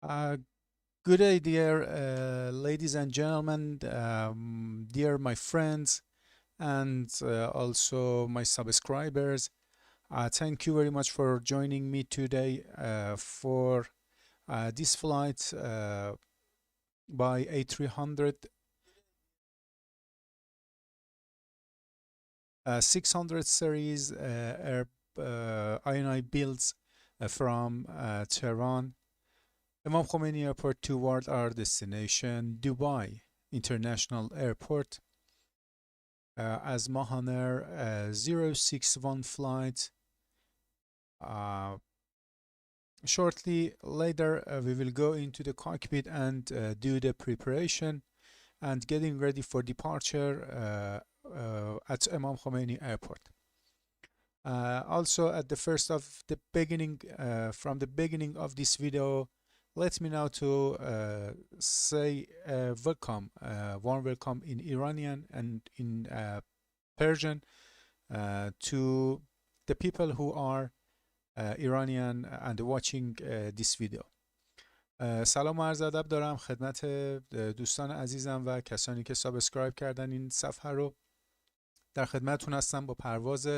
Uh, Good day, dear ladies and gentlemen, dear my friends, and also my subscribers. Thank you very much for joining me today for this flight by A300 600 series INI builds from Tehran, Imam Khomeini Airport toward our destination, Dubai International Airport, as Mahan Air 061 flight. Uh, Shortly later, we will go into the cockpit and do the preparation and getting ready for departure at Imam Khomeini Airport. Also, at the first of the beginning, from the beginning of this video, let me now to say welcome, warm welcome in Iranian and in Persian to the people who are Iranian and watching this video. سلام و عرض ادب دارم خدمت دوستان عزیزم و کسانی که سابسکرایب کردن این صفحه رو. در خدمتتون هستم با پرواز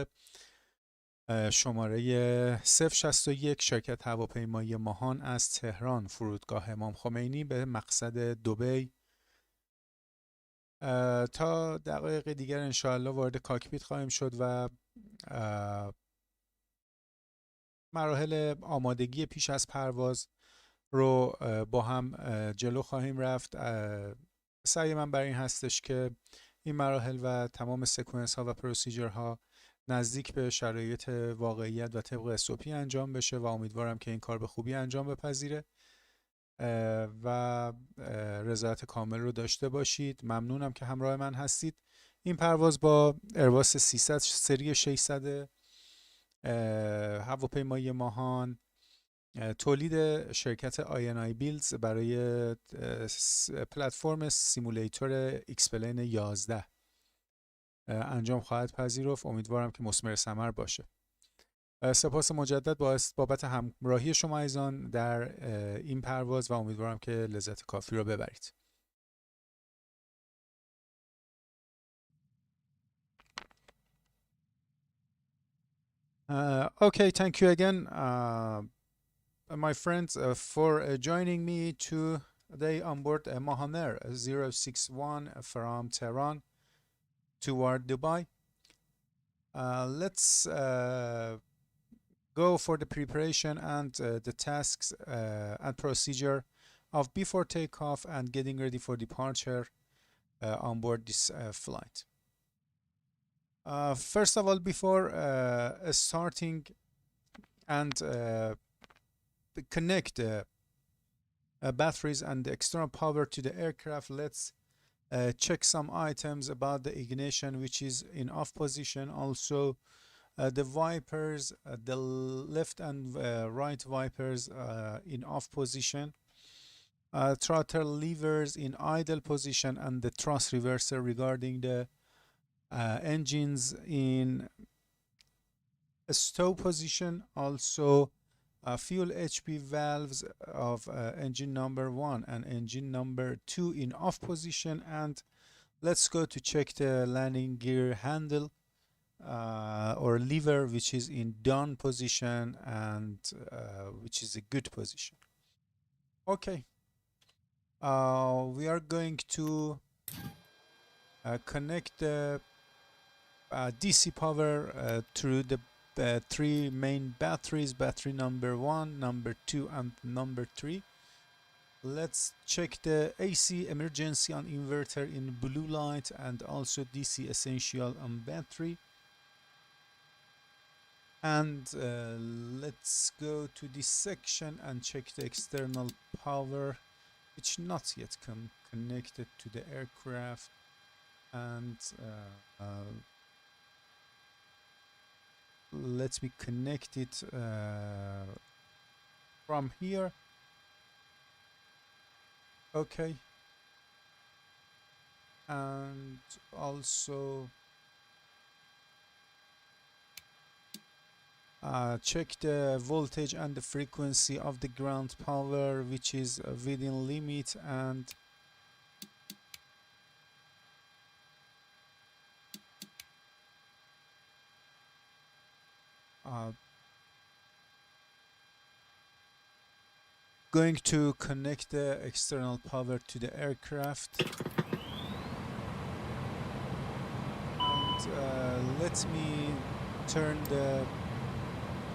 شماره 061 شرکت هواپیمایی ماهان از تهران فرودگاه امام خمینی به مقصد دبی. تا دقایق دیگر انشاءالله وارد کاکپیت خواهیم شد و مراحل آمادگی پیش از پرواز رو با هم جلو خواهیم رفت. سعی من بر این هستش که این مراحل و تمام سکونس ها و پروسیجر ها نزدیک به شرایط واقعیت و طبق SOP انجام بشه و امیدوارم که این کار به خوبی انجام بپذیره و رضایت کامل رو داشته باشید. ممنونم که همراه من هستید. این پرواز با ایرباس 300 سری 600 هواپیمایی ماهان تولید شرکت inibuilds برای پلتفرم سیمولیتور اکسپلین 11 انجام خواهد پذیرفت. امیدوارم که مثمر ثمر باشه. سپاس مجدد بابت همراهی شما عزیزان در این پرواز و امیدوارم که لذت کافی رو ببرید. Okay, thank you again, my friends, for joining me today on board Mahan Air 061 from Tehran toward Dubai. Let's go for the preparation and the tasks and procedure of before takeoff and getting ready for departure on board this flight. First of all, before starting and connect batteries and external power to the aircraft, let's check some items about the ignition, which is in off position. Also the wipers, the left and right wipers in off position, throttle levers in idle position, and the thrust reverser regarding the engines in stow position. Also fuel HP valves of engine number 1 and engine number 2 in off position. And let's go to check the landing gear handle or lever, which is in down position and which is a good position. Okay, we are going to connect the DC power through the three main batteries, battery number 1, number 2, and number 3. Let's check the AC emergency on inverter in blue light and also DC essential on battery. And let's go to this section and check the external power, which not yet connected to the aircraft. And let me connect it from here. Okay. And also check the voltage and the frequency of the ground power, which is within limit, and going to connect the external power to the aircraft. And let me turn the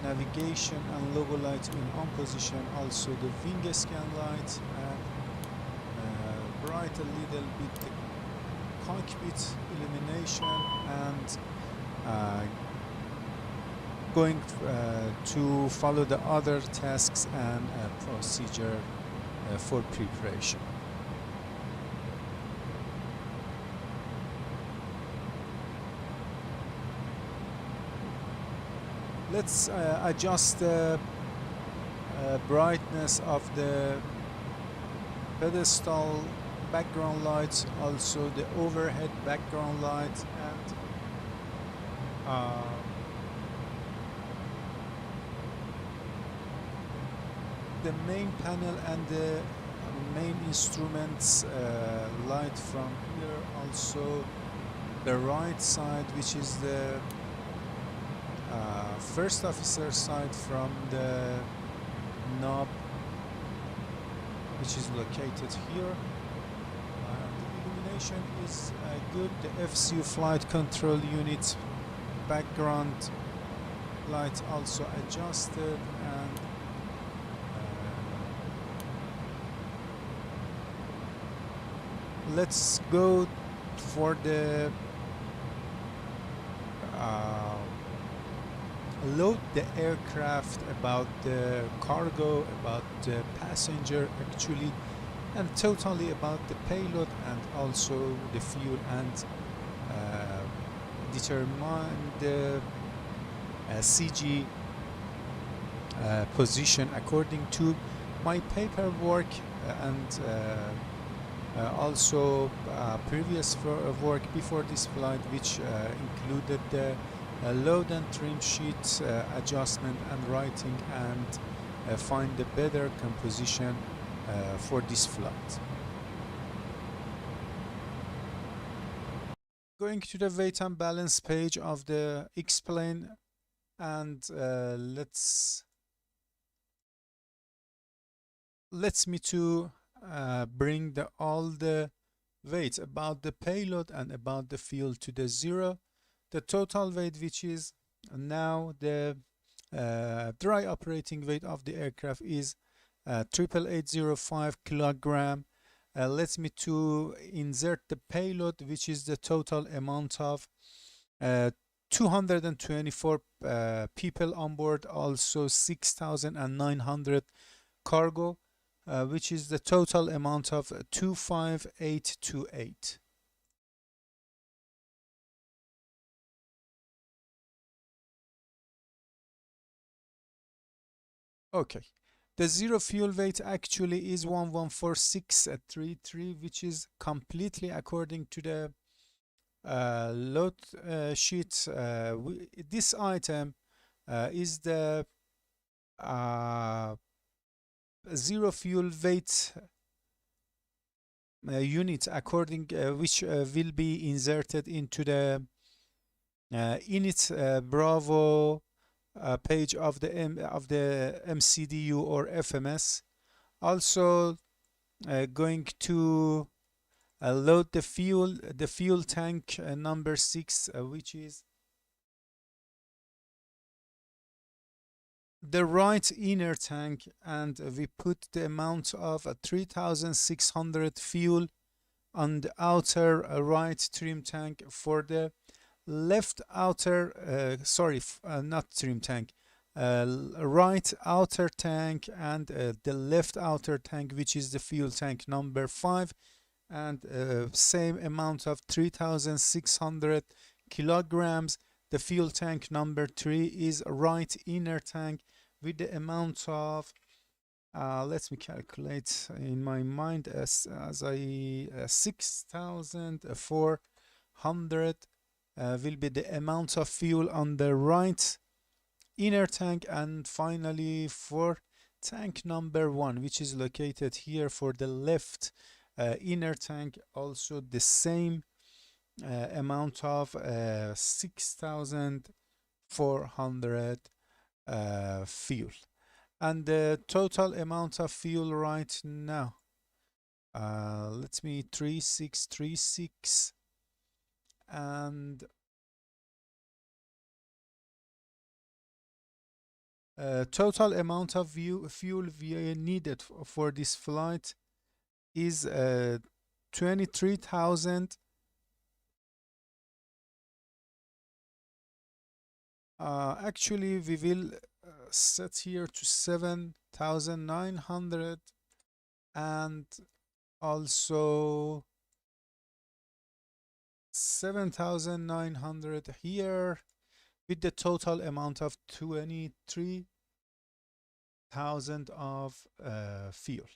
navigation and logo light in on position, also the wing scan light, and bright a little bit the cockpit illumination, and going to follow the other tasks and procedure for preparation. Let's adjust the brightness of the pedestal background lights, also the overhead background light, and the main panel and the main instruments light from here, also the right side, which is the first officer side from the knob, which is located here. The illumination is good. The FCU flight control unit background light also adjusted, and let's go for the load the aircraft, about the cargo, about the passenger actually, and totally about the payload, and also the fuel, and determine the CG position according to my paperwork, and also previous work before this flight, which included the load and trim sheet adjustment and writing, and find the better composition for this flight. Going to the weight and balance page of the X-plane, and let's me to bring all the weight about the payload and about the fuel to the zero. The total weight, which is now the dry operating weight of the aircraft, is 88805 kilogram. Let's me to insert the payload, which is the total amount of 224 people on board, also 6,900 cargo, which is the total amount of 25828. Okay, the zero fuel weight actually is 114633, which is completely according to the load sheet. This item is the zero fuel weight unit, according which will be inserted into the init Bravo page of the MCDU or FMS. Also going to load the fuel tank number 6, which is the right inner tank, and we put the amount of 3600 fuel on the outer right trim tank. For the left outer not trim tank, right outer tank, and the left outer tank, which is the fuel tank number 5, and same amount of 3600 kilograms. The fuel tank number 3 is right inner tank with the amount of let me calculate in my mind, as I 6,400 will be the amount of fuel on the right inner tank, and finally for tank number 1, which is located here for the left inner tank, also the same amount of 6,400 fuel. And the total amount of fuel right now, let me 3636, and total amount of fuel needed for this flight is 23,000. Actually we will set here to 7,900, and also 7,900 here, with the total amount of 23,000 of fuel.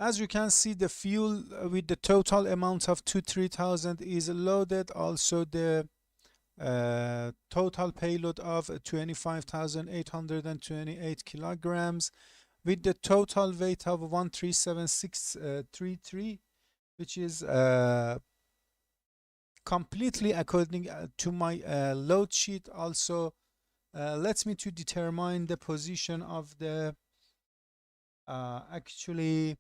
As you can see, the fuel with the total amount of 3,000 is loaded. Also the total payload of 25,828 kilograms, with the total weight of 137633, which is completely according to my load sheet. Also let me to determine the position of the actually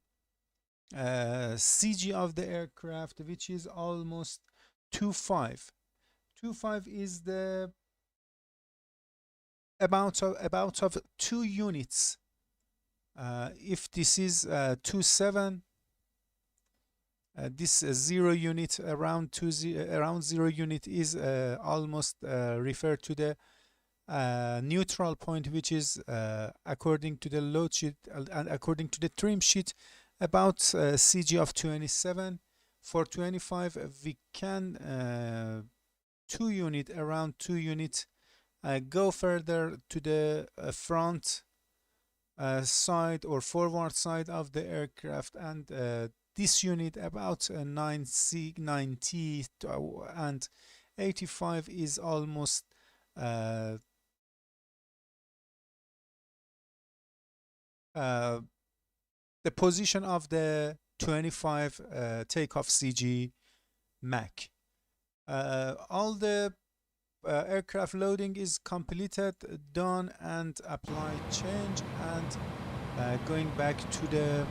CG of the aircraft, which is almost 25. 25 is the about of 2 units. If this is 27, this 0 unit around 0 unit is almost referred to the neutral point, which is according to the load sheet and according to the trim sheet about CG of 27. For 25 we can 2 unit, around 2 units, go further to the front side or forward side of the aircraft, and this unit about 90 and 85 is almost the position of the 25 takeoff CG Mach. All the aircraft loading is completed, done, and applied change, and going back to the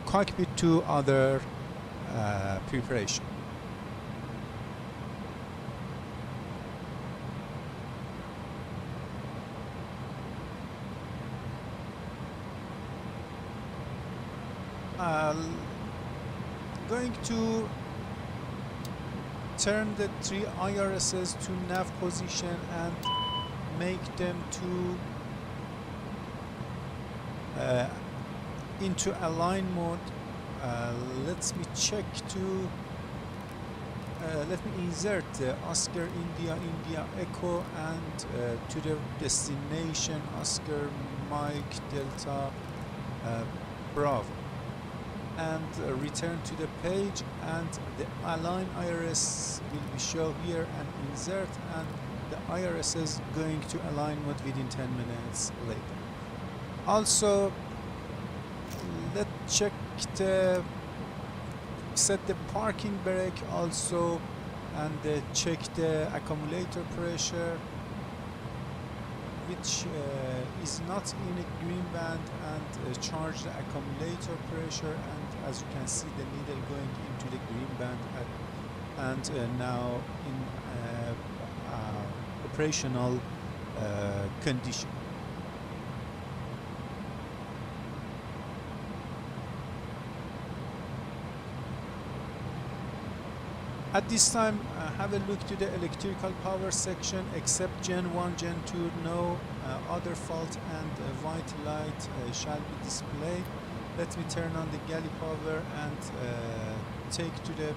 cockpit to other preparation. Going to turn the 3 IRSs to nav position and make them to into align mode. Let me check to let me insert Oscar India Echo and to the destination Oscar Mike Delta Bravo, and return to the page, and the align IRS will be shown here and insert, and the IRS is going to align mode within 10 minutes later. Also let's check the set the parking brake also, and check the accumulator pressure, which is not in a green band, and charge the accumulator pressure, and as you can see the needle going into the green band, and now in operational condition. At this time, have a look to the electrical power section. Except Gen 1, Gen 2, no other fault and white light shall be displayed. Let me turn on the galley power and take to the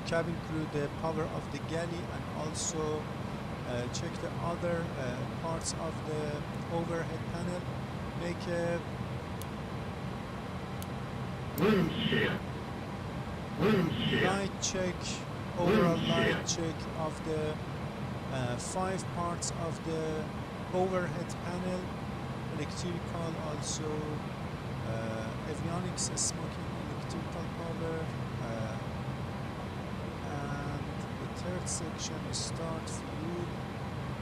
cabin crew the power of the galley, and also check the other parts of the overhead panel, make a light check, overall light check of the 5 parts of the overhead panel, electrical, also avionics, smoking, electrical power, and the third section start fuel,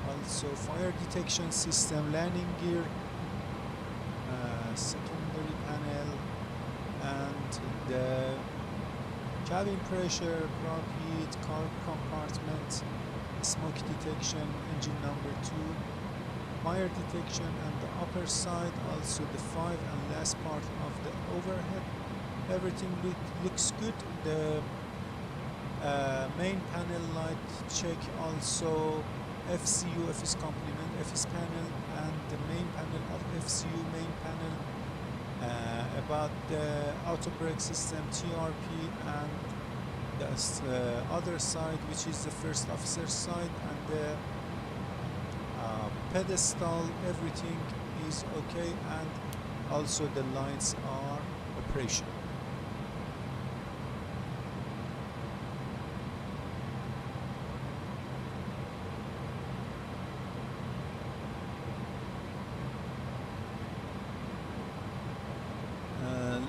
also fire detection system, landing gear, secondary panel, and the cabin pressure, crop heat, car compartment, smoke detection, engine number 2, fire detection, and the upper side, also the 5 and last part of the overhead. Everything looks good. The main panel light check, also FCU, FS complement, FS panel, and the main panel of FCU main panel, about the auto brake system, TRP, and the other side, which is the first officer side, and the pedestal, everything is okay, and also the lights are operational.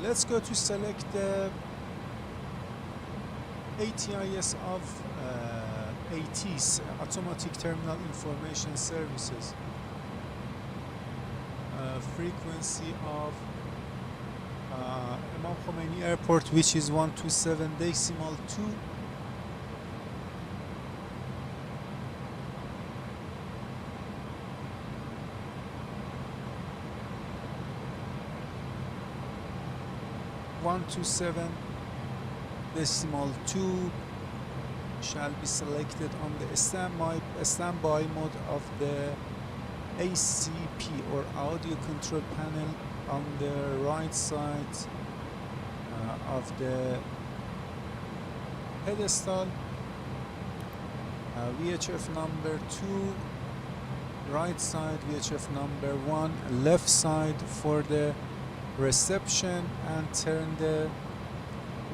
Let's go to select the ATIS of ATIS, Automatic Terminal Information Services. Frequency of Imam Khomeini Airport, which is 127.2. .2 shall be selected on the standby mode of the ACP or audio control panel on the right side of the pedestal. VHF number 2, right side, VHF number 1, left side for the reception, and turn the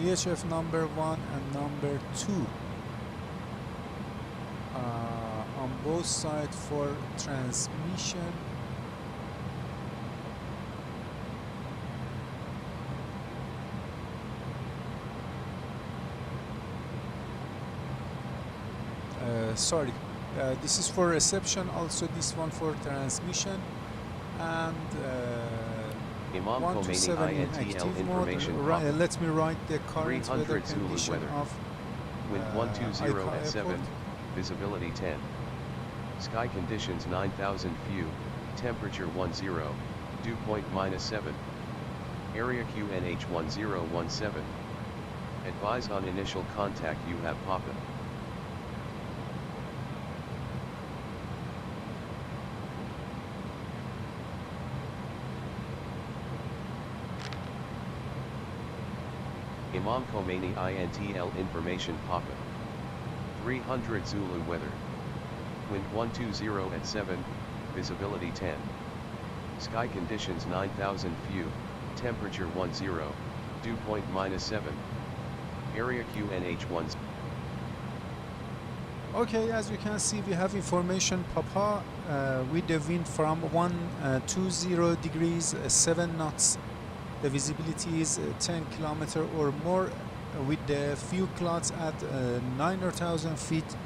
VHF number 1 and number 2 on both sides for transmission. This is for reception, also this one for transmission, and Imam Khomeini INTL information. Let me write the current weather condition of wind 120 at 7, visibility 10. Sky conditions 9,000 few, temperature 10, dew point -7. Area QNH 1017. Advise on initial contact you have Papa. Imam Khomeini INTL information Papa. 300 Zulu weather. Wind 120 at 7, visibility 10. Sky conditions 9,000 few, temperature 10, dew point -7. Area QNH 1. Okay, as you can see, we have information Papa with the wind from 120 degrees, 7 knots. The visibility is 10 kilometers or more, with the few clouds at 9,000 feet.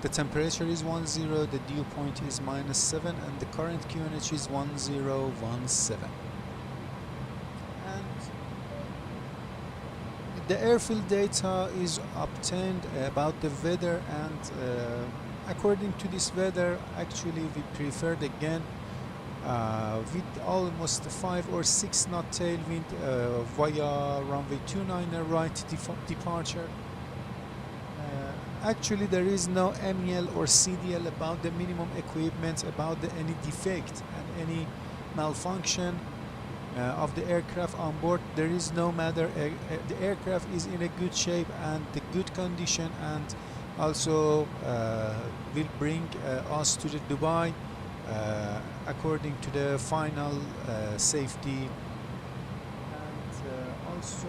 The temperature is 10, the dew point is -7, and the current QNH is 1017. And the airfield data is obtained about the weather, and according to this weather, actually we preferred again with almost 5 or 6 knot tailwind via runway 29 right departure. Actually there is no MEL or CDL about the minimum equipment, about any defect and any malfunction of the aircraft on board. There is no matter, the aircraft is in a good shape and the good condition, and also will bring us to the Dubai according to the final safety, and also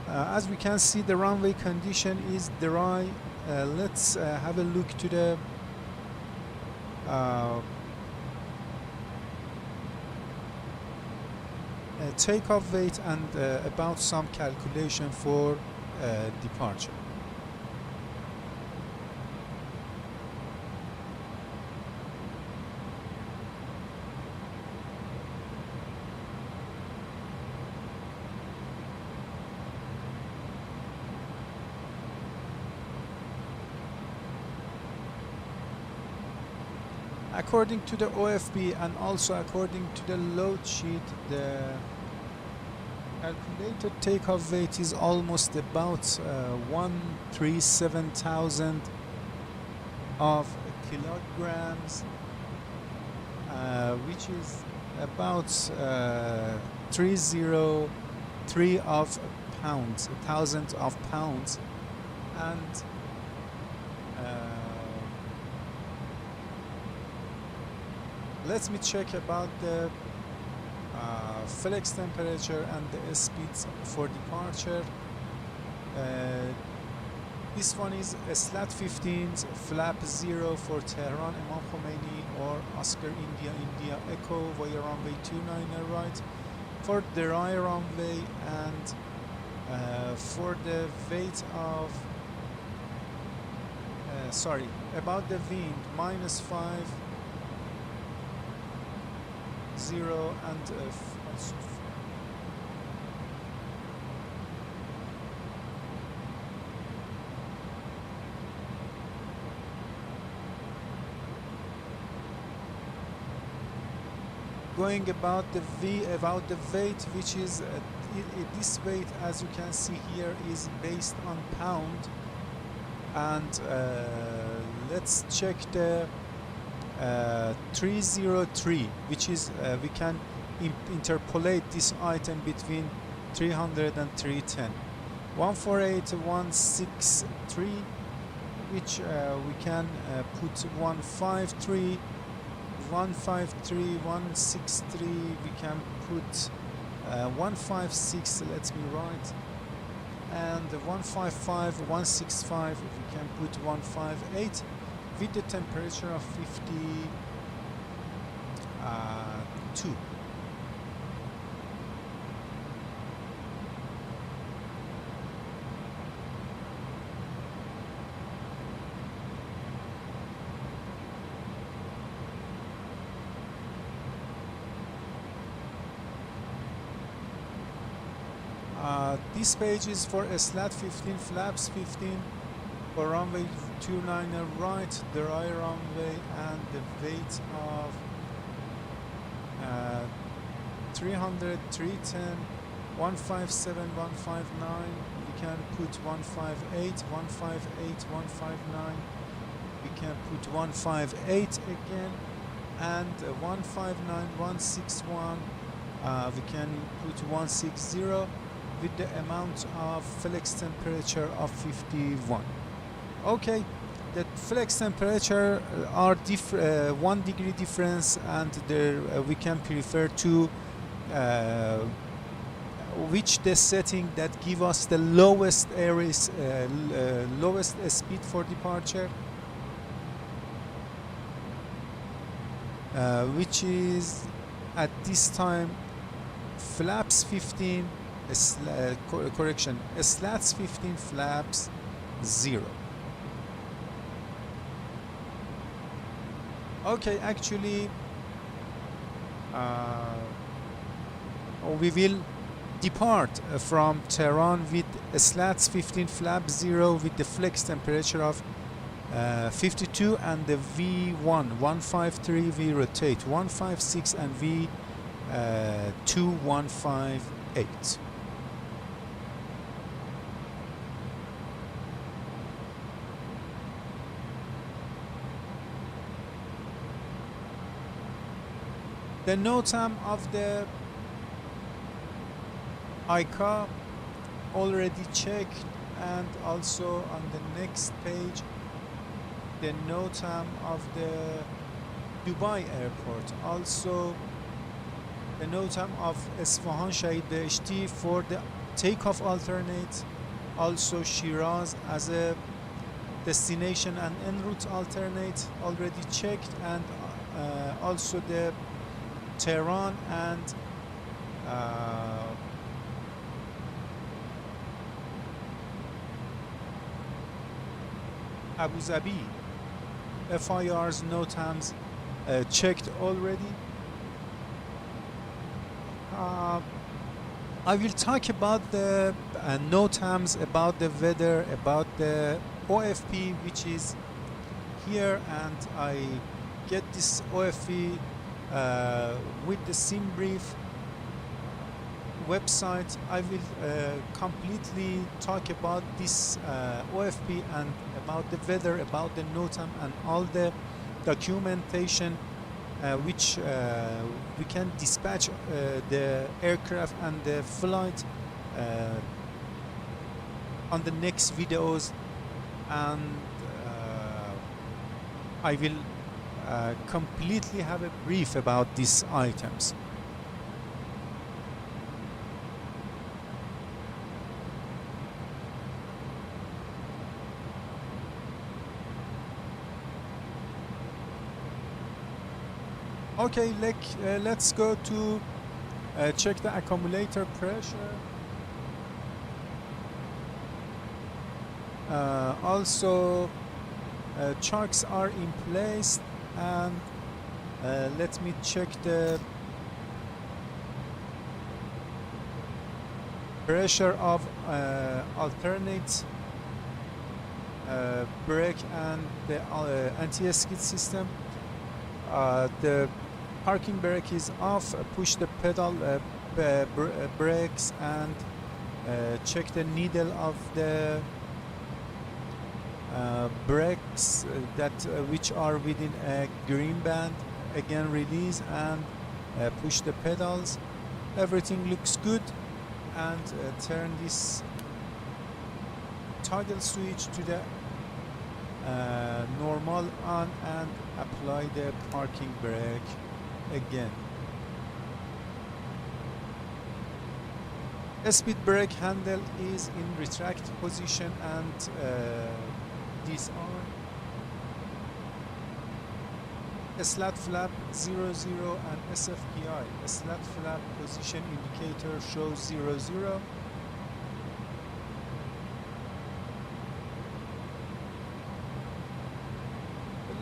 as we can see, the runway condition is dry. Let's have a look to the takeoff weight and about some calculation for departure. According to the OFB and also according to the load sheet, the calculated takeoff weight is almost about 137,000 of kilograms, which is about 303 of pounds, thousands of pounds, and let me check about the flex temperature and the speeds for departure. This one is a slat 15 flap 0 for Tehran Imam Khomeini or Oscar India Echo via runway 29 right for the dry runway, and for the weight of sorry, about the wind -5 0 and going about the weight, which is this weight, as you can see here, is based on pound, and let's check the 303, which is we can interpolate this item between 300 and 310. 148,163, which we can put 153, 153, 163, we can put 156, let me write, and 155, 165, we can put 158 with the temperature of 52. This page is for a slat 15, flaps 15 for runway 29 right, the right runway, and the weight of 300, 310, 157, 159. We can put 158, 158, 159. We can put 158 again, and 159, 161. We can put 160 with the amount of flex temperature of 51. Okay, the flex temperature are 1 degree difference, and there we can prefer to which the setting that give us the lowest areas, lowest speed for departure, which is at this time flaps 15, correction, slats 15, flaps 0. Okay, actually we will depart from Tehran with slats 15, flap 0 with the flex temperature of 52, and the V1 153, we rotate 156, and V2 158. The NOTAM of the IKA already checked, and also on the next page the NOTAM of the Dubai airport, also the NOTAM of Isfahan Shahid Beheshti for the takeoff alternate, also Shiraz as a destination and en route alternate already checked, and also the Tehran and Abu Dhabi FIR's NOTAMs checked already. I will talk about the NOTAMs, about the weather, about the OFP, which is here, and I get this OFP with the SimBrief website. I will completely talk about this OFP and about the weather, about the NOTAM, and all the documentation which we can dispatch the aircraft and the flight on the next videos, and I will completely have a brief about these items. Okay, let's go to check the accumulator pressure. Also, chocks are in place, and let me check the pressure of alternate brake and the anti-skid system. The parking brake is off. Push the pedal brakes and check the needle of the brakes that which are within a green band. Again, release and push the pedals. Everything looks good, and turn this toggle switch to the normal on and apply the parking brake again. Speed brake handle is in retract position and disarm. Slat flap 00 and SFPI. Slat flap position indicator shows 00.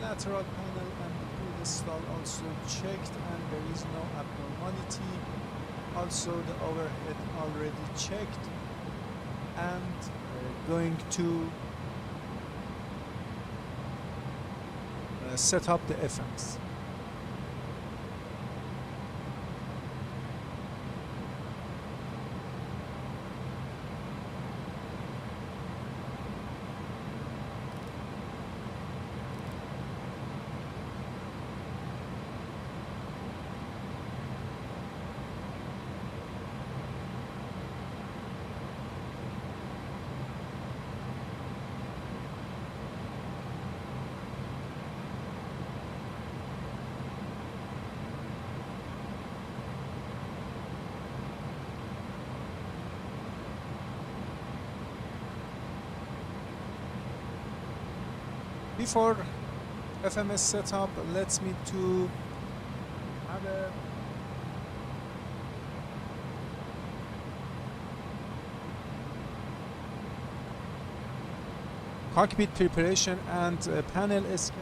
Lateral panel and pedestal also checked, and there is no abnormality. Also the overhead already checked, and going to set up the FMs. Before FMS setup, let's me to have a cockpit preparation and panel scan.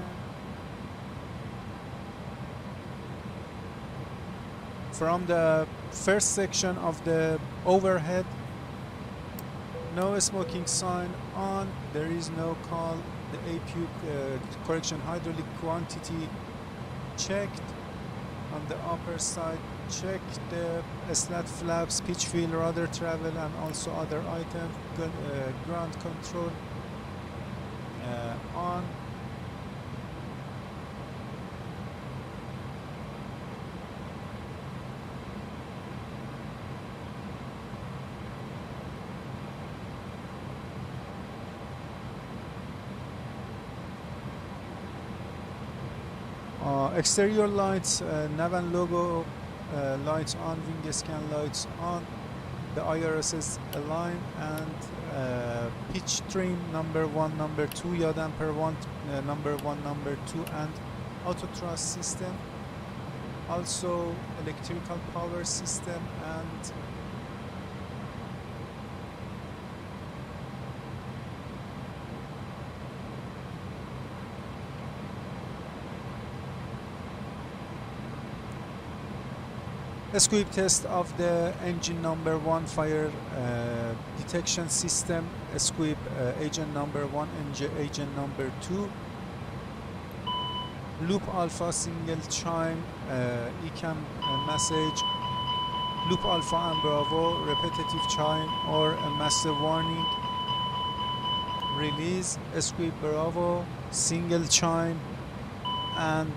From the first section of the overhead, no smoking sign on, there is no call. The APU correction hydraulic quantity checked. On the upper side, check the slat flaps, pitch wheel, rudder travel, and also other items. Ground control on. Exterior lights, Navan logo lights on, wing scan lights on, the IRSs align, and pitch trim number 1, number 2, yaw damper 1, number 1, number 2, and auto thrust system. Also electrical power system and a sweep test of the engine number 1 fire detection system, a sweep agent number 1 and agent number 2, loop alpha single chime ECAM message, loop alpha and bravo repetitive chime or a master warning, release, a sweep bravo single chime and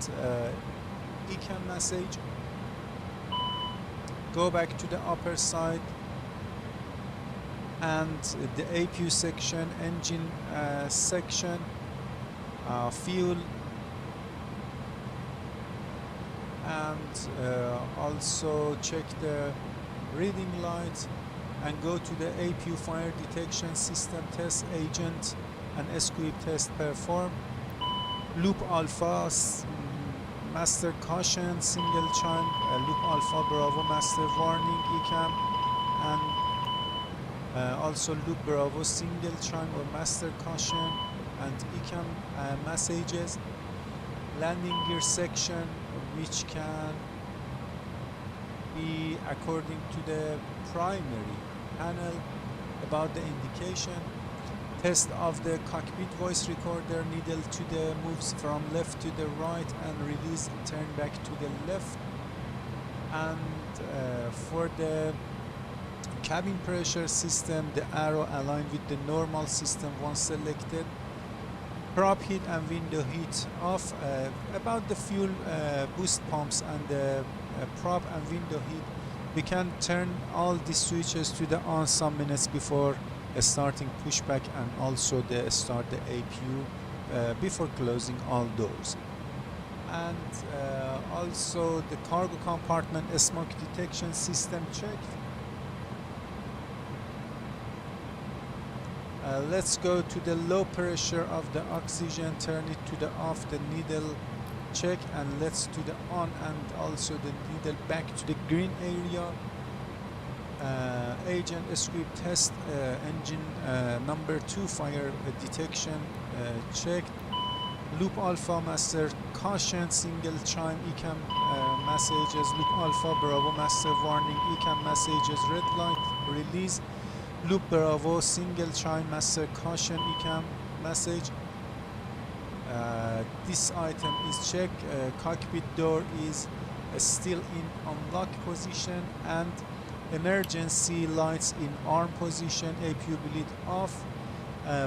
ECAM message. Go back to the upper side and the APU section, engine section, fuel, and also check the reading light and go to the APU fire detection system test agent and SQUIP test perform. Loop alpha master caution single chime, loop alpha bravo master warning ECAM, and also loop bravo single chime or master caution and ECAM messages. Landing gear section, which can be according to the primary panel about the indication. Test of the cockpit voice recorder, needle to the moves from left to the right and release, turn back to the left. And for the cabin pressure system, the arrow aligned with the normal system once selected. Prop heat and window heat off. About the fuel boost pumps and the prop and window heat, we can turn all the switches to the on some minutes before starting pushback, and also the start the APU before closing all doors. And also the cargo compartment smoke detection system check. Let's go to the low pressure of the oxygen, turn it to the off, the needle check, and let's to the on, and also the needle back to the green area. Agent sweep test, engine number 2 fire detection checked. Loop alpha master caution single chime ECAM messages, loop alpha bravo master warning ECAM messages, red light release, loop bravo single chime master caution ECAM message. This item is checked. Cockpit door is still in unlock position, and emergency lights in arm position, APU bleed off.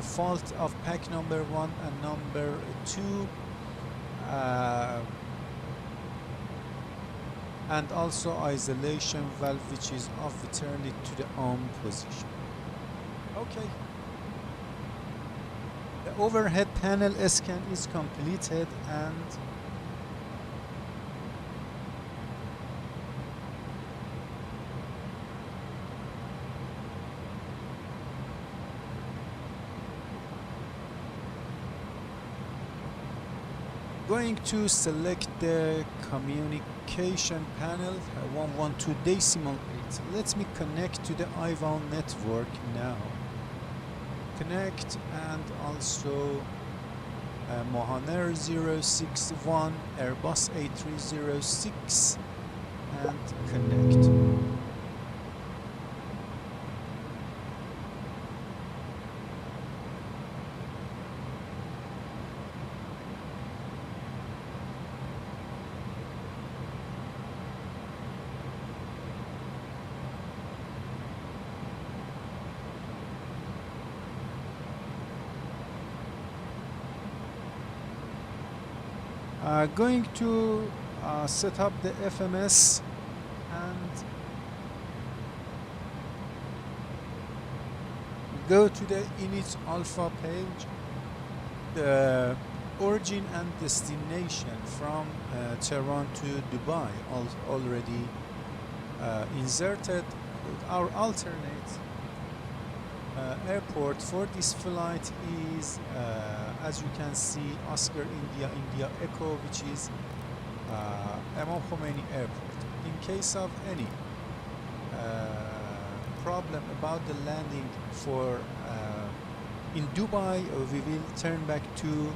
Fault of pack number 1 and number 2, and also isolation valve which is off, we turn it to the on position. Okay, the overhead panel scan is completed, and going to select the communication panel 112 decimal 8. Let me connect to the IVAL network now. Connect, and also Mahan 061 Airbus A306 and connect. Going to set up the FMS, and go to the init alpha page. The origin and destination from Tehran to Dubai already inserted. Our alternate airport for this flight is, as you can see, Oscar India Echo, which is Imam Khomeini Airport. In case of any problem about the landing for in Dubai, we will turn back to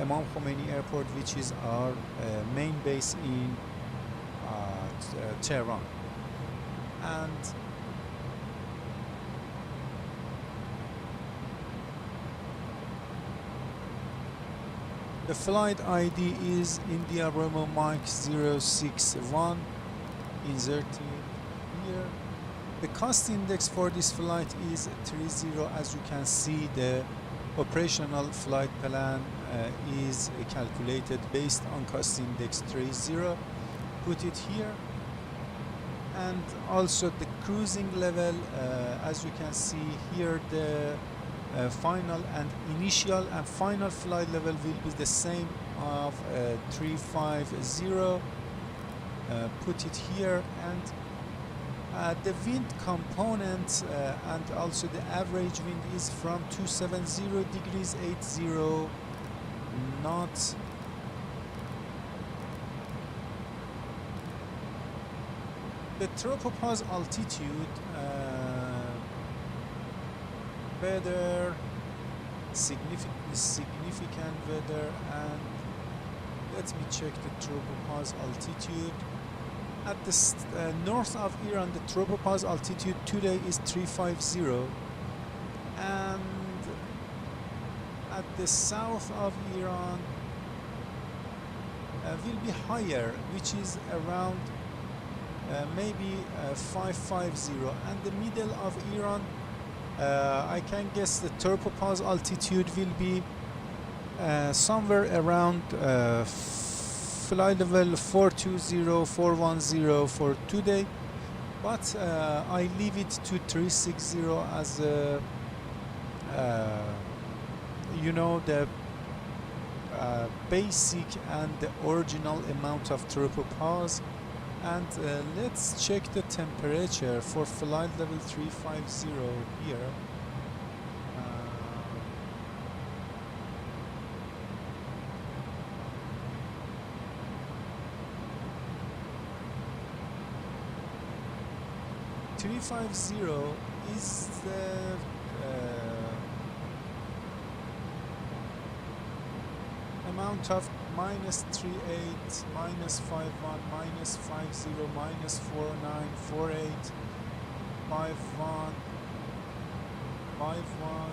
Imam Khomeini Airport, which is our main base in Tehran. And the flight ID is India Romeo Mike 061, inserted here. The cost index for this flight is 30. As you can see, the operational flight plan is calculated based on cost index 30. Put it here. And also the cruising level, as you can see here, the final and initial and final flight level will be the same of 350. Put it here. And the wind component and also the average wind is from 270 degrees 80 knots. The tropopause altitude, weather, significant weather, and let me check the tropopause altitude. At the north of Iran, the tropopause altitude today is 350, and at the south of Iran will be higher, which is around maybe 550, and the middle of Iran, I can guess the tropopause altitude will be somewhere around flight level 420, 410 for today, but I leave it to 360 as a, you know, the basic and the original amount of tropopause. And let's check the temperature for flight level 350 here. .350 is the amount of -38, -51, -50, -49, 48, 51, 51,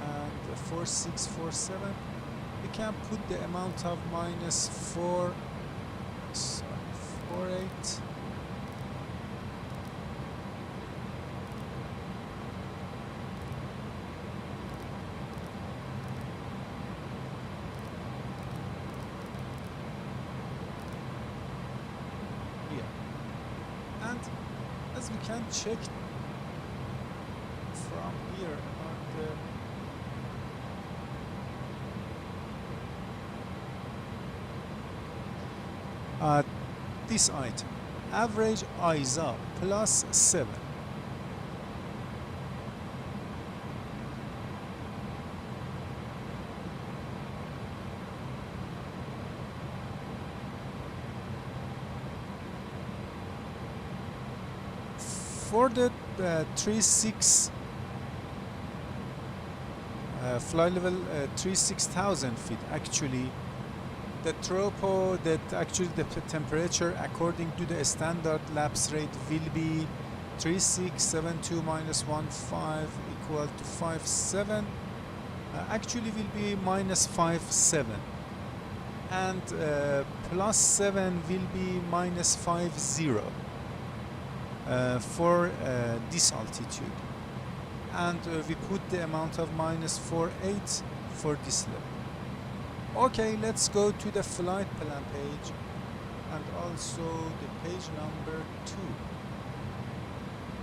and 46, 47. We can put the amount of -4, 48. And as we can check from here on this item, average ISA +7. For the 36 flight level 36,000 feet, actually the tropo, that actually the temperature according to the standard lapse rate will be 3672 - 15 equal to 57. Actually will be -57, and +7 will be -50. For this altitude, and we put the amount of -48 for this level. Okay, let's go to the flight plan page and also the page number 2.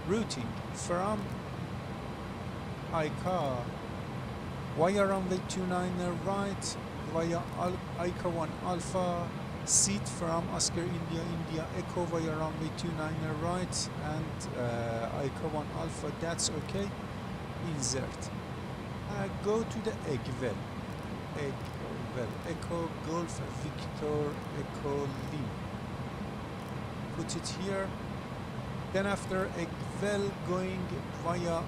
Routing from IKA via runway 29 right, via IKA 1 Alpha, seat from Oscar India India Echo via runway 29er right, and IKA 1 Alpha, that's okay. Insert. Go to the Eggwell. Echo Golf Victor Echo Lima. Put it here. Then after Eggwell, going via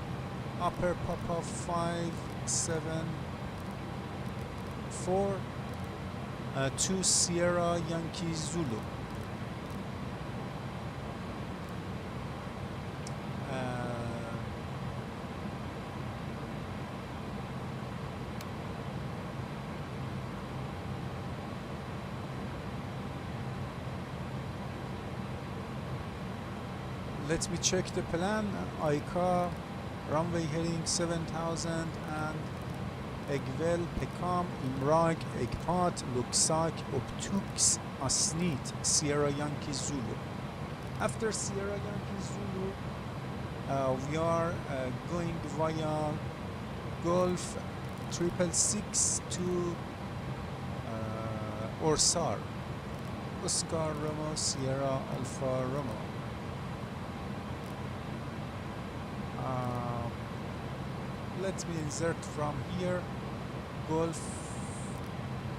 Upper Papa 574 to Sierra Yankee Zulu. Let me check the plan. IKA, runway heading 7000 and Eggwell, Pekam, Imrag, Eggpot, Luxak, Optux, Asnit, Sierra Yankee Zulu. After Sierra Yankee Zulu, we are going via Golf 666 to Orsar, Oscar Romo, Sierra Alpha Romo. Let me insert from here Golf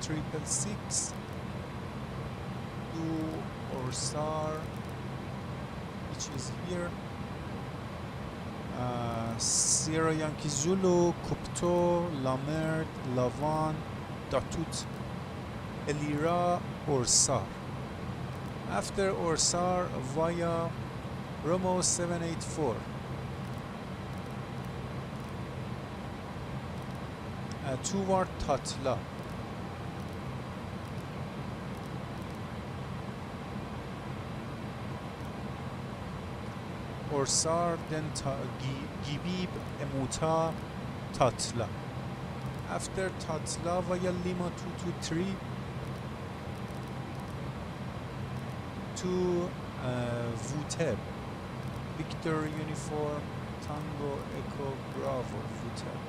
666 to Orsar, which is here. Sierra Yankee Zulu, Kupto, Lamerd, Lavan, Datut, Elira, Orsar. After Orsar, via Romo 784. Toward Tatla. Orsar, then Gibib, Emuta, Tatla. After Tatla, via Lima 223 to Vuteb. Victor Uniform, Tango, Echo, Bravo, Vuteb.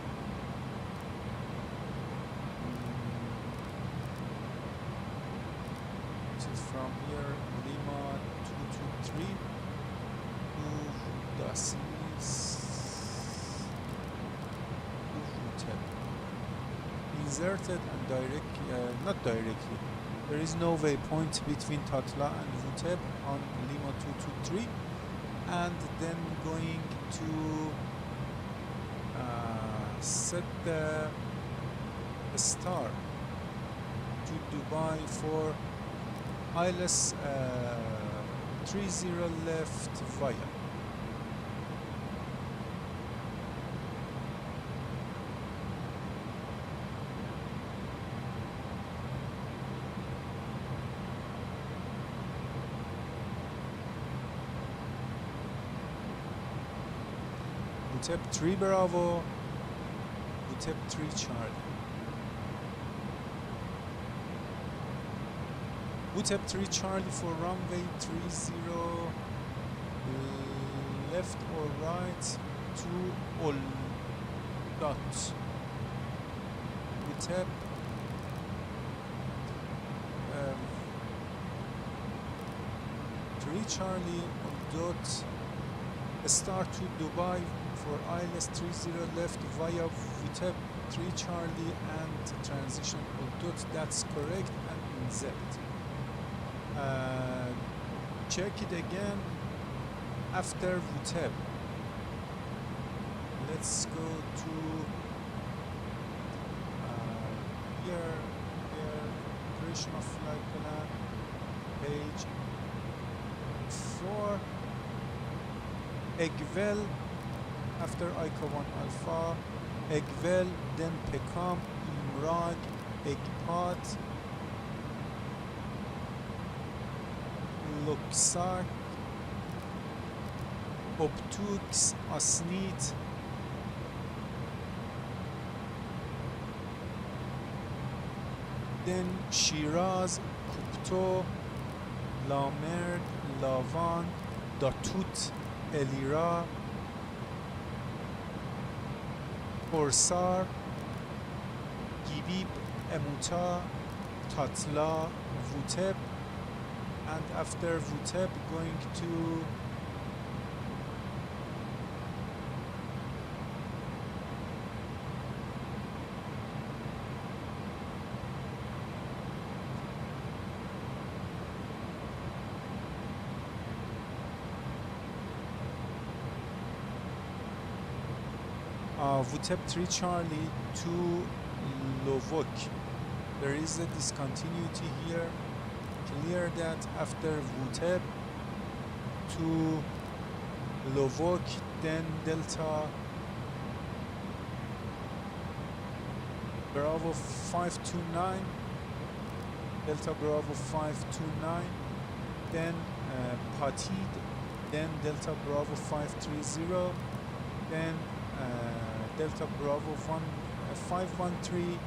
From here, Lima 223 to Dasis Vuteb. Inserted and not directly. There is no waypoint between Tatla and Vuteb on Lima 223, and then going to set the star to Dubai for ILS 30 left via. Vuteb 3 Bravo, Vuteb 3 Charlie. Vuteb 3 Charlie for runway 30 left or right to Oldot. Vuteb 3 Charlie, Oldot, start to Dubai for ILS 30 left via Vuteb 3 Charlie and transition Oldot, that's correct, and insert. Check it again after Vuteb. Let's go to here, creation of flight plan, page 4. Eggwell, after IKA 1 Alpha, Eggwell, then Pekam, Imrag, Eggpot, Luxak, Optux, Asnit, then Shiraz, Kupto, Lamer, Lavan, Datut, Elira, Orsar, Gibib, Emuta, Tatla, Vuteb, and after Vuteb going to Vuteb 3 Charlie to Lovok. There is a discontinuity here. Clear that after Vuteb to Lovok, then Delta Bravo 529, Delta Bravo 529, then Patid, then Delta Bravo 530, then Delta Bravo 513,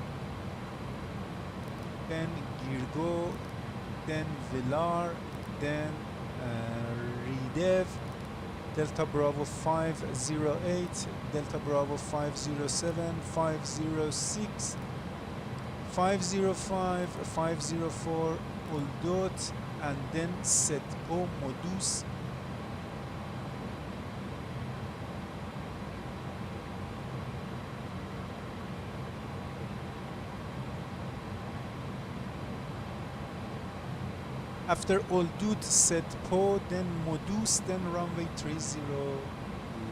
then Girgo, then Vilar, then Ridev, Delta Bravo 508, Delta Bravo 507, 506, 505, 504, Uldot, and then Setpo Modus. After Oldut, Setpo, then Modus, then runway 30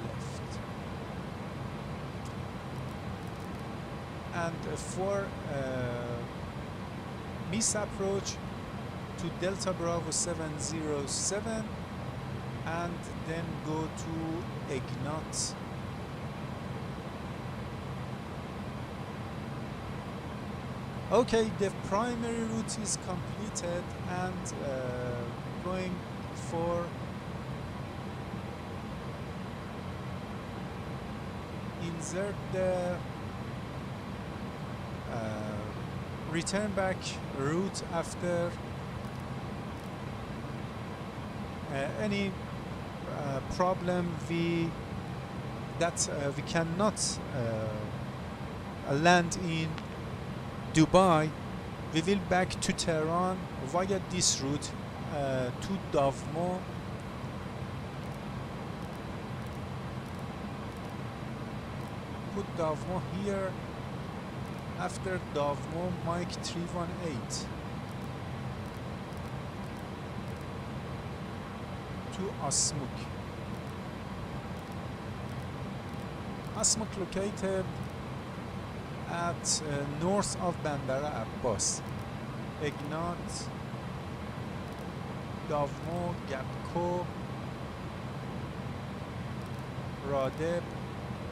left. And for miss approach to Delta Bravo 707 and then go to Ignat. Okay, the primary route is completed and going for insert the return back route after any problem we cannot land in Dubai. We will back to Tehran via this route to Davmo. Put Davmo here. After Davmo, Mike 318 to Asmuk. Asmuk located at north of Bandar Abbas. Ignat, Davmo, Gapko, Radeb,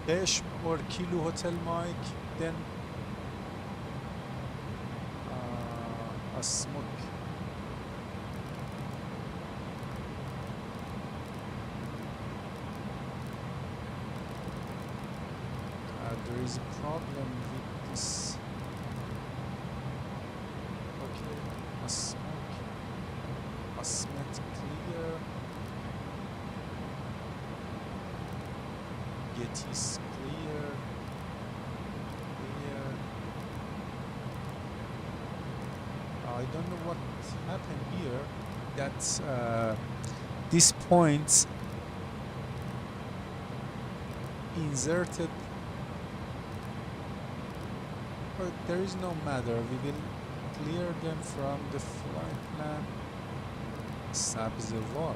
Beshm or Kilo Hotel Mike, then Asmuk. There is a problem with this. Okay, Asmuk, Asmet clear, Getis clear, clear. I don't know what happened here. That this point inserted. But there is no matter, we will clear them from the flight plan. Sabzevar.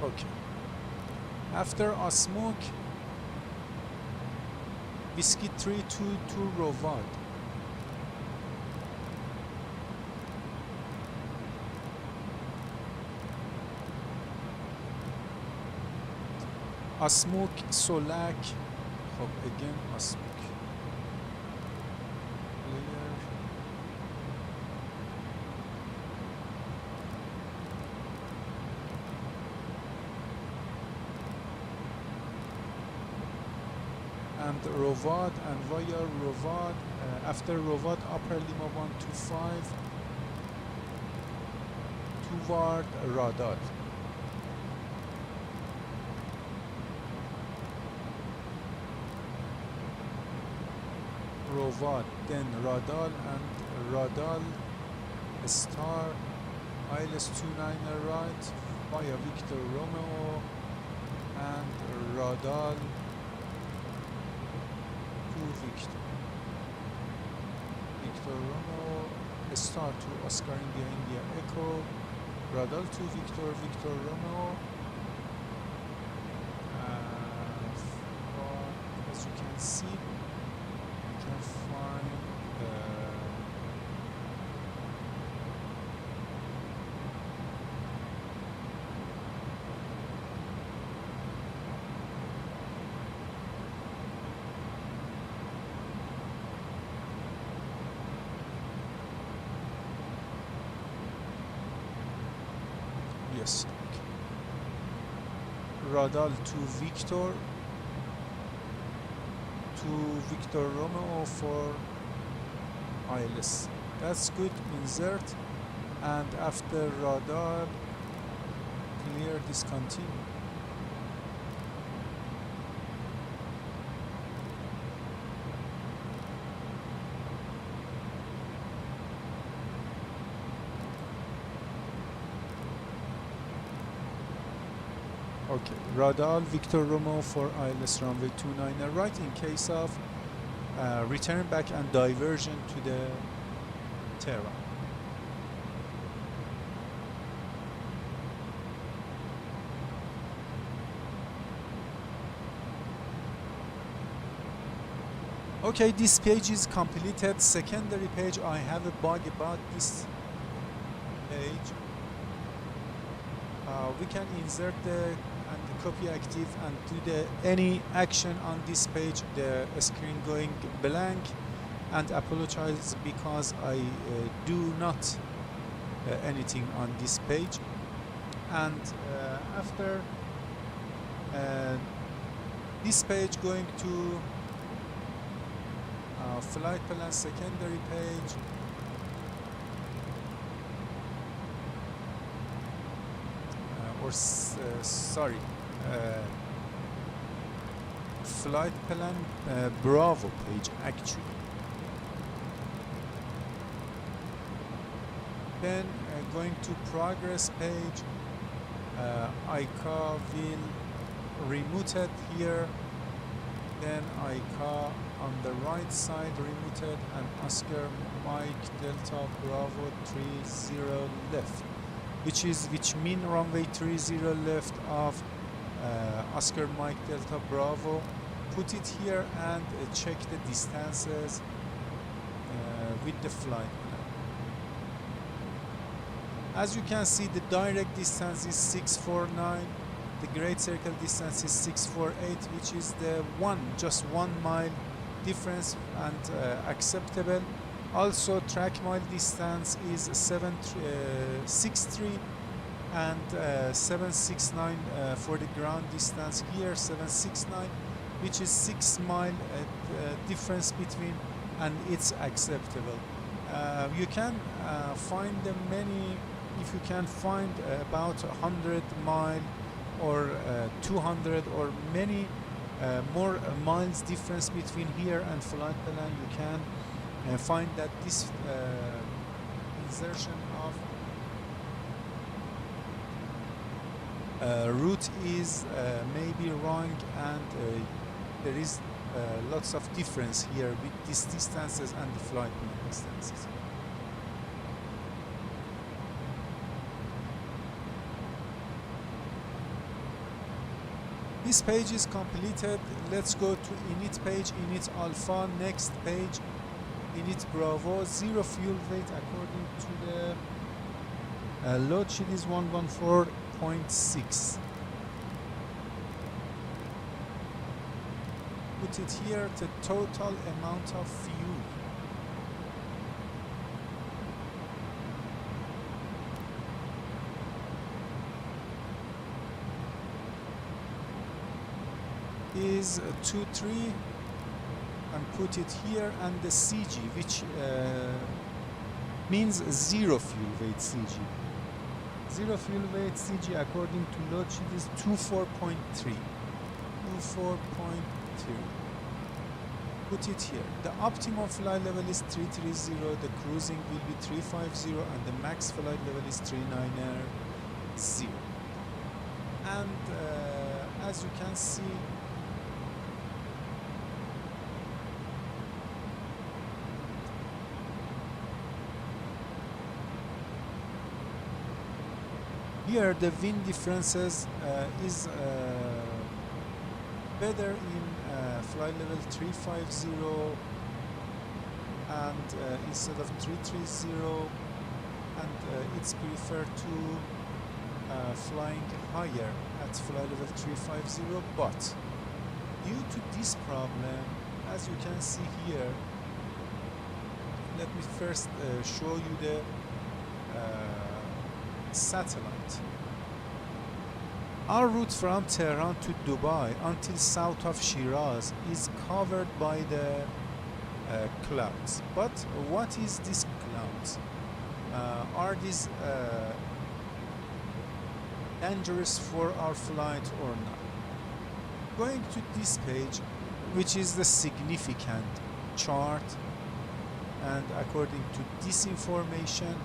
Okay. After Asmuk, Whiskey 322 Rovad. Asmuk, Solak, again Asmuk. Clear. And Rovad and via Rovad, after Rovad Upper Lima 125 toward Radar. Rovad, then Radal and Radal Star, ILS 29 right via Victor Romeo and Radal 2 Victor. Victor Romeo Star to Oscar India India Echo, Radal 2 Victor Victor Romeo. As you can see, you can find yes, okay. Radal to Victor Romeo for ILS. That's good. Insert, and after Radal clear, discontinue. Okay, Radal Victor Romeo for ILS runway 29 right in case of return back and diversion to the Tehran. Okay, this page is completed. Secondary page, I have a bug about this page. We can insert the copy active and do any action on this page, the screen going blank, and apologize because I do not anything on this page. And after this page, going to flight plan secondary page. Sorry, flight plan Bravo page actually. Then going to progress page, IKA will remuted here, then IKA on the right side remuted, and Oscar Mike Delta Bravo 30 left, which mean runway 30 left of Oscar Mike Delta Bravo. Put it here and check the distances with the flight plan. As you can see, the direct distance is 649, the great circle distance is 648, which is the just 1 mile difference and acceptable. Also, track mile distance is 763 and 769 for the ground distance. Here 769, which is 6 mile difference between, and it's acceptable. You can find them many. If you can find about 100 mile or 200 or many more miles difference between here and flight plan, you can find that this insertion of route is maybe wrong, and there is lots of difference here with these distances and the flight plan distances. This page is completed. Let's go to init page, init alpha, next page, init Bravo, 0 fuel weight according to the load sheet is 114.6. Put it here, the total amount of fuel. Is 23, and put it here, and the CG, which means 0 fuel weight CG. 0 fuel weight CG according to load sheet is 24.3. 24.3. put it here. The optimum flight level is 330, the cruising will be 350, and the max flight level is 390. And as you can see, here the wind differences is better in flight level 350 and instead of 330, and it's preferred to flying higher at flight level 350, but due to this problem, as you can see here, let me first show you the satellite. Our route from Tehran to Dubai until south of Shiraz is covered by the clouds. But what is this clouds? Are these dangerous for our flight or not? Going to this page, which is the significant chart, and according to this information,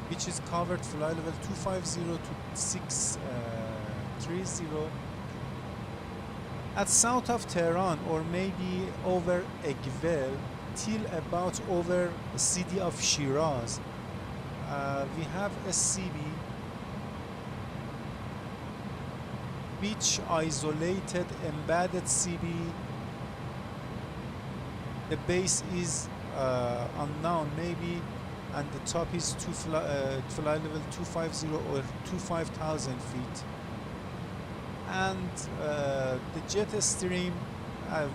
which is covered flight level 250 to 630 at south of Tehran, or maybe over Egvel till about over the city of Shiraz. We have a CB which isolated embedded CB. The base is unknown maybe, and the top is flight level 250 or 25,000 feet, and the jet stream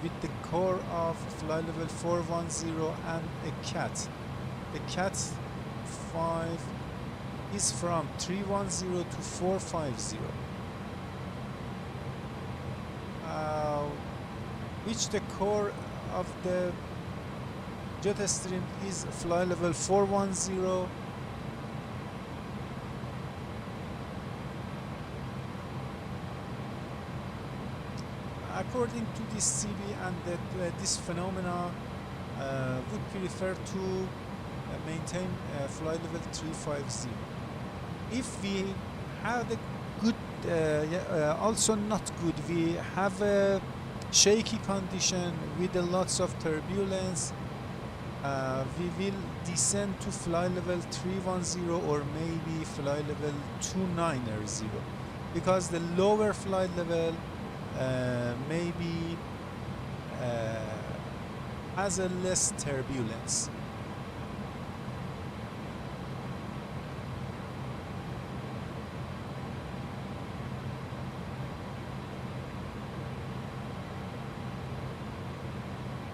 with the core of flight level 410 and a cat. The cat 5 is from 310 to 450, which the core of the jet stream is flight level 410. According to this CB and this phenomena, would prefer to maintain flight level 350. If we have the good, also not good, we have a shaky condition with lots of turbulence, we will descend to flight level 310 or maybe flight level 290, because the lower flight level maybe has a less turbulence.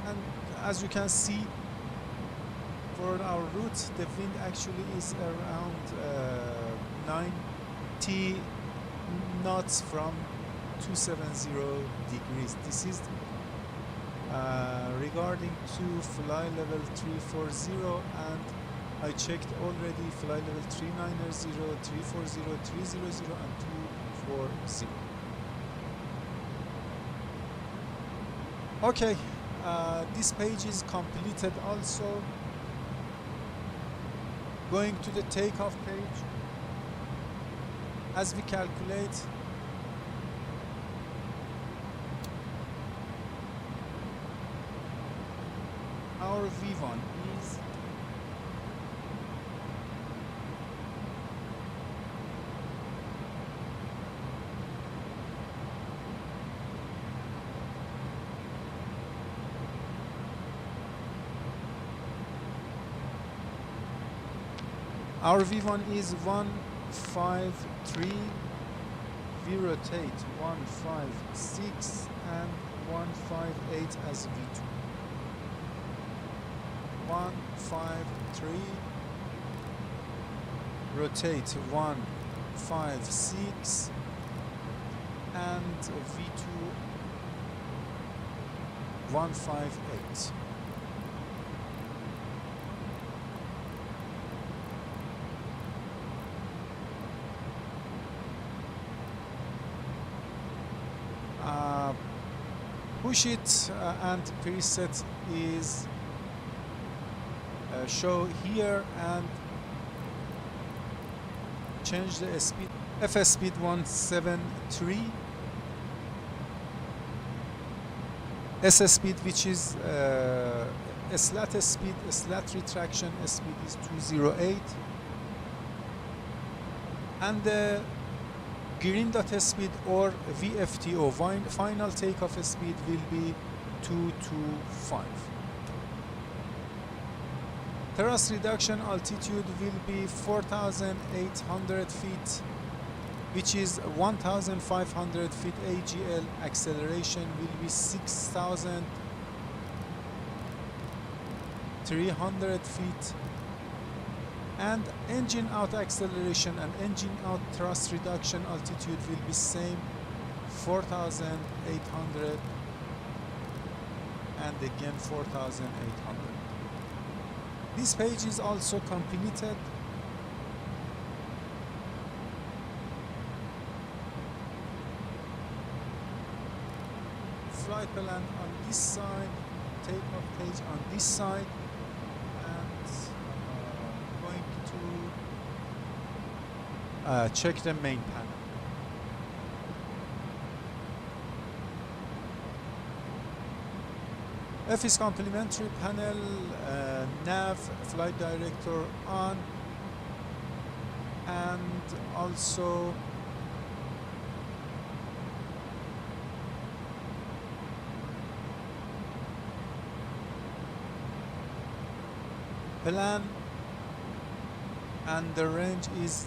And as you can see, for our route, the wind actually is around 90 knots from 270 degrees. This is regarding to flight level 340, and I checked already flight level 390, 340, 300 and 240. Okay, this page is completed also. Going to the takeoff page, as we calculate our V1 is our V1 is 153. We rotate 156 and 158 as V2. 153, rotate 156, and V2 158. push it and preset is show here, and change the speed, FS speed 173, SS speed, which is slat speed, slat retraction speed is 208, and the green dot speed or VFTO, final takeoff speed, will be 225. Thrust reduction altitude will be 4,800 feet, which is 1,500 feet AGL. Acceleration will be 6,300 feet. And engine out acceleration and engine out thrust reduction altitude will be same, 4,800 and again 4,800. This page is also completed. Flight plan on this side, takeoff page on this side, and going to check the main panel. F is complementary panel, nav, flight director on, and also plan, and the range is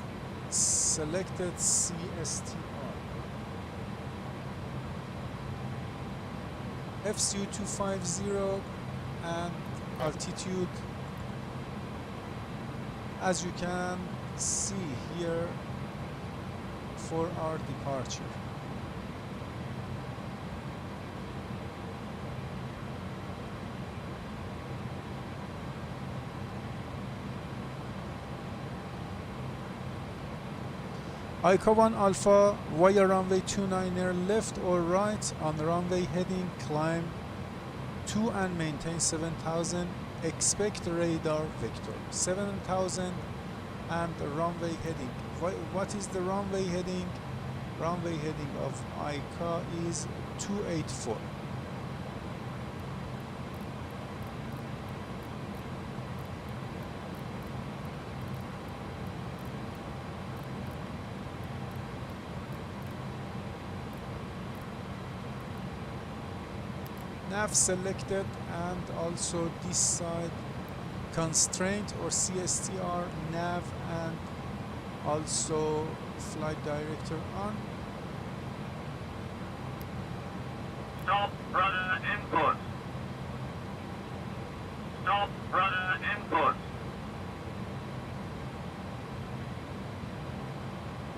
selected CSTR. FCU 250 and altitude, as you can see here, for our departure. IKA 1 Alpha via runway 29er left or right on runway heading, climb 2 and maintain 7,000, expect radar vector 7,000, and the runway heading. What is the runway heading? Runway heading of IKA is 284. Nav selected, and also this side constraint or CSTR, nav, and also flight director on. Stop rudder input. Stop rudder input.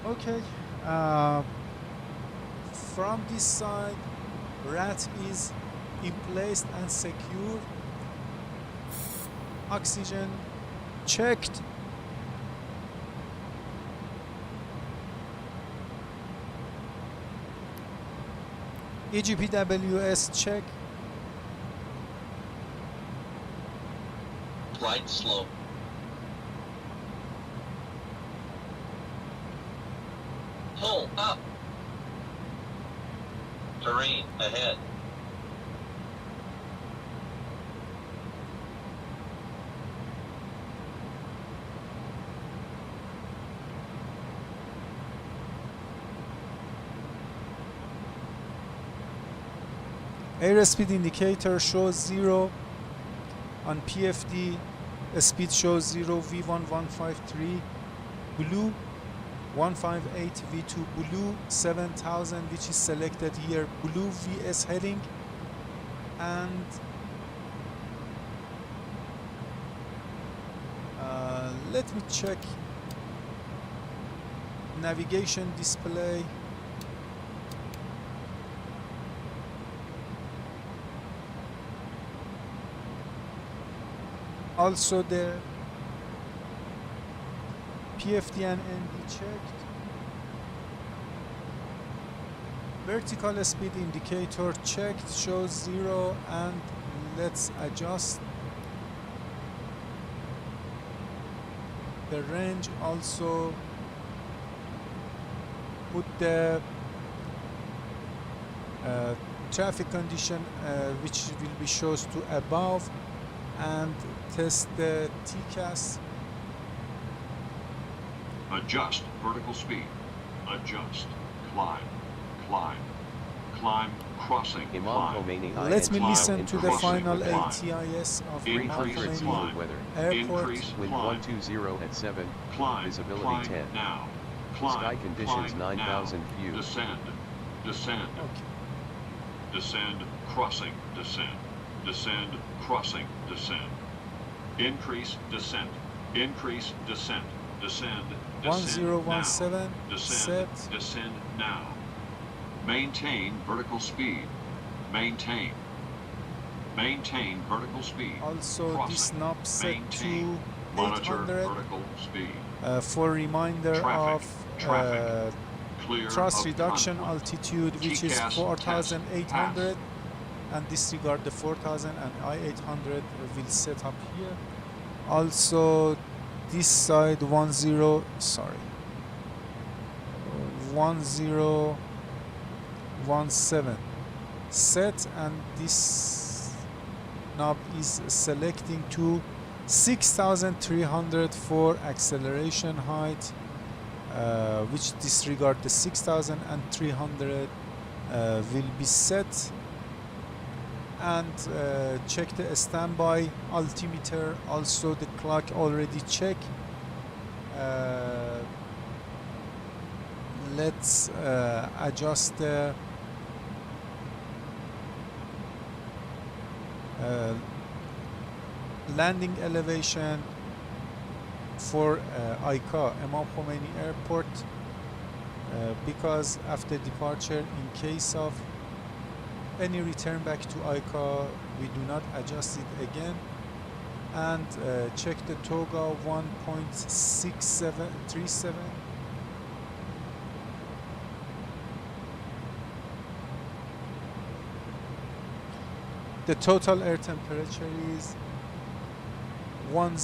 Okay, from this side, RAT is in place and secure. Oxygen checked. EGPWS check. Flight slow. Pull up. Terrain ahead. Airspeed indicator shows 0 on PFD. Speed shows 0. V1153 blue, 158 V2 blue, 7,000, which is selected here. Blue VS heading, and let me check navigation display. Also the PFD and ND checked. Vertical speed indicator checked, shows 0, and let's adjust the range. Also put the traffic condition which will be shows to above, and test the TCAS. Adjust vertical speed. Adjust. Climb. Climb. Climb. Crossing. Imam Climb. Khomeini Let me Climb. listen to the Crossing. final Climb. ATIS of Imam 300 Zulu Khomeini weather. Airport. Increase. Wind Climb. 120 at 7. Climb. Visibility Climb 10. now. Climb. Sky conditions Climb 9,000 now. view. Descend. Descend. Okay. Descend. Crossing. Descend. Descend. Crossing. Descend. Increase. Descent. Increase. Descent. Descend. Descend 1017 now. Descend. set. Descend now. Maintain vertical speed. Maintain. Maintain vertical speed. Also Crossing. this knob set Maintain. to Monitor 800 vertical speed. for reminder Traffic. of Traffic. Clear thrust of reduction conflict. altitude, which is TCAS 4,800, and disregard the 4,000, and I-800 will set up here. Also this side 1017 set, and this knob is selecting to 6,300 for acceleration height, which disregard the 6,300 will be set, and check the standby altimeter. Also the clock already check. Let's adjust the landing elevation for IKA, Imam Khomeini Airport, because after departure, in case of any return back to IKA, we do not adjust it again. And check the TOGA 1.6737. The total air temperature is 10.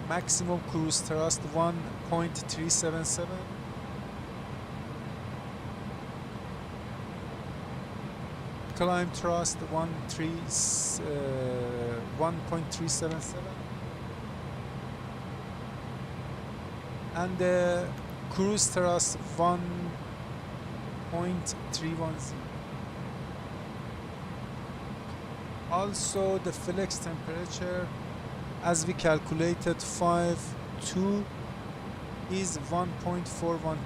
Maximum cruise thrust 1.377. Climb thrust 1.377, and the cruise thrust 1.310. Also the flex temperature, as we calculated 5.2, is 1.413.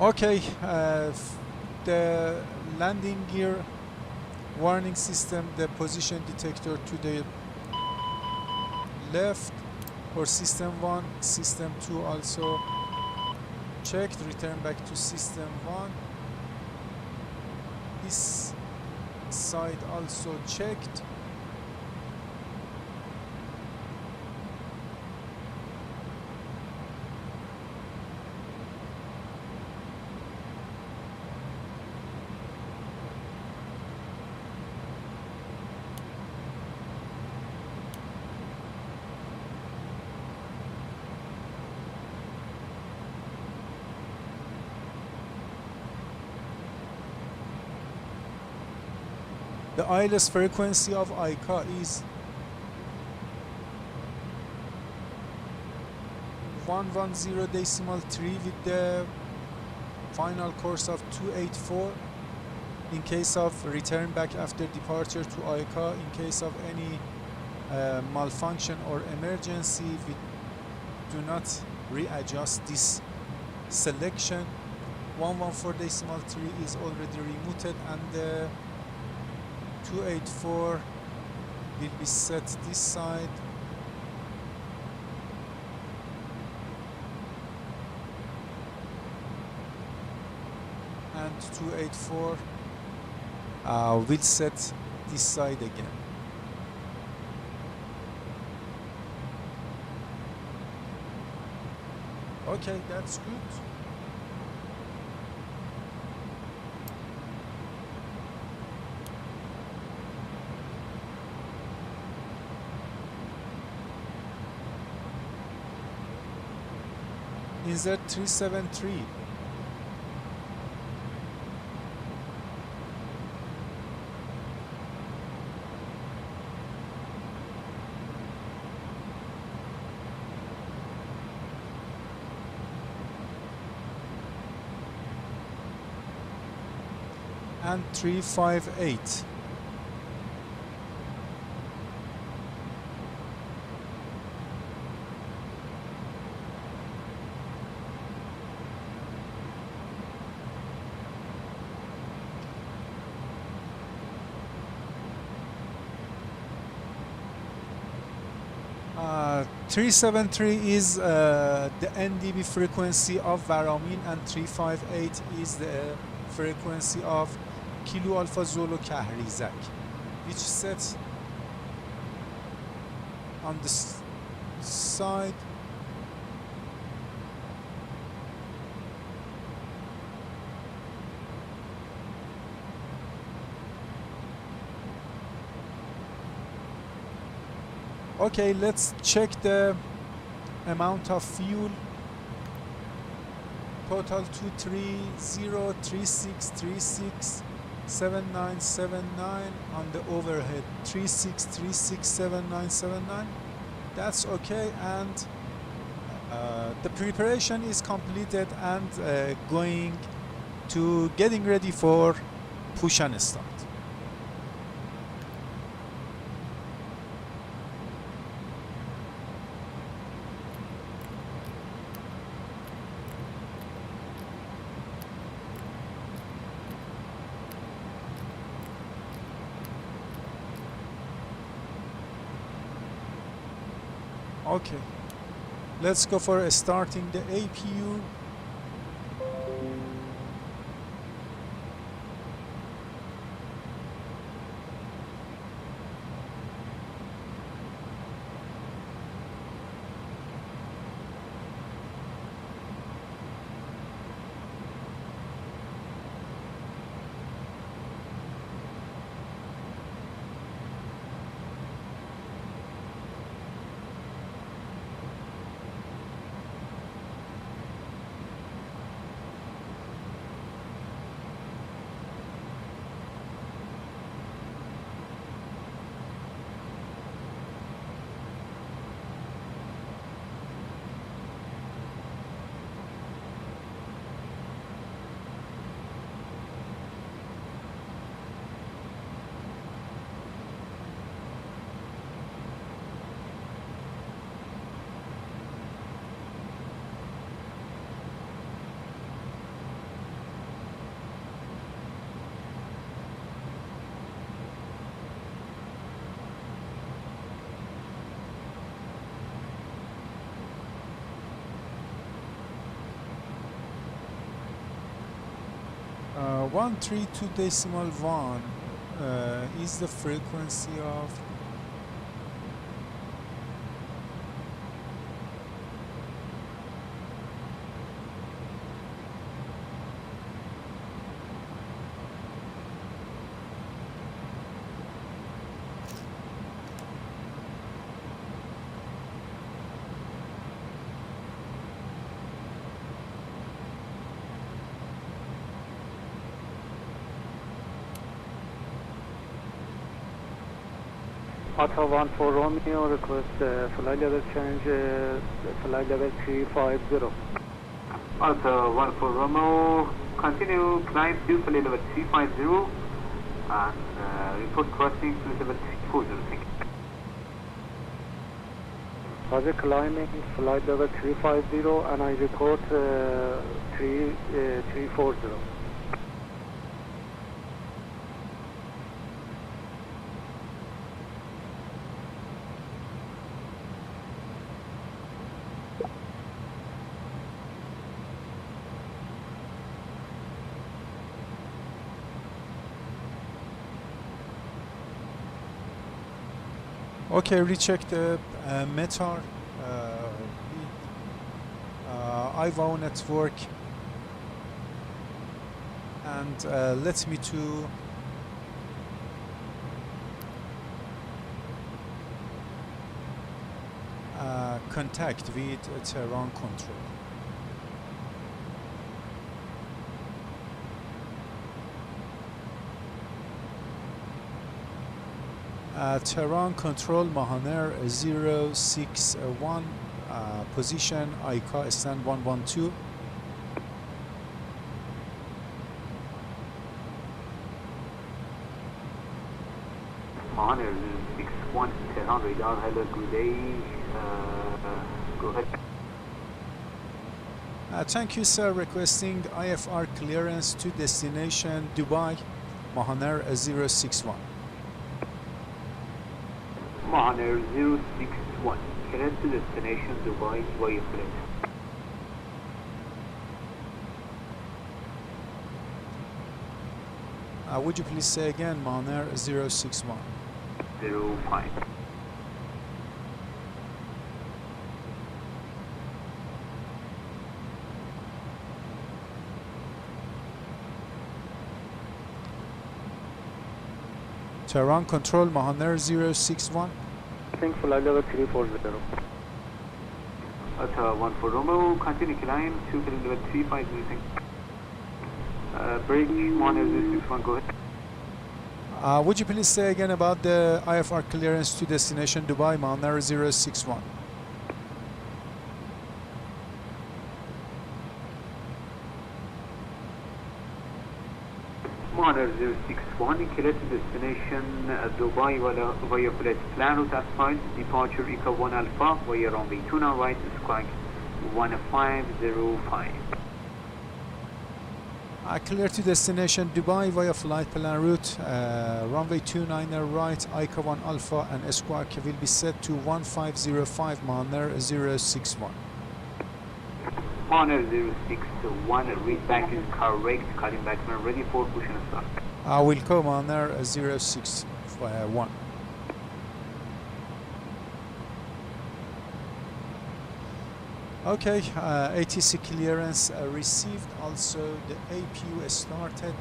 Okay, the landing gear warning system, the position detector to the left for system 1, system 2 also checked, return back to system 1. This side also checked. The ILS frequency of IKA is 110.3 with the final course of 284. In case of return back after departure to IKA, in case of any malfunction or emergency, we do not readjust this selection. 114.3 is already removed, and the 284 will be set this side. And 284 will set this side again. Okay, that's good. Insert 373. And 358. Uh, 373 is the NDB frequency of Varamin, and 358 is the frequency of Kilo Alpha Zulu Kahrizak, which sets on the side. Okay, let's check the amount of fuel. Total 23036367979 on the overhead 36367979. That's okay, and the preparation is completed and getting ready for push and start. Okay, let's go for starting the APU. Uh, 132.1 is the frequency of Alpha 1 for Romeo, request flight level change, flight level 350. Alpha 1 for Romeo, continue climb to flight level 350 and report crossing to level 340. Thank you. Roger, climbing flight level 350 and I report 340. okay, recheck the METAR. IVO network, and let me to contact with Tehran control. Tehran control, Mahan Air 061, position IKA stand 112. Mahan Air 061, Tehran radar, hello, good day. Go ahead. Thank you, sir. Requesting IFR clearance to destination Dubai, Mahan Air 061. Mahan Air 061, clearance to destination Dubai via flight. Would you please say again, Mahan Air 061? 05. Tehran control, Mahan Air 061. Think flight level 340. At 1 for Romeo, continue climb, 2 flight level 350, thank you. Break, Mahan Air 061, go ahead. Would you please say again about the IFR clearance to destination Dubai, Mahan Air 061? Mahan Air 061, clear to destination Dubai via flight plan route as filed, departure IKA 1 Alpha via runway 29 right, squawk 1505. Clear to destination Dubai via flight plan route, runway 29 right, IKA 1 Alpha, and squawk will be set to 1505, Mahan Air 061. Mahan Air 061, read back is correct, calling back when ready for push and start. Wilco, Mahan Air 061. Okay, ATC clearance received. Also, the APU started.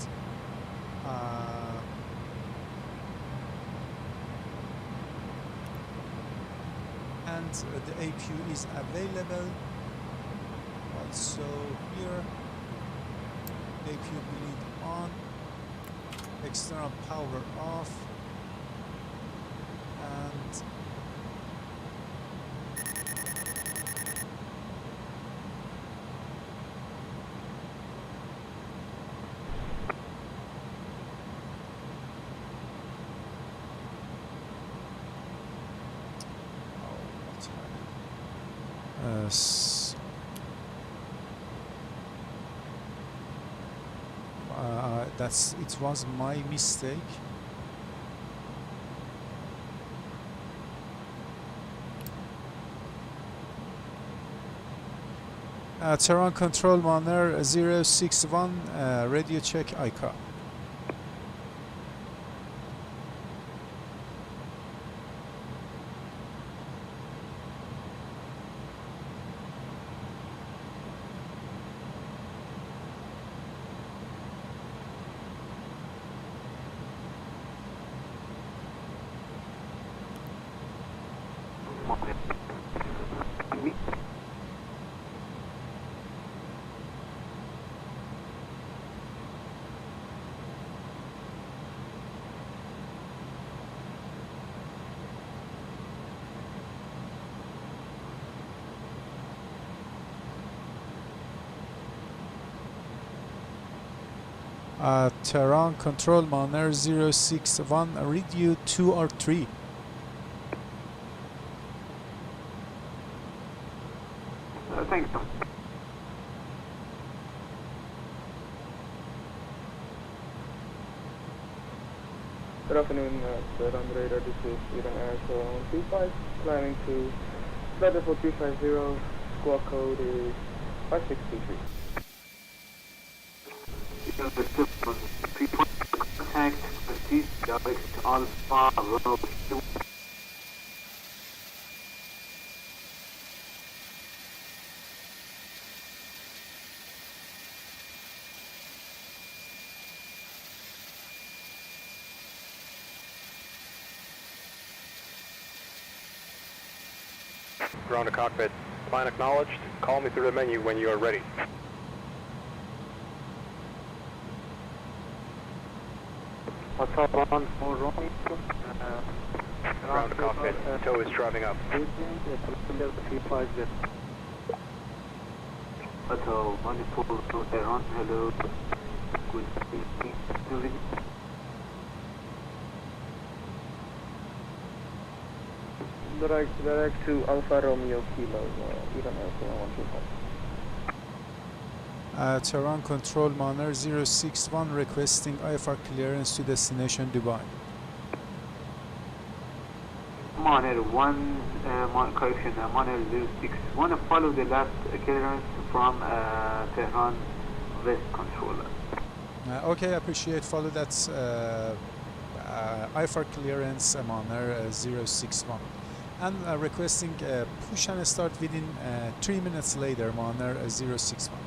And the APU is available. Also here, APU bleed on, external power off, and it was my mistake. Tehran control, Mahan Air 061, radio check IKA. Tehran control, Mahan Air 061, read you 2 or 3. Thanks. Good afternoon, Tehran radar. This is Iran Air 125, climbing to flight level 350, squawk code is 5623. Contact, proceed, direct Alpha, Romeo. Ground to cockpit. Plan acknowledged. Call me through the menu when you are ready. Hotel 1 for wrong. Ground to cockpit. Tow is driving up. Hotel 1 for Tehran. Hello. Good evening. Direct to Alpha Romeo Kilo, Iran Airport 125. Tehran Control Mahan 061 requesting IFR clearance to destination Dubai. Mahan 1, correction, Mahan 061, follow the last clearance from Tehran West Controller. Okay, appreciate. Follow that IFR clearance Mahan 061. And requesting push and start within 3 minutes later, Mahan 061.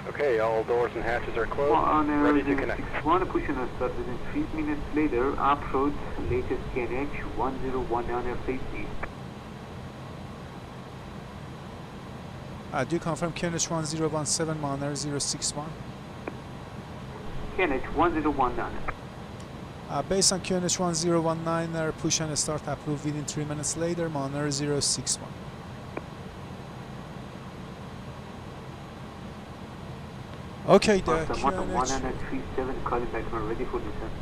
Okay, all doors and hatches are closed. Ready to connect. 61, push and start within 3 minutes later, approach latest KNH 1019 safety. Do you confirm KNH 1017 Mahan 061? KNH 1019. Based on QNH 1019, push and start approved within 3 minutes later, Mahan 061. Okay, the QNH 137 calling back, we're ready for descent.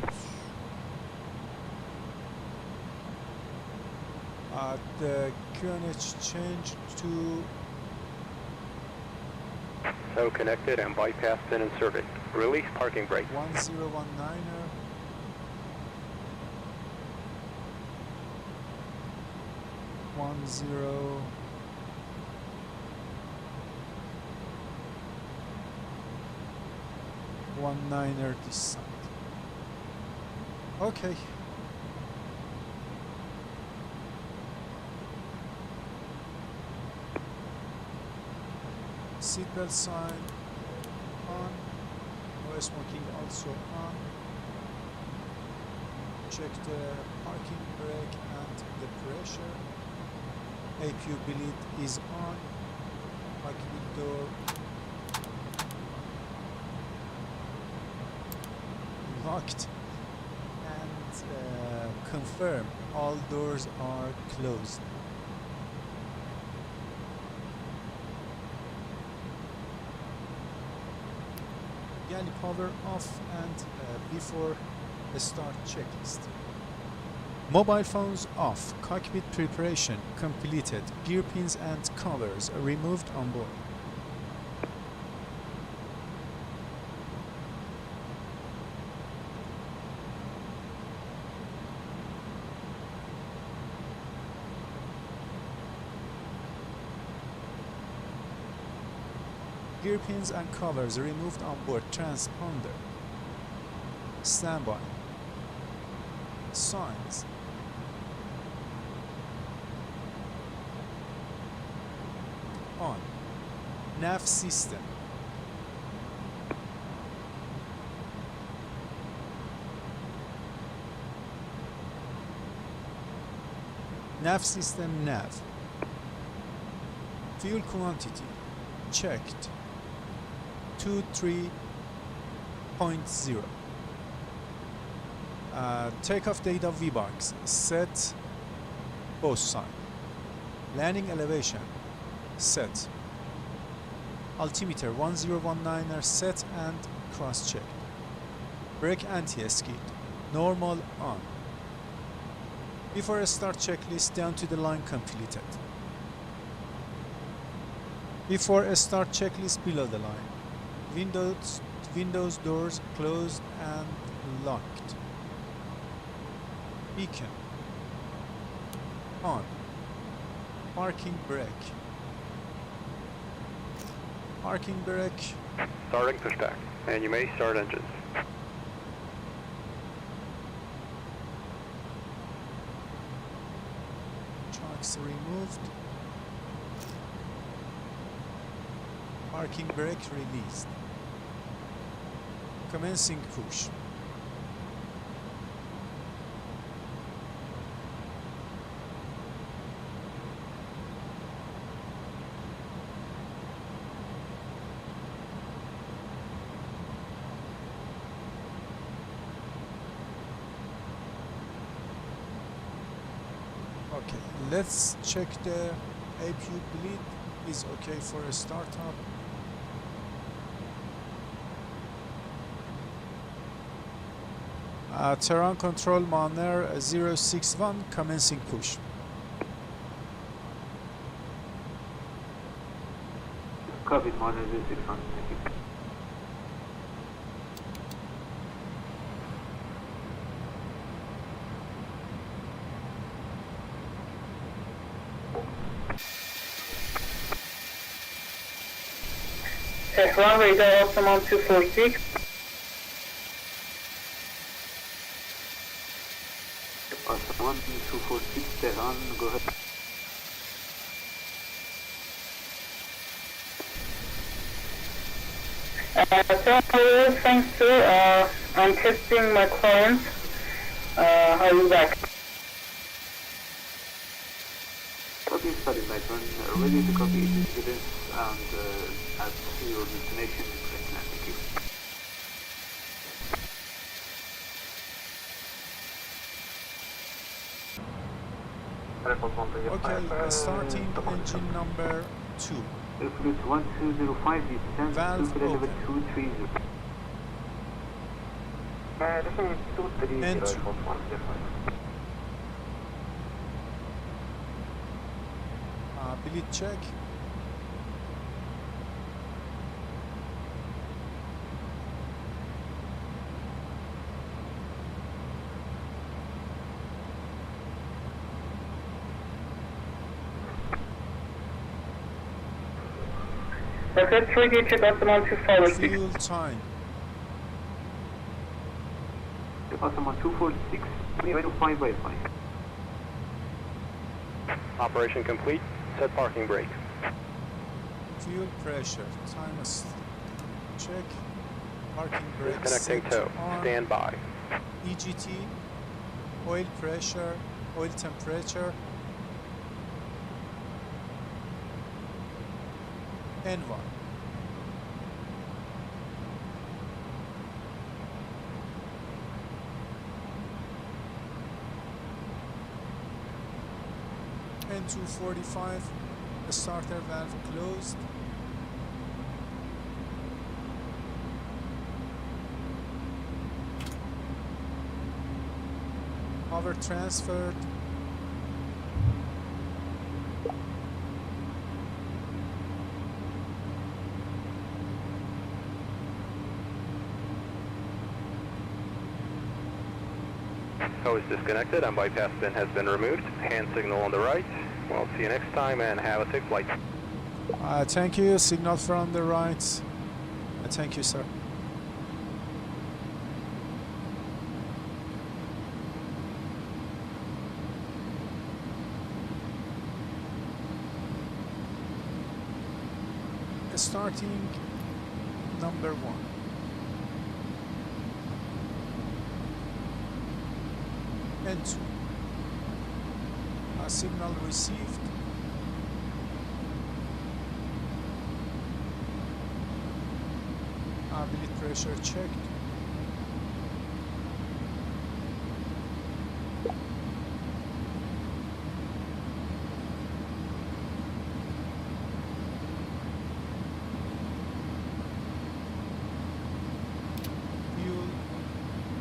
The QNH changed to So connected and bypass pin inserted. Release parking brake. 1019. 19er this side. Okay. Seatbelt sign on. No smoking also on. Check the parking brake and the pressure. APU bleed is on. Parking door locked, and confirm all doors are closed. Galley power off and before the start checklist. Mobile phones off, cockpit preparation completed, gear pins and covers removed on board. Gear pins and covers removed on board. Transponder. Standby. Signs. On. Nav system. Nav system nav. Fuel quantity checked. 23.0. Takeoff data VBox set, both sign. Landing elevation set. Altimeter 1019 set and cross check. Brake anti-skid normal on. Before start checklist down to the line completed. Before start checklist below the line. Windows doors closed and locked. Beacon on. Parking brake. Parking brake. Starting pushback, and you may start engines. Trucks removed. Parking brake released. Commencing push. Okay, let's check the APU bleed is okay for a startup. Tehran control Mahan 061 commencing push. Copy, Mahan 061. Thank you. Tehran radar Osman 246. Osman 246, Tehran, go ahead. Tehran, thanks sir. I'm testing my client. Are you back? Copy, study Lighton. Ready to copy incidents and at your destination. Thank you. Okay, starting engine number 2. Flight 1205, descent Valve to level open. 230. Entry. Bleed check. Perfect, 3D check Osman 246. Fuel time. Osman 246, 5 by 5. Operation complete. Set parking brake. Fuel pressure. Time is check. Parking brake. Connecting set tow. on. Stand by. EGT. Oil pressure. Oil temperature. N1. N245, the starter valve closed. Power transferred. Hose disconnected and bypass pin has been removed. Hand signal on the right. Well, see you next time and have a safe flight. Thank you. Signal from the right. Thank you, sir. Starting number 1. And 2. Signal received. Bleed pressure checked. Fuel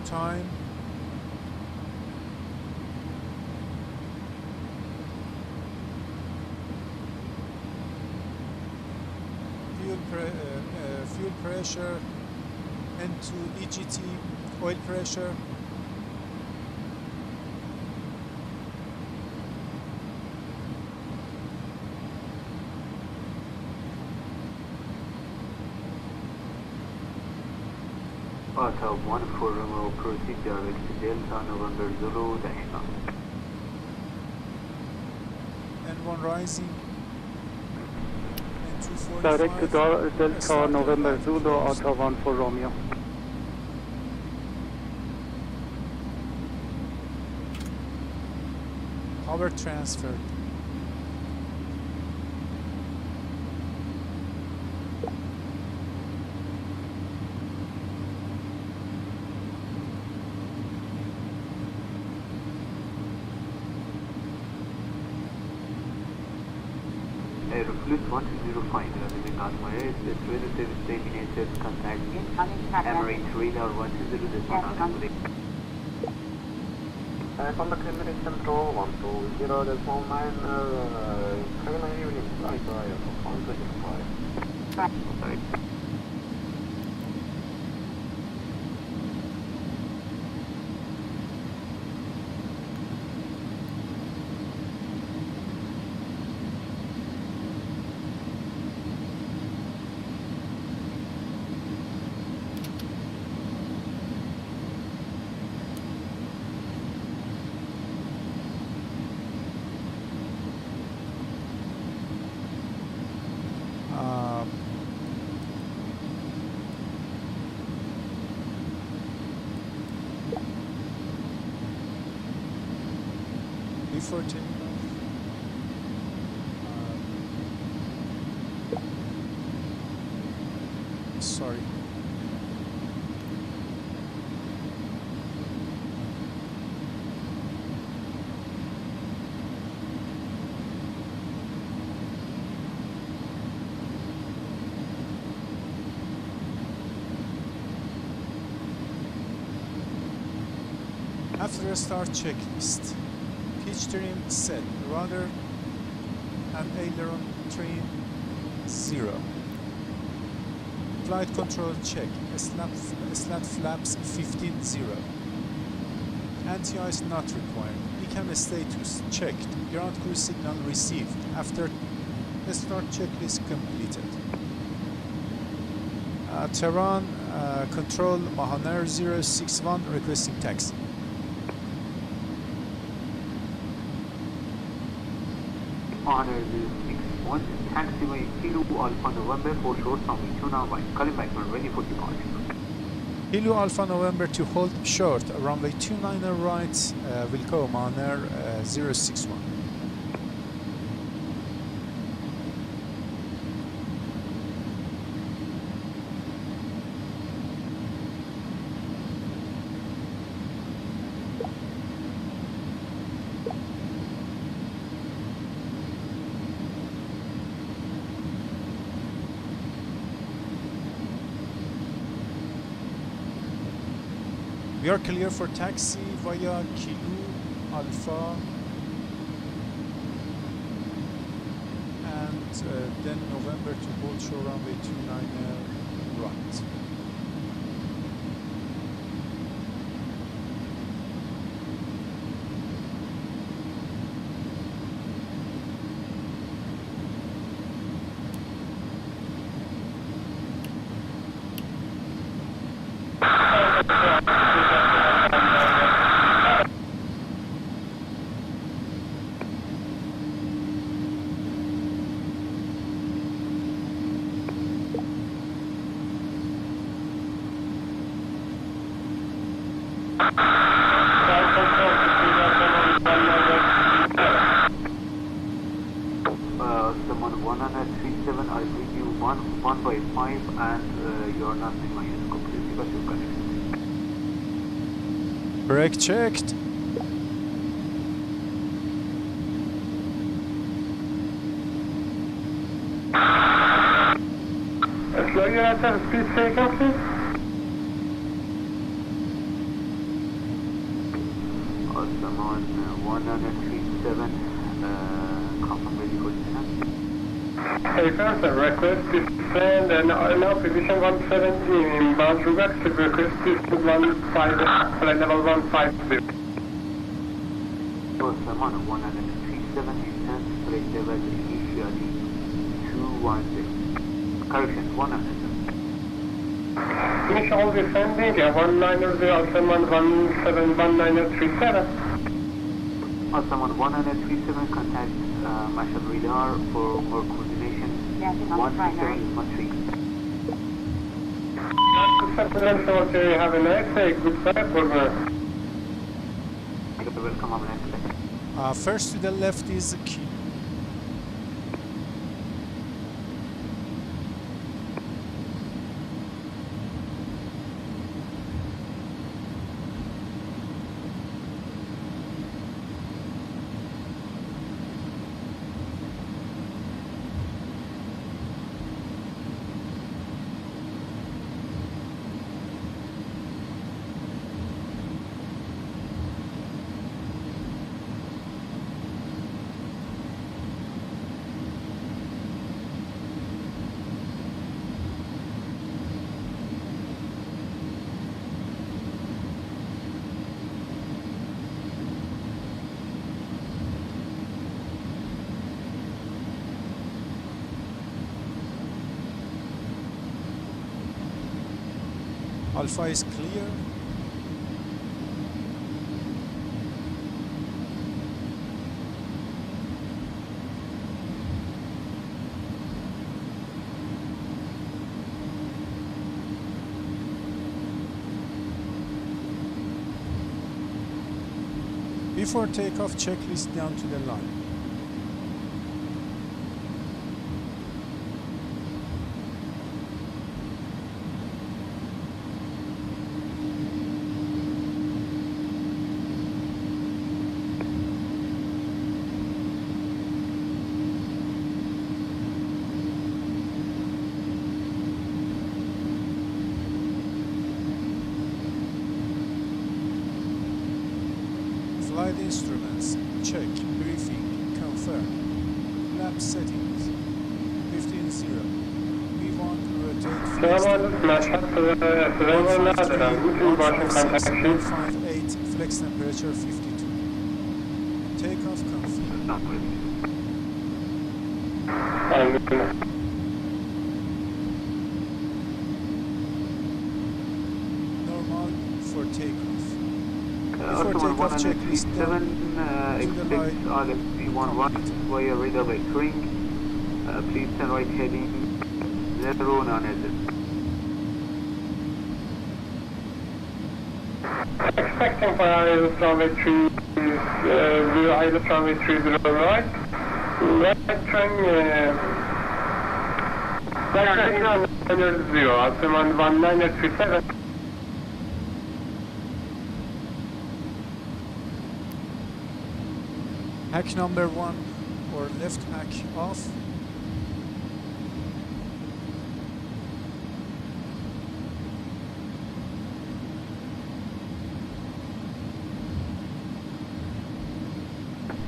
time. Fuel pressure, N2 EGT, oil pressure. Alpha 1 for Romeo, proceed direct to Delta November Zulu -9. N1 rising. N245. Direct to Delta Starter November valve Zulu, closed. Alpha 1 for Romeo. Power transferred. 1205, leaving Almere, the radar service terminated, contact Emirates radar 120, this one. Contact Emirates Central 120, this 19, have a nice evening, flight drive, 125. Sorry. Before taking off, sorry. After a start checklist, pitch trim set, rudder and aileron trim 0. Flight control check, slat flaps 15-0. Anti-ice not required. IKA status checked, ground cruise signal received after start checklist completed. Tehran control Mahan IRM061 requesting taxi. Honor 061, taxiway Kilo Alpha November for short runway 29, calling back when ready for departure. Kilo Alpha November to hold short, runway 29 right, Wilco Mahan IRM061. We are clear for taxi via Kilo Alpha and then November to hold short runway 29 right. Someone 137, I'll bring you 1 by 5 and you're not in my hands completely, but you're connected. Brake checked. Slow your answer, speed takeoff, please. Someone 137, confirm ready for descent. Hey, first, request descend and now position 117 in bound reverse to request descend 15, flight level 150. Someone 137, descent, flight level initially 216. Correction, 100. Initial descending, 190, Alphaman 171937. Someone 137, contact Marshall radar for more coordination. 137 Have a nice day, good flight for me. Welcome on next. First to the left is Kilo. Alpha is clear. Before takeoff, checklist down to the line. Flight instruments, check, briefing, confirm. Lap settings, 15-0. We want to rotate flex temperature 158, flex temperature 52. Takeoff confirmed. Normal for takeoff. Before takeoff, checklist down to the line. RFP11 via radar vectoring. Please turn right heading 0 non-hazard. Expecting for ILS runway 3, ILS runway 30 right. Vectoring, vectoring 0, altimeter 1937. Hack number 1 or left hack off.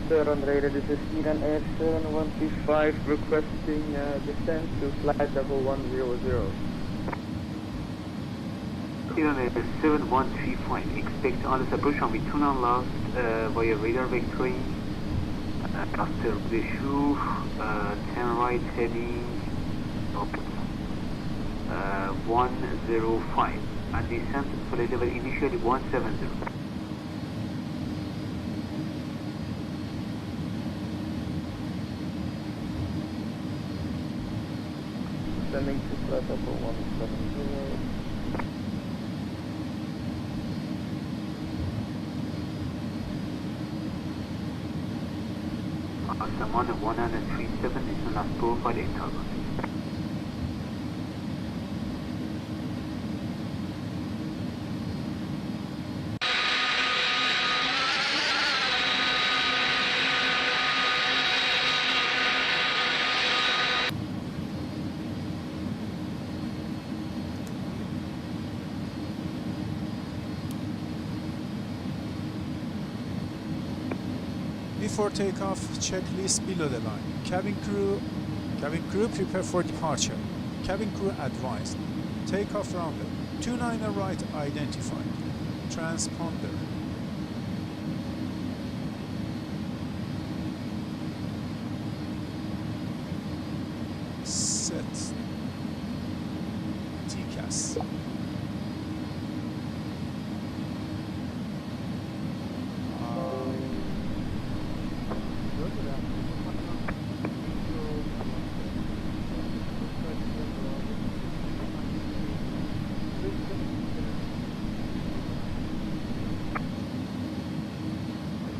Tehran radar, this is Iran Air 7135 requesting descent to flight level 100. Iran Air 7135, expect ILS approach on between and last via radar vectoring. After the shoe, turn right heading up 105 and descent flight level initially 170. Descending to flight level 170. Someone 137 is the last profile in target. Before takeoff, checklist below the line. Cabin crew prepare for departure. Cabin crew advised. Takeoff runway 29 right identified. Transponder. Set. TCAS.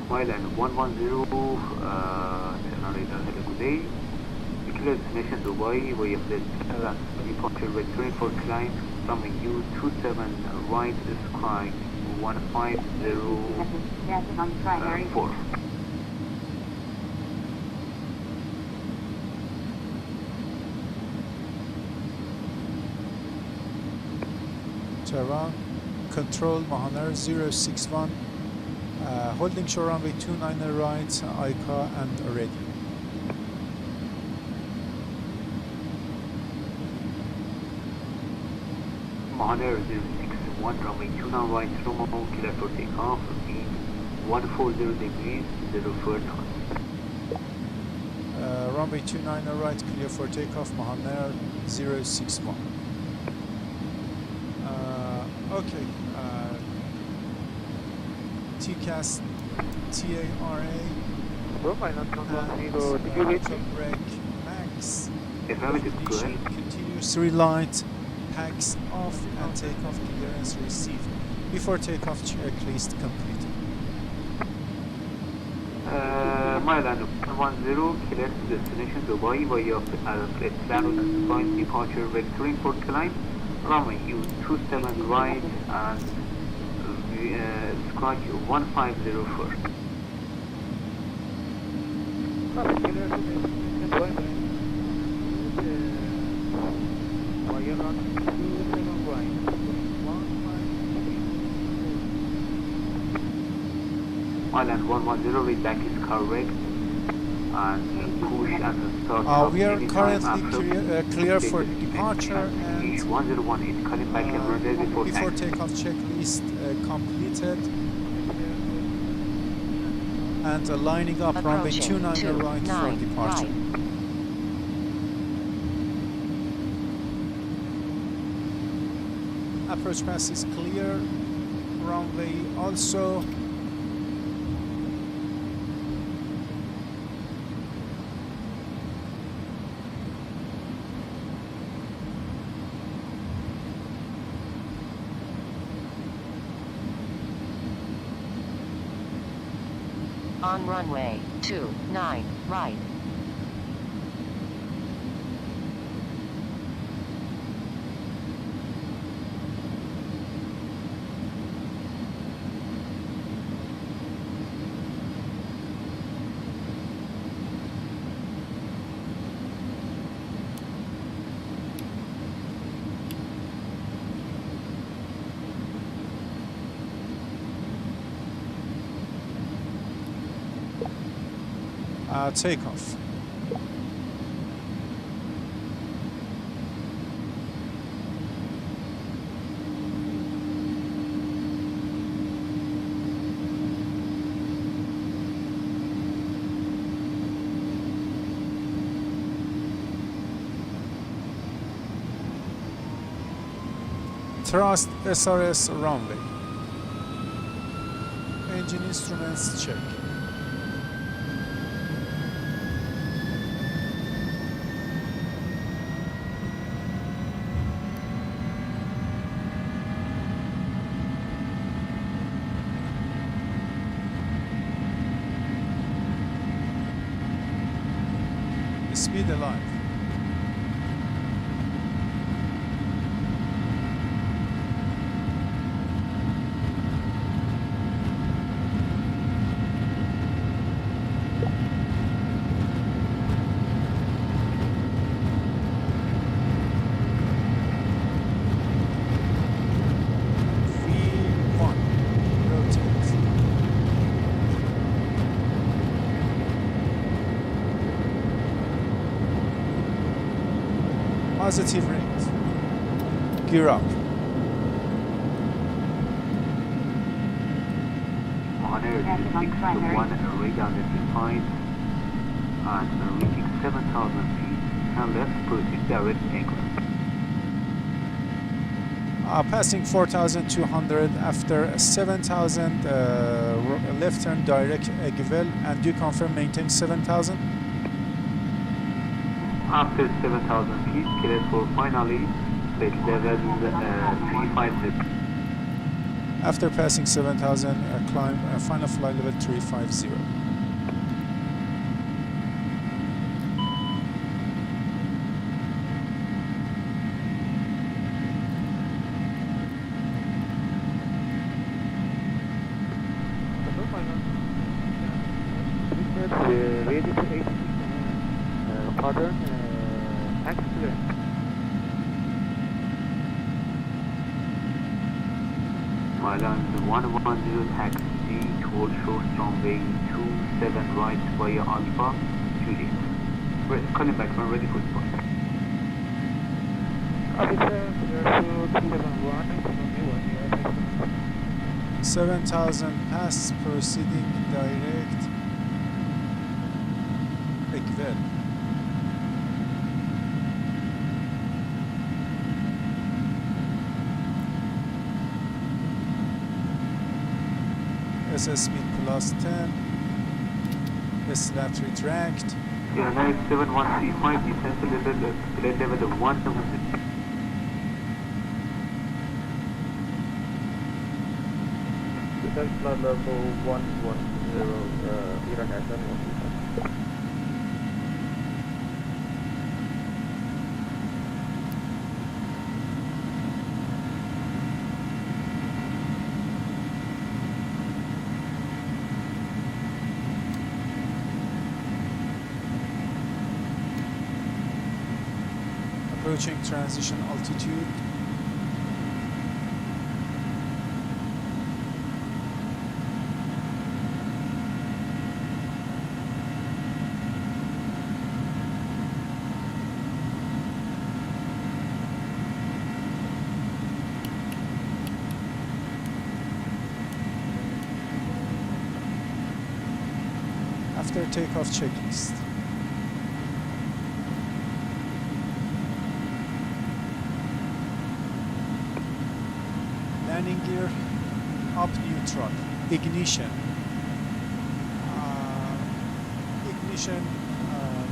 Thailand 110, Tehran radar, hello, good day. Declare destination Dubai, via flight departure vectoring for climb from U27 right, sky 150. Tehran, control Mahan 061, holding shore runway 29 right, IKA and ready. Mahan 061, runway 29 right, slow clear for takeoff, speed 140 degrees, 04 knots. Runway 29 right, clear for takeoff, Mahan 061. Okay. TCAS, TARA, Did you reach me? brake max, Affirmative, go ignition, ahead. continuous relight, tags off, and takeoff clearance received. Before takeoff checklist completed. Maryland 110, clear to destination Dubai via plan with point departure vectoring for climb, runway U27 right and squawk 1504. Island 110 read back is correct and push and start. We are currently clear for departure and 1018 calling back and ready before before takeoff checklist completed and lining up runway 29 right for departure. Approach pass is clear, runway also. On runway 29 right. Takeoff. Thrust SRS runway. Engine instruments check. Speed alive. V1. Rotate. Positive rate. Gear up. Honor 621 radar defined and reaching 7,000 feet. Turn left, proceed direct angle. Passing 4,200 after 7,000 left turn direct Egvel, and do you confirm maintain 7,000? After 7,000 feet, clear for finally state level 350. After passing 7,000, climb final flight level 350. Ready to 86. Pattern, thanks clear. Island 110 taxi towards short runway 27 right via Alpha Juliet. Calling back when ready for spot. Officer, clear to 271, economy 1 7,000 pass, proceeding direct Egvel. surface speed plus 10. Slat retract. Yeah, 97135, descent level of 1. Descent flight level 110, Iran Air 125. Approaching transition altitude. After takeoff checklist. Landing gear up neutral. Ignition.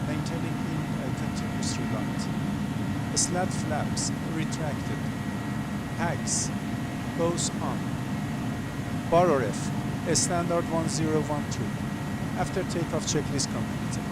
Maintaining in continuous relight. Slat flaps retracted. Tags goes on. Bar ref standard 1013. After takeoff checklist completed.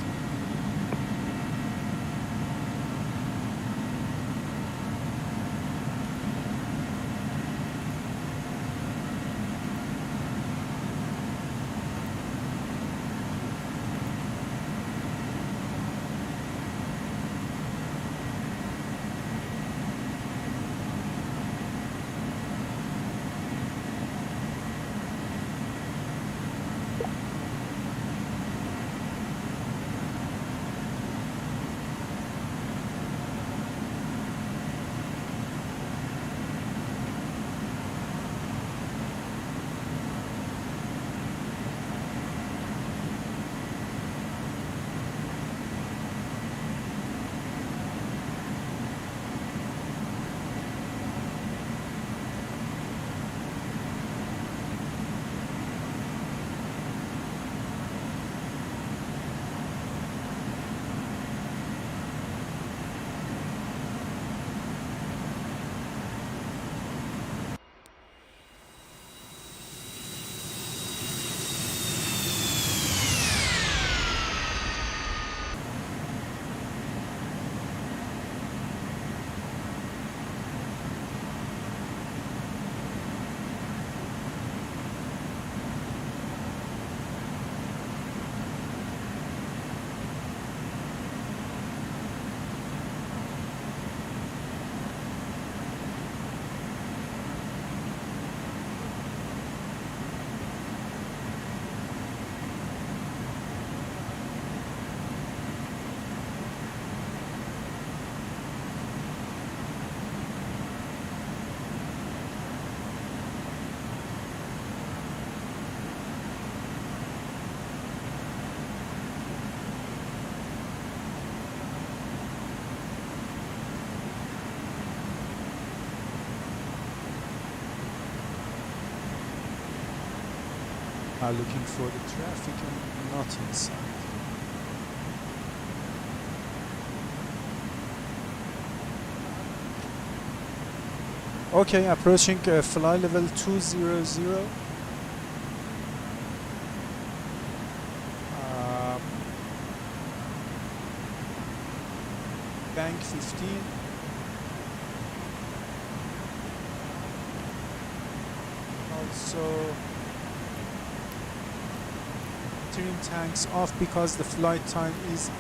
Are looking for the traffic and not inside. Okay, approaching fly level 200. Bank 15. Also trim tanks off because the flight time is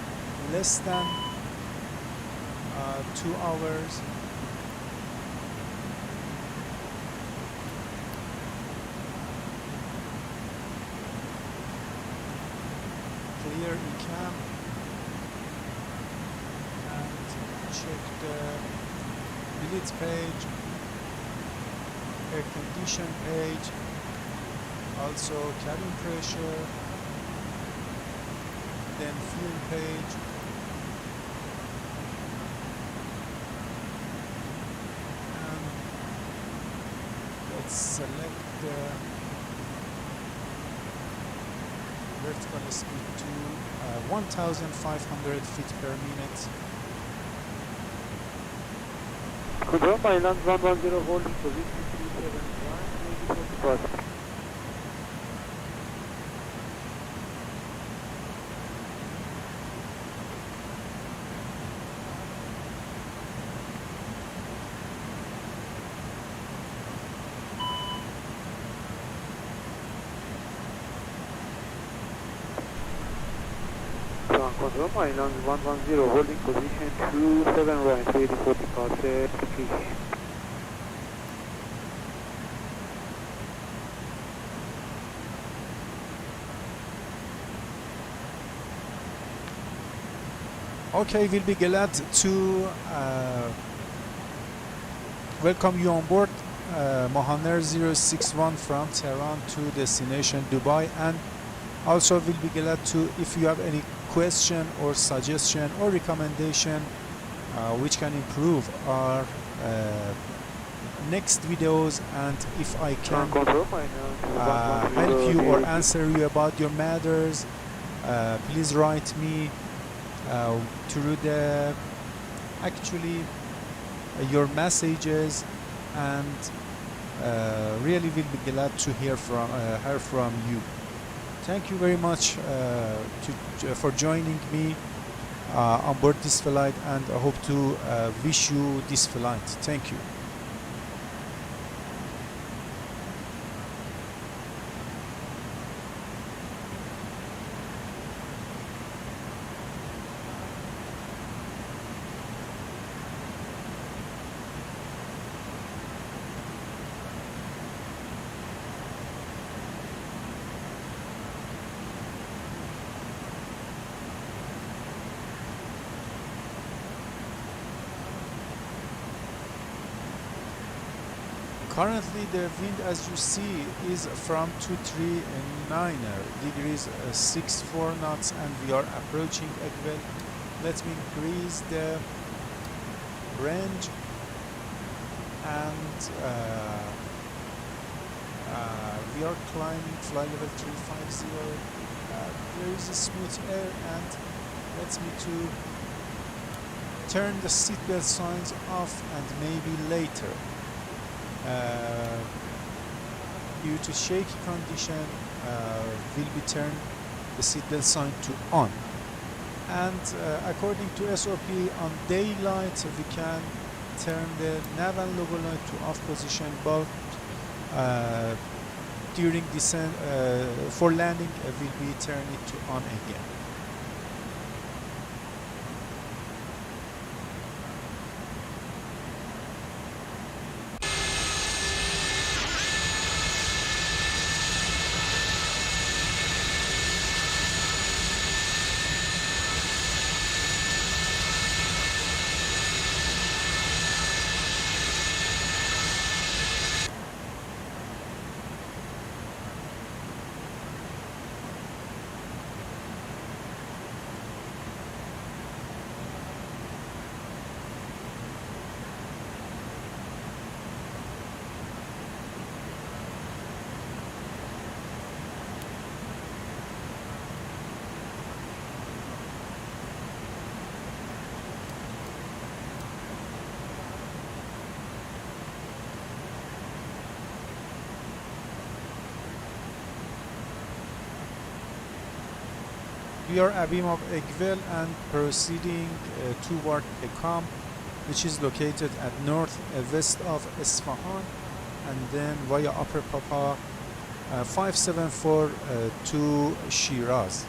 less than 2 hours. Clear ECAM and check the billet page, air condition page, also cabin pressure, then fuel page, and let's select the vertical speed to 1,500 feet per minute. Control Island 110 holding position 271, Control Island 110 holding position 27 right, ready for departure, please. Okay, we'll be glad to welcome you on board Mahan 061 from Tehran to destination Dubai, and also we'll be glad to, if you have any question or suggestion or recommendation which can improve our next videos, and if I can help you or answer you about your matters, please write me through the your messages, and really will be glad to hear from you. Thank you very much for joining me on board this flight, and I hope to wish you this flight. Thank you. Currently the wind, as you see, is from 239 degrees 64 knots, and we are approaching Egvel. Let me increase the range, and we are climbing fly level 350. There is a smooth air, and let me to turn the seatbelt signs off, and maybe later, due to shaky condition, will be turned the seatbelt sign to on. And according to SOP, on daylight we can turn the nav and logo light to off position, but during descent for landing will be turn it to on again. We are abeam of Egvel and proceeding toward Ekam, which is located at northwest of Isfahan, and then via Upper Papa 574 to Shiraz.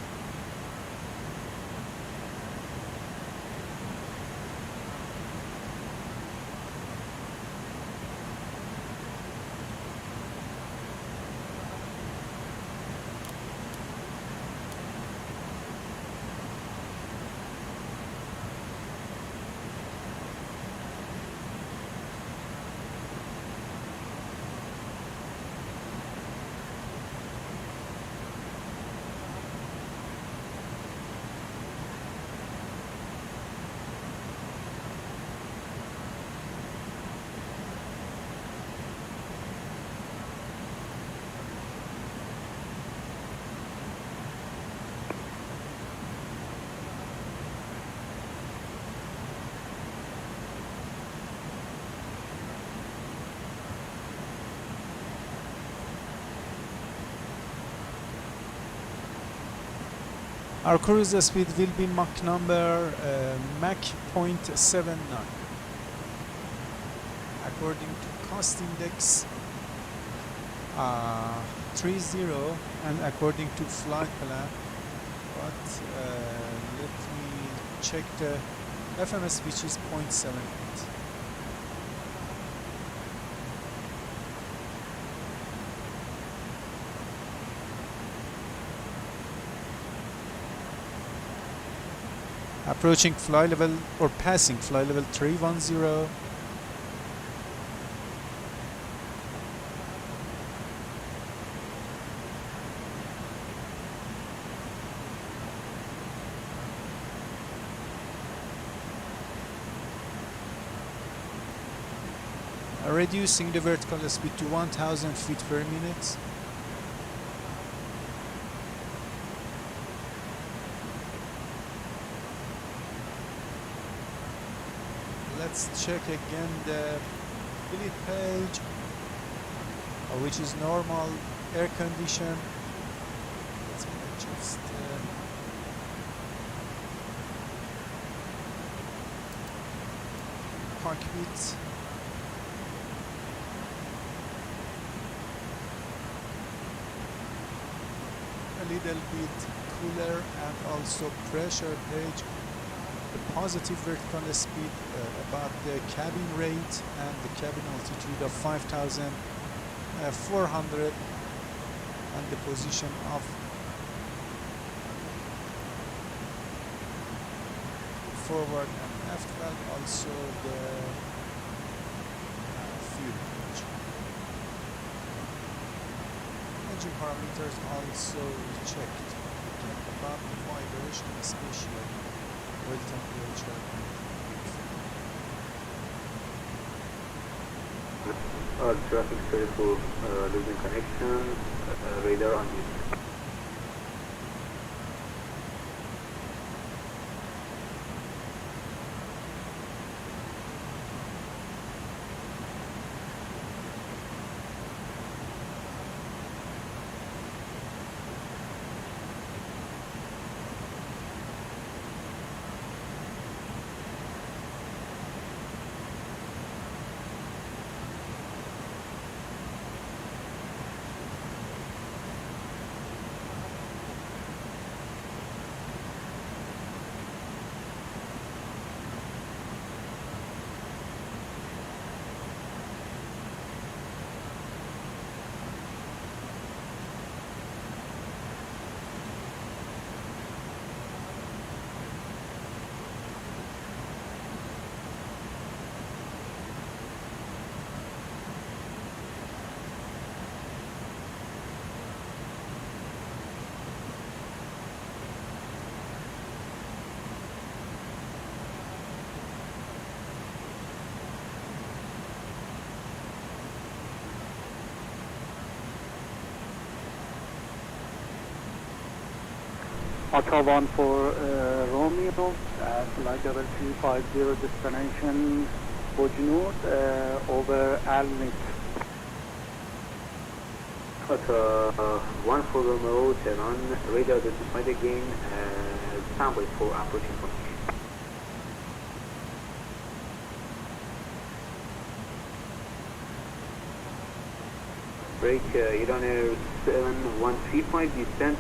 Our cruise speed will be Mach number Mach 0.79. According to cost index 30, and according to flight plan. But let me check the FMS, which is 0.78. Approaching fly level or passing fly level 310. Reducing the vertical speed to 1000 feet per minute. Let's check again the fleet page, which is normal air condition. Let's adjust cockpit. A little bit cooler, and also pressure page. The positive vertical speed about the cabin rate and the cabin altitude of 5,400, and the position of forward and aft valve, also the fuel page. Engine parameters also checked. About the vibration, especially oil temperature. All traffic clear for losing connection, radar on you. Auto 1 for Romeo, flight level 250, destination Bojnur, over Alnit. Auto 1 for Romeo, Tehran, radar identified again, standby for approaching formation. Break Iran Air 7135, descent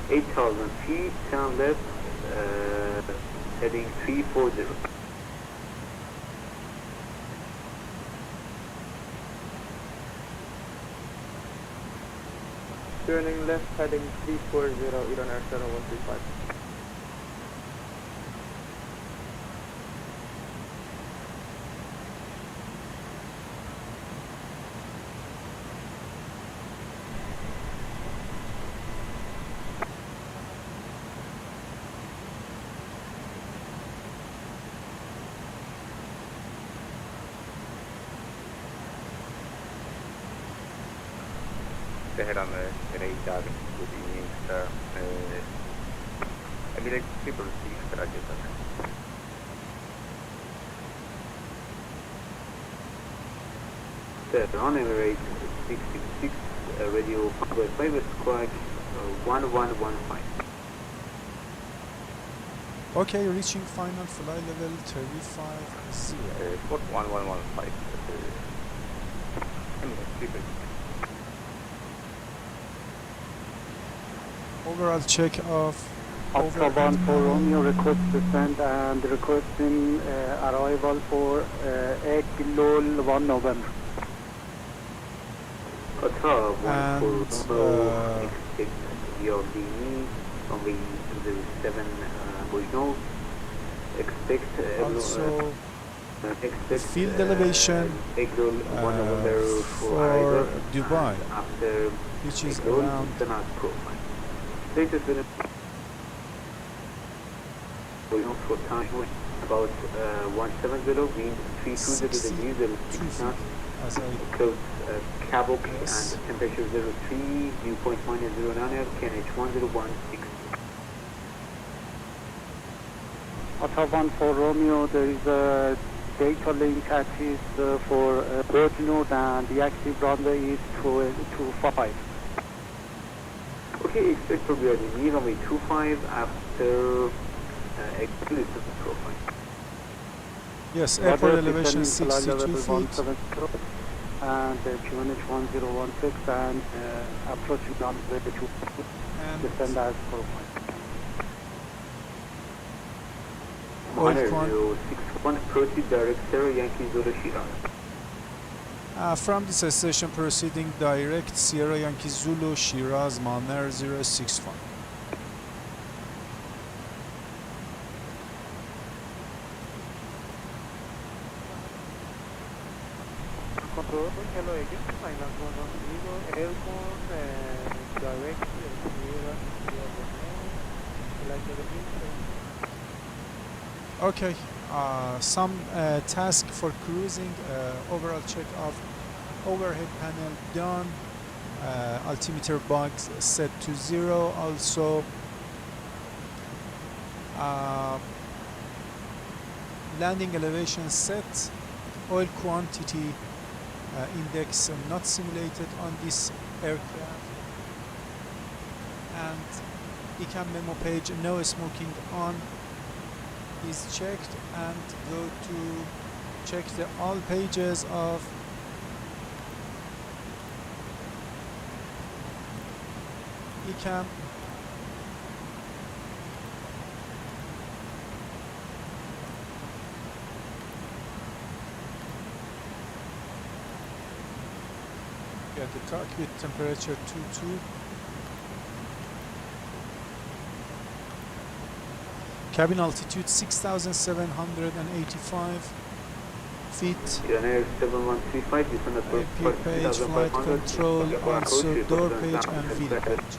8,000 feet, turn left, heading 340. Turning left, heading 340, Iran Air 7135. Tehran radar, good evening, sir. Emirates 666, Roger, sir. Tehran Emirates 666, radio 5 squawk 1115. Okay, reaching final flight level 350. Port 1115. Overall check of Alpha 1 for Romeo, request descent and requesting arrival for Eglol 1 November. and Expect your DE from the 7 Bojno. Expect also expect field elevation Eglol 1 November for arrival, Dubai, and after which is Eglol, around Senat profile. Status for time about 170, wind 320 degrees, 06 knots, as I close Cabot, Yes. and temperature 03, viewpoint -09, KNH 1016. Alpha 1 for Romeo, there is a data link at is for bird node and the active runway is 25. Okay, expect for BRDB runway 25 after exclusive profile. yes, airport elevation 62 feet. 170 and QNH 1016 and approaching runway 2. And Descend as profile. Oil con- 061, proceed direct Sierra Yankee Zulu Shiraz. from this station proceeding direct Sierra Yankee Zulu Shiraz Mahan 061. Control, hello again, final 110, aircon, direct, Okay, some task for cruising, overall check of overhead panel done, altimeter box set to 0, also landing elevation set, oil quantity index not simulated on this aircraft, and IKA memo page no smoking on is checked, and go to check the all pages of IKA. Get the cockpit temperature 22. Cabin altitude 6,785 feet. Ryanair 7135, descend at IP page, flight control, also door page and wheel page.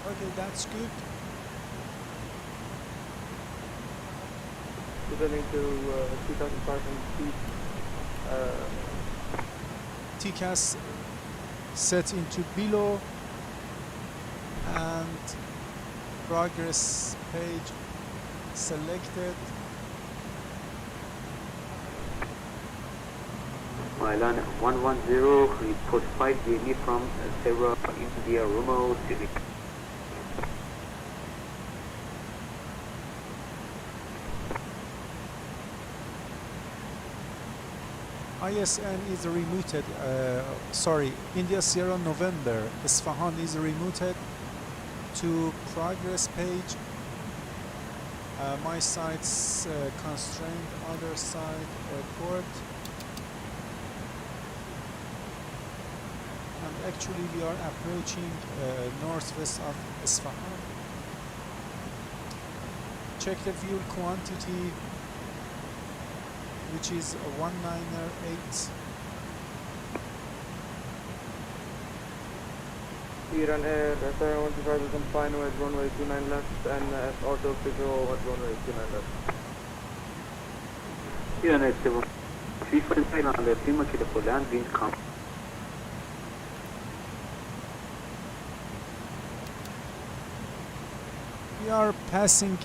Okay, that's good. descending to 2,500 feet. TCAS set into below, and progress page selected. Milan 110, report 5 daily from Tehran, India, Romeo City. ISN is rerouted, India Sierra November, Isfahan is rerouted to progress page. My site's constrained, other side airport. And actually we are approaching northwest of Isfahan. Check the fuel quantity, which is 198. Iran Air, SR 125 final at runway 29 left, and auto visual at runway 29 left. Iran Air 7345 on the Lima Kilo for land, wind calm. We are passing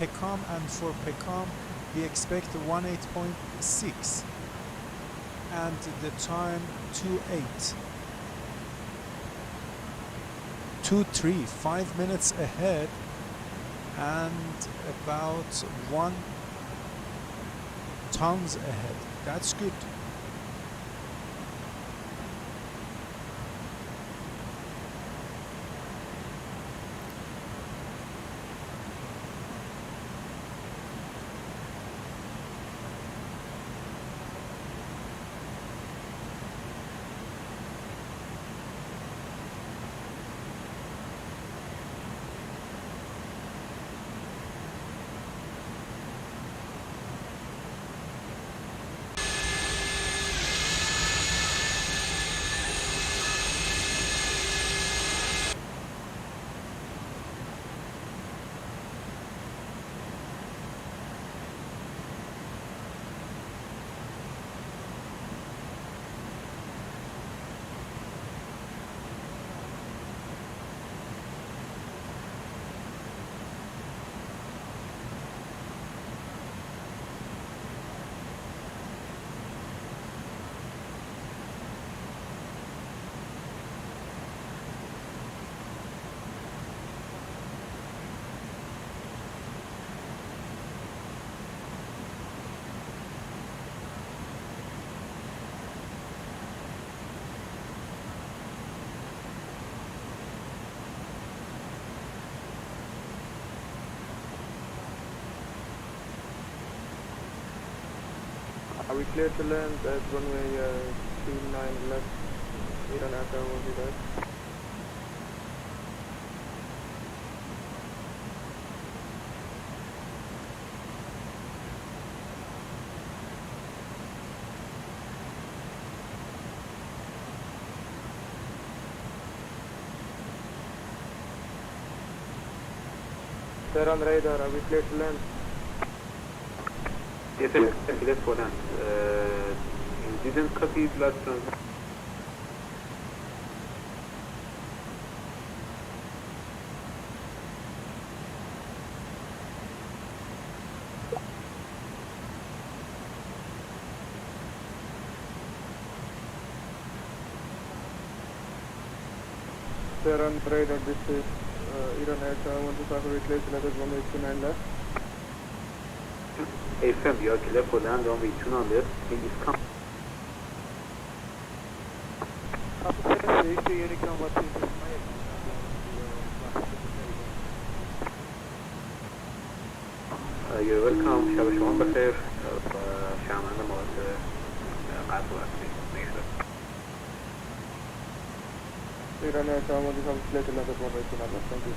Peckham, and for Peckham we expect 18.6 and the time 2:3, 5 minutes ahead. and about 1 tons ahead. That's good. Are we clear to land at runway 29 left? Iran Aircraft will be there. Tehran radar, are we clear to land? Yes, sir. Clear for land. You didn't copy last transmission. Tehran radar, this is Iran Aircraft. I want to talk to replace letter 189 left. AFM, you are clear for land on V2 left. Please come. You're welcome. شب شما بخیر. شرمنده مورد قطع هستیم. Iran Aircraft, I want to talk to letter 189 left. Thank you.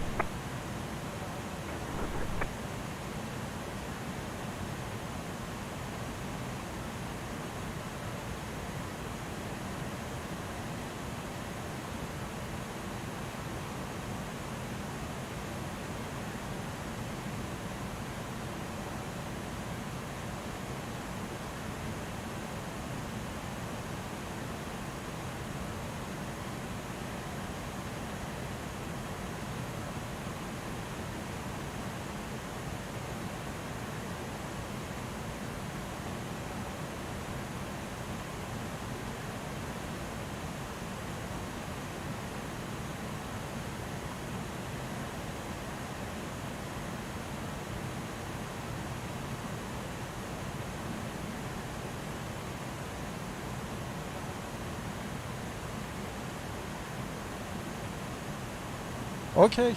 Okay,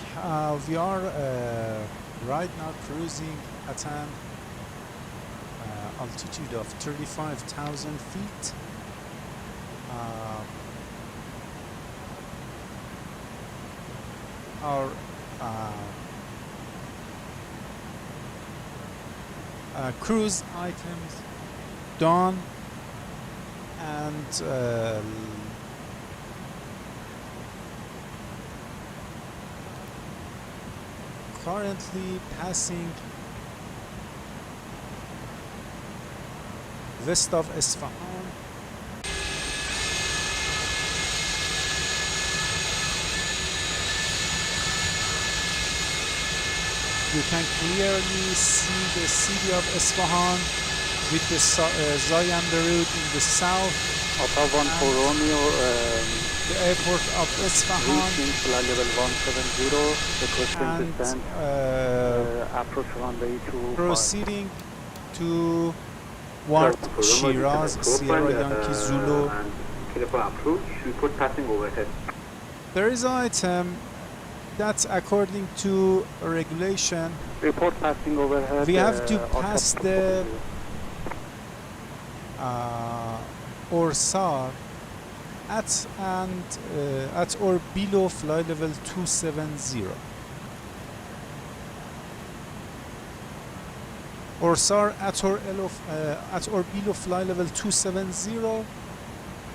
we are right now cruising at an altitude of 35,000 feet. Our cruise items done, and currently passing west of Isfahan. You can clearly see the city of Isfahan with the Zayan route in the south. Alpha 1 for Romeo, the airport of Isfahan, reaching flight level 170, requesting and descent, approach runway 25. proceeding toward Shiraz, Sierra Yankee Zulu. And Kilifa approach, report passing overhead. There is an item that's according to regulation. Report passing overhead. We have to pass the Orsar at or below flight level 270. Orsar at or below flight level 270,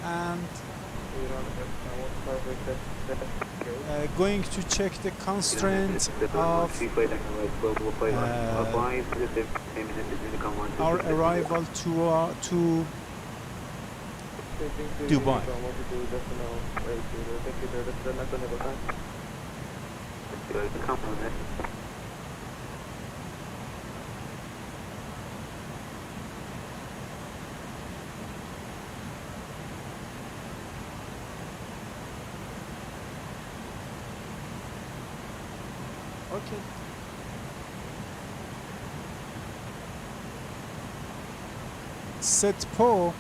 and going to check the constraint of our arrival to Dubai. Okay. Set po.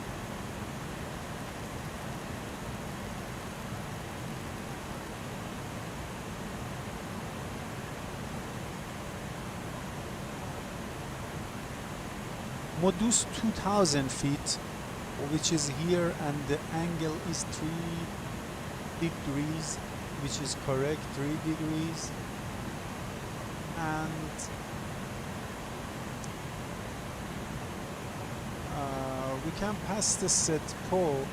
Modus 2000 feet, which is here, and the angle is 3 degrees, which is correct, 3 degrees. And we can pass the set pole,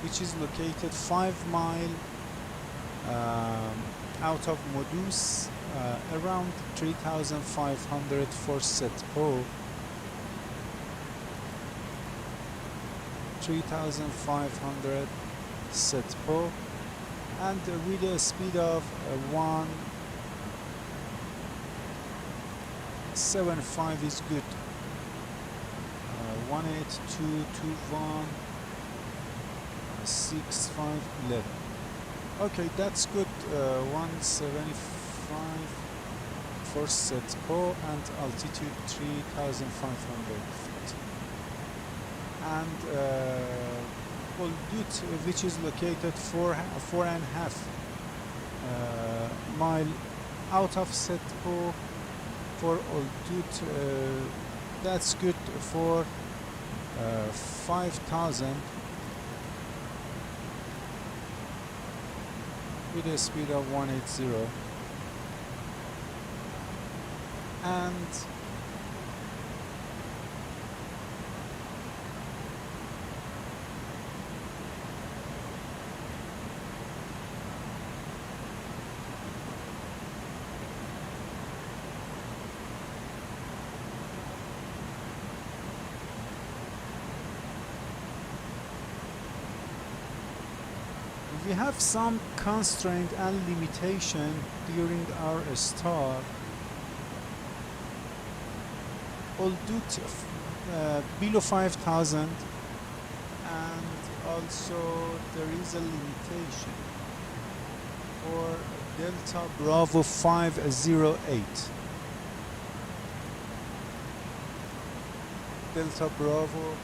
which is located 5 miles out of Modus, around 3,500 for set pole. 3,500 set pole, and with a speed of 175 is good. 18221 6511. Okay, that's good. 175 for set pole and altitude 3,500 feet. And Oldut, which is located 4.5 mile out of Setpo for Oldut. That's good for 5,000 with a speed of 180. And we have some constraint and limitation during our start. Oldut below 5,000, and also there is a limitation for Delta Bravo 508. Delta Bravo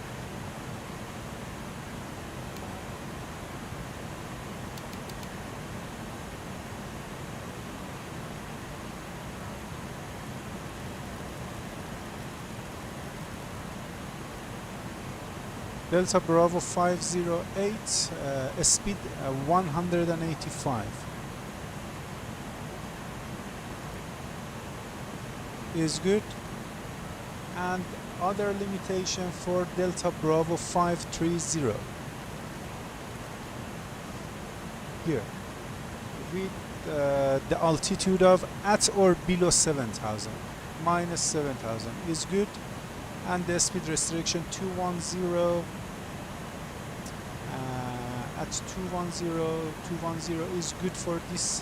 Delta Bravo 508, speed 185 is good. And other limitation for Delta Bravo 530 here with the altitude of at or below 7,000, minus 7,000 is good. And the speed restriction 210 at 210 is good for this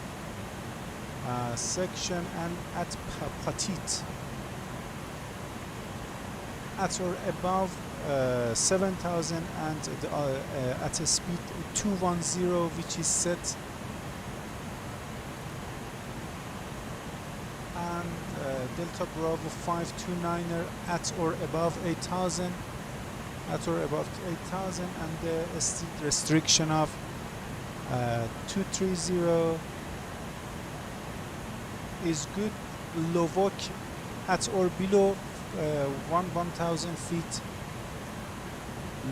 section. And at Petit at or above 7,000 and at a speed 210, which is set, and Delta Bravo 529er at or above 8,000, and the speed restriction of 230 is good. Lovok at or below 1,000 feet.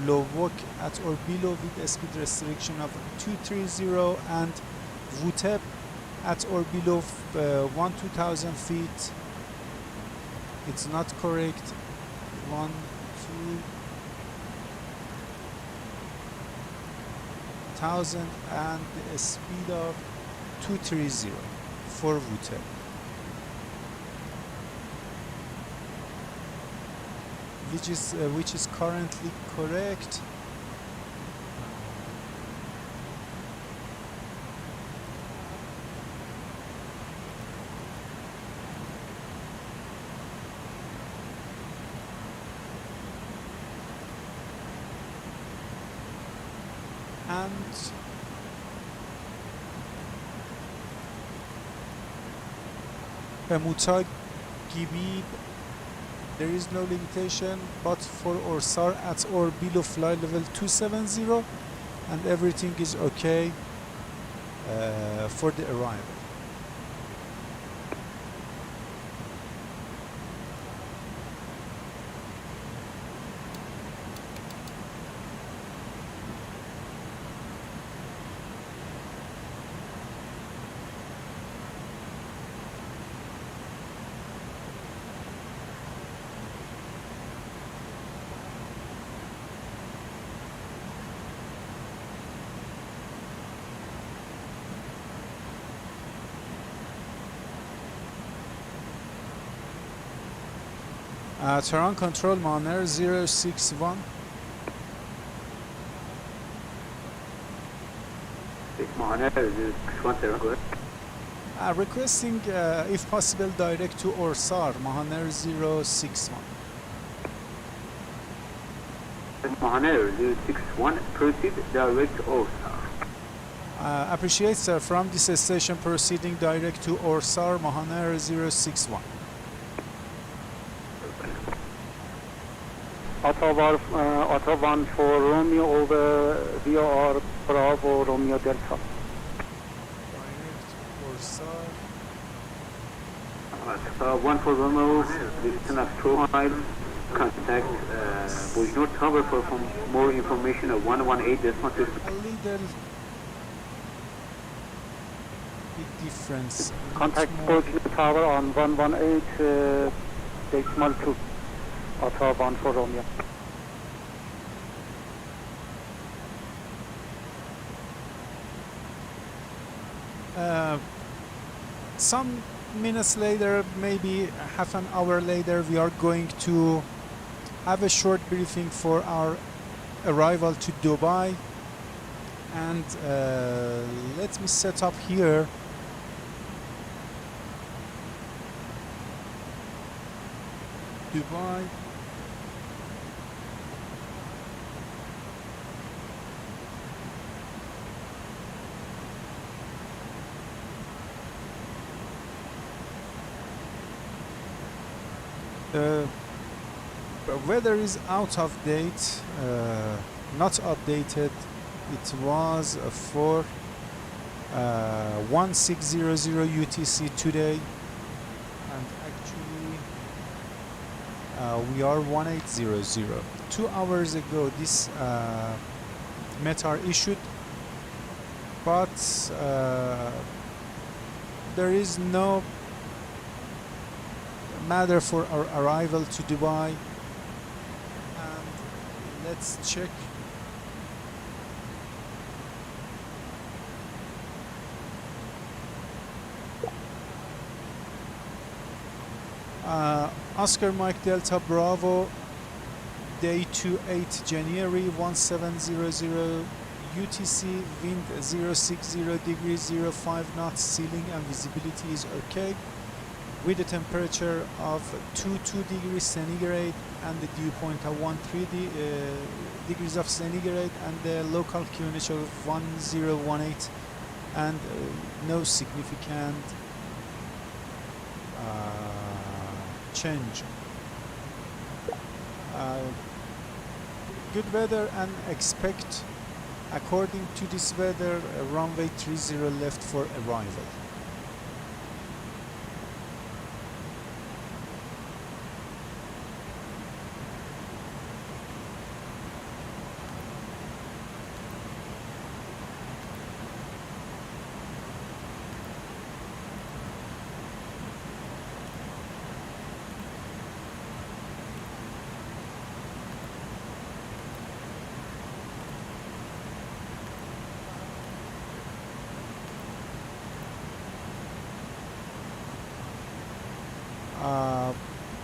Lovok at or below with a speed restriction of 230, and Vutep at or below 2,000 feet. It's not correct. 1,000 and a speed of 230 for Vutep. Which is currently correct. And Muta Gibib, there is no limitation, but for Orsar at or below fly level 270, and everything is okay for the arrival. Tehran control, Mahan 061. Mahan 061, Tehran, go ahead. Requesting, if possible, direct to Orsar, Mahan 061. Mahan 061, proceed direct to Orsar. Appreciate, sir. From this station, proceeding direct to Orsar, Mahan 061. Auto 1 for Romeo over VOR Bravo Romeo Delta. Direct Orsar. 1 for Romeo, distance of 2 miles. Contact Bujnur Tower for more information of 118.6. A little big difference. Contact Bujnur Tower on 118.2. Auto 1 for Romeo. Some minutes later, maybe half an hour later, we are going to have a short briefing for our arrival to Dubai. And let me set up here. Dubai. The weather is out of date, not updated. It was for 1600 UTC today, and actually we are 1800. 2 hours ago this METAR issued, but there is no matter for our arrival to Dubai. And let's check. Oscar Mike Delta Bravo, day 28 January 1700 UTC, wind 060 degrees 05 knots, ceiling and visibility is okay. with a temperature of 22 degrees centigrade and the dew point of 13 degrees of centigrade and the local QNH of 1018 and no significant change. Good weather, and expect according to this weather runway 30 left for arrival.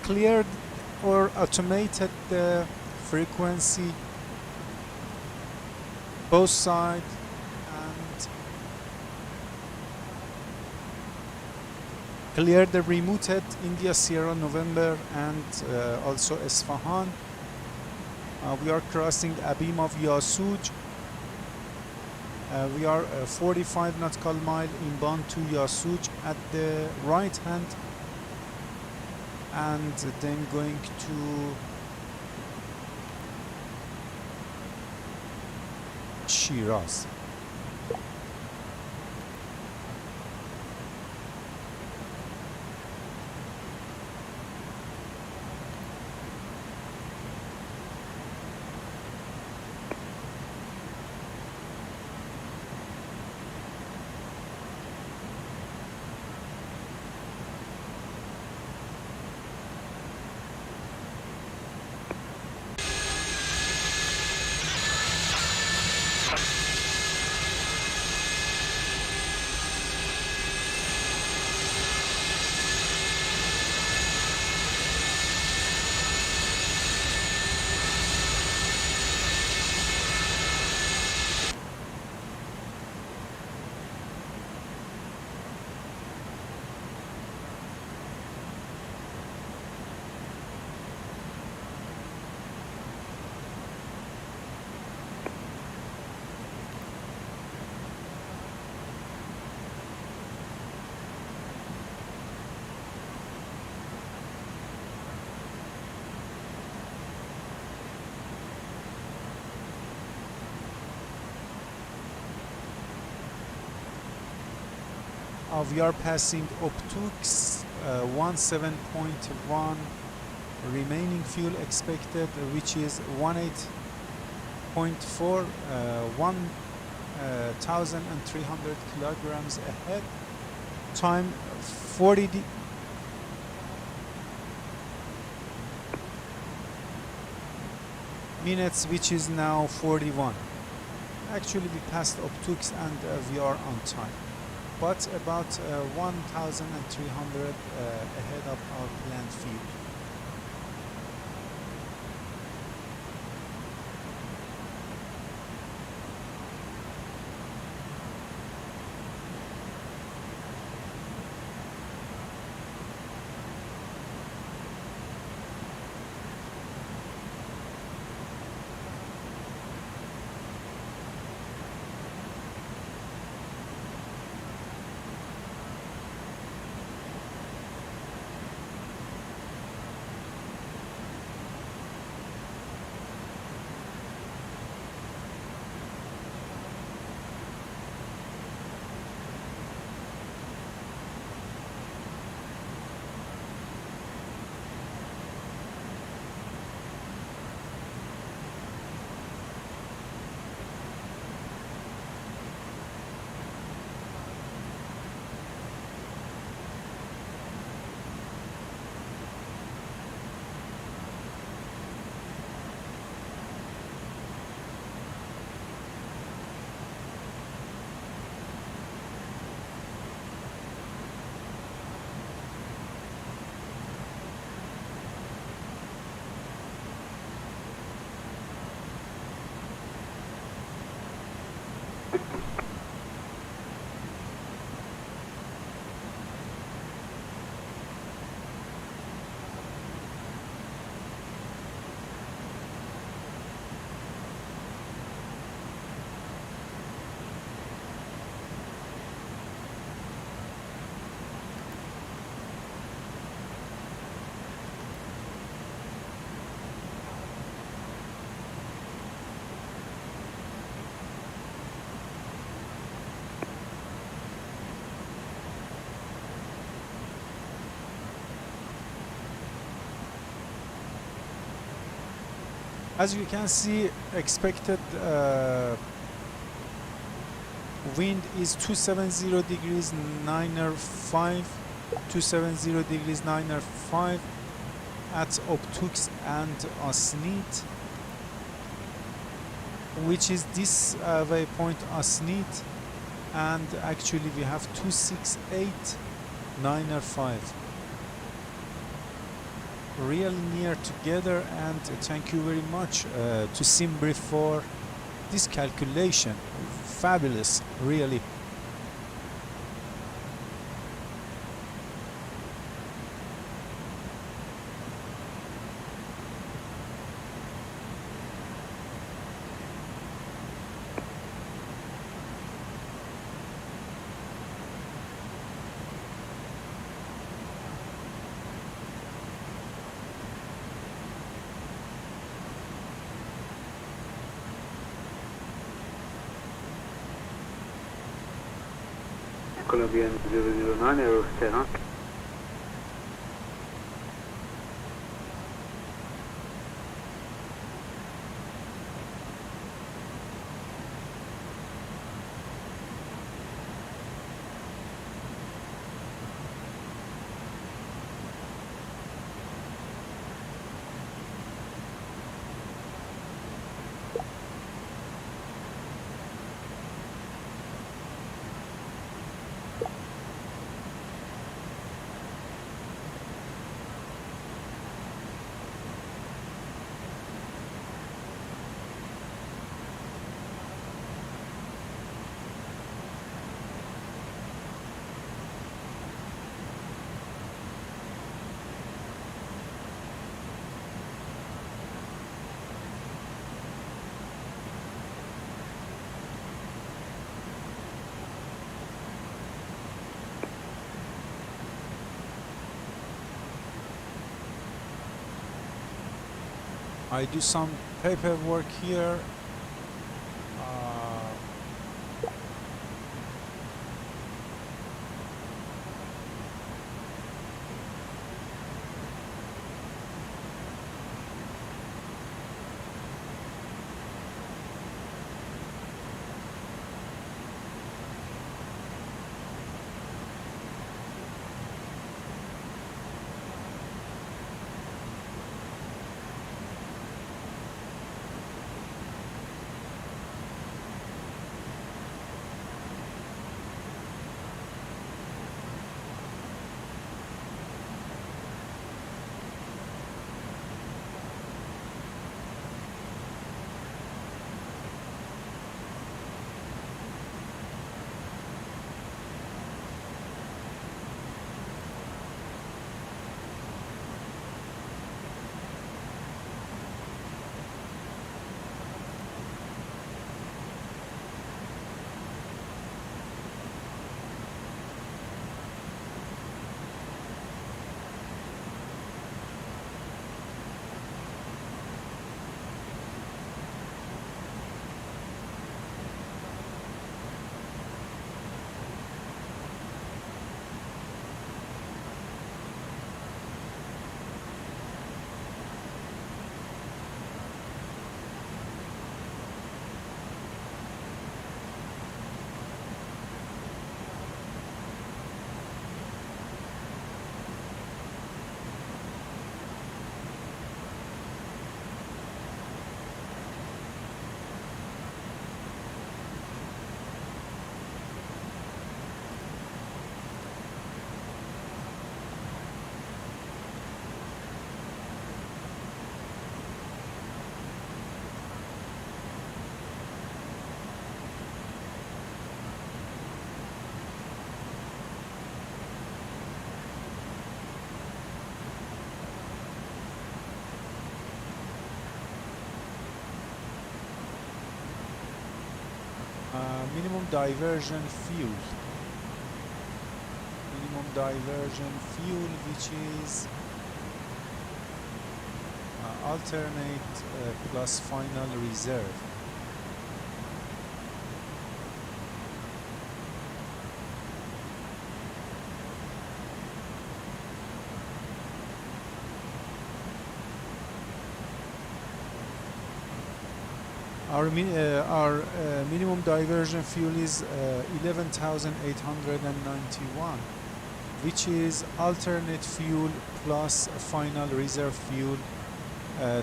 Cleared or automated the frequency both sides, and cleared the rerouted India Sierra November and also Isfahan. We are crossing Abim of Yasuj. We are 45 nautical mile inbound to Yasuj at the right hand, and then going to Shiraz. We are passing Optux 17.1, remaining fuel expected, which is 18.4, 1,300 kilograms ahead. Time 40 minutes, which is now 41. Actually, we passed Optux and we are on time, but about 1,300 ahead of our planned fuel. As you can see, expected wind is 270 degrees 905, 270 degrees 905 at Obtux and Asnit, which is this waypoint Asnit, and actually we have 268 905, really near together. And thank you very much to Simbri for this calculation. Fabulous, really. Colombian 009, Aero Tehran. I do some paperwork here. Minimum diversion fuel. Minimum diversion fuel, which is alternate plus final reserve. our minimum diversion fuel is 11,891, which is alternate fuel plus final reserve fuel.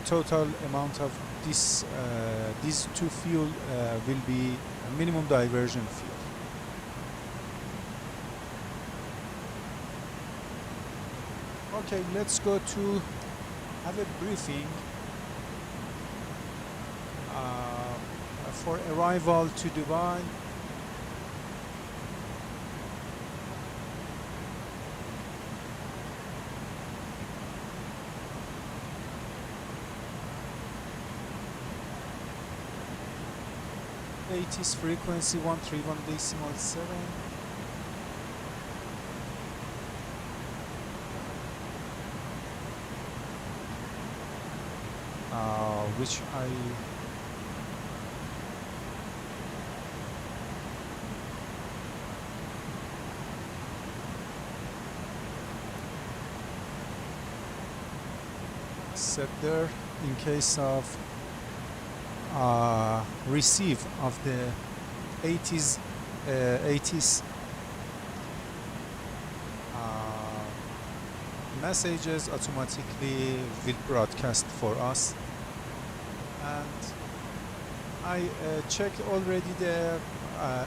Total amount of these two fuel will be minimum diversion fuel. Okay, let's go to have a briefing for arrival to Dubai. ATIS frequency 131.7. Which I set there in case of receive of the 80s messages automatically will broadcast for us. And I checked already the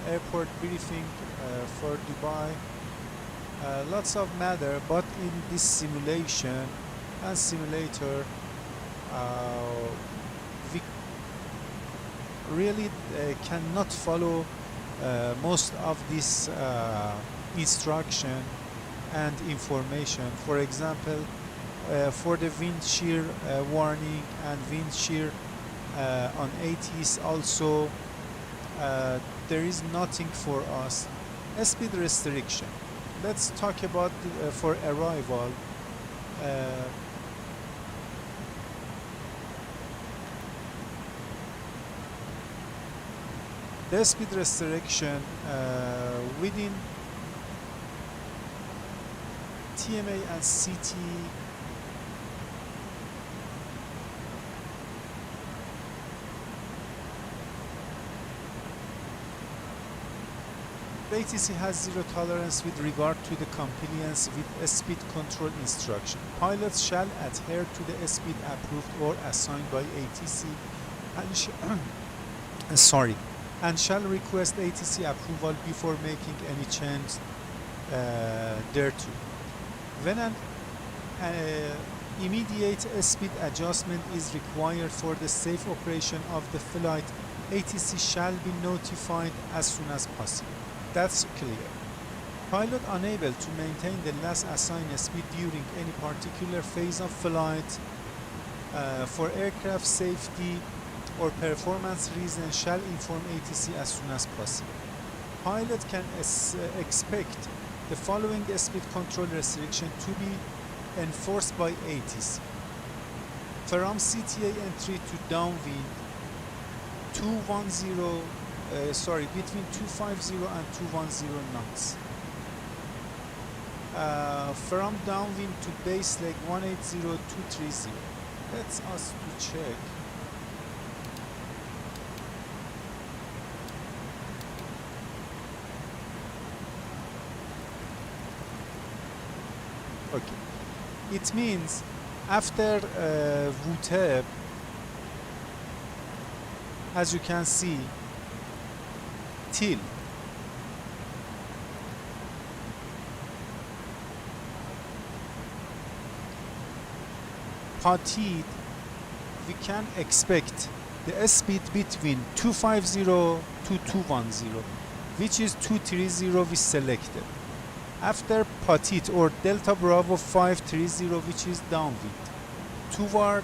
airport briefing for Dubai. Lots of matter, but in this simulation and simulator we really cannot follow most of this instruction and information. For example, for the wind shear warning and wind shear on ATIS also there is nothing for us. Speed restriction. Let's talk about for arrival. The speed restriction within TMA and CT ATC has zero tolerance with regard to the compliance with a speed control instruction. Pilots shall adhere to the speed approved or assigned by ATC and shall request ATC approval before making any change thereto. When an immediate speed adjustment is required for the safe operation of the flight, ATC shall be notified as soon as possible. That's clear. Pilot unable to maintain the last assigned speed during any particular phase of flight for aircraft safety or performance reasons shall inform ATC as soon as possible. Pilot can expect the following speed control restriction to be enforced by ATC. From CTA entry to downwind, between 250 and 210 knots. From downwind to base leg 180230. Let's us to check. Okay. It means after VTEP, as you can see, till Patid, we can expect the speed between 250 to 210, which is 230 we selected. After Patid or Delta Bravo 530, which is downwind, toward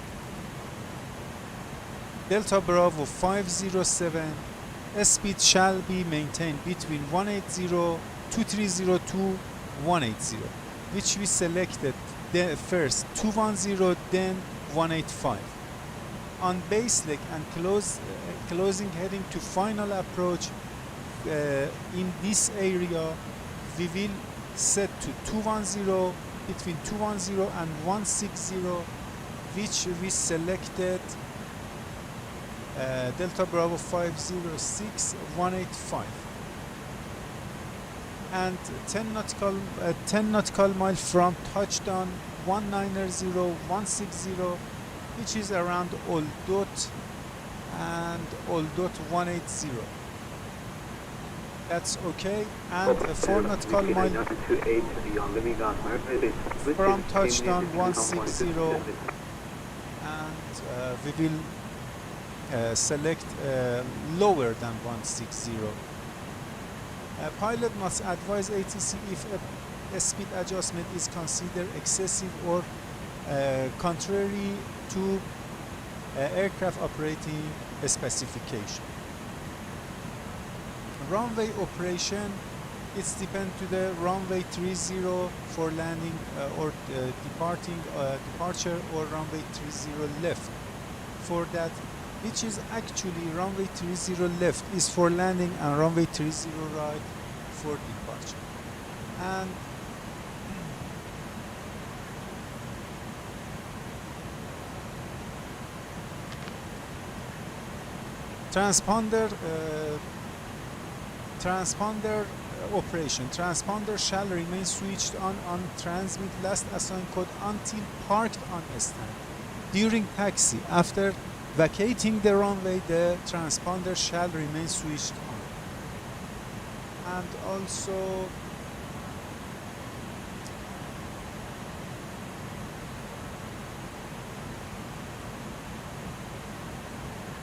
Delta Bravo 507, speed shall be maintained between 230 to 180, which we selected the first 210, then 185. On base leg and closing heading to final approach in this area, we will set to 210, between 210 and 160, which we selected Delta Bravo 506 185, and 10 nautical mile from touchdown 190160, which is around Old Dot and Old Dot 180. That's okay. And 4 nautical mile from touchdown 160, and we will select lower than 160. Pilot must advise ATC if a speed adjustment is considered excessive or contrary to aircraft operating specification. Runway operation, it's depend to the runway 30 for landing or departure, or runway 30 left. For that, which is actually runway 30 left is for landing and runway 30 right for departure. And transponder operation. Transponder shall remain switched on transmit last assigned code until parked on stand. During taxi, after vacating the runway, the transponder shall remain switched on. And also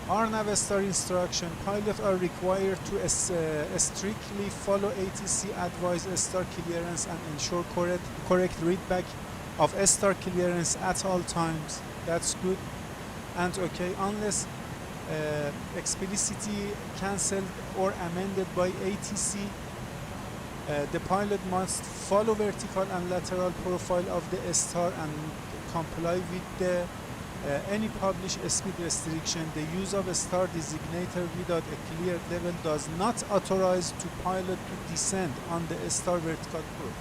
RNAV star instruction. Pilots are required to strictly follow ATC advised star clearance and ensure correct readback of star clearance at all times. That's good and okay, unless explicitly cancelled or amended by ATC. The pilot must follow vertical and lateral profile of the star and comply with the any published speed restriction. The use of a star designator without a clear level does not authorize to pilot to descend on the star vertical profile.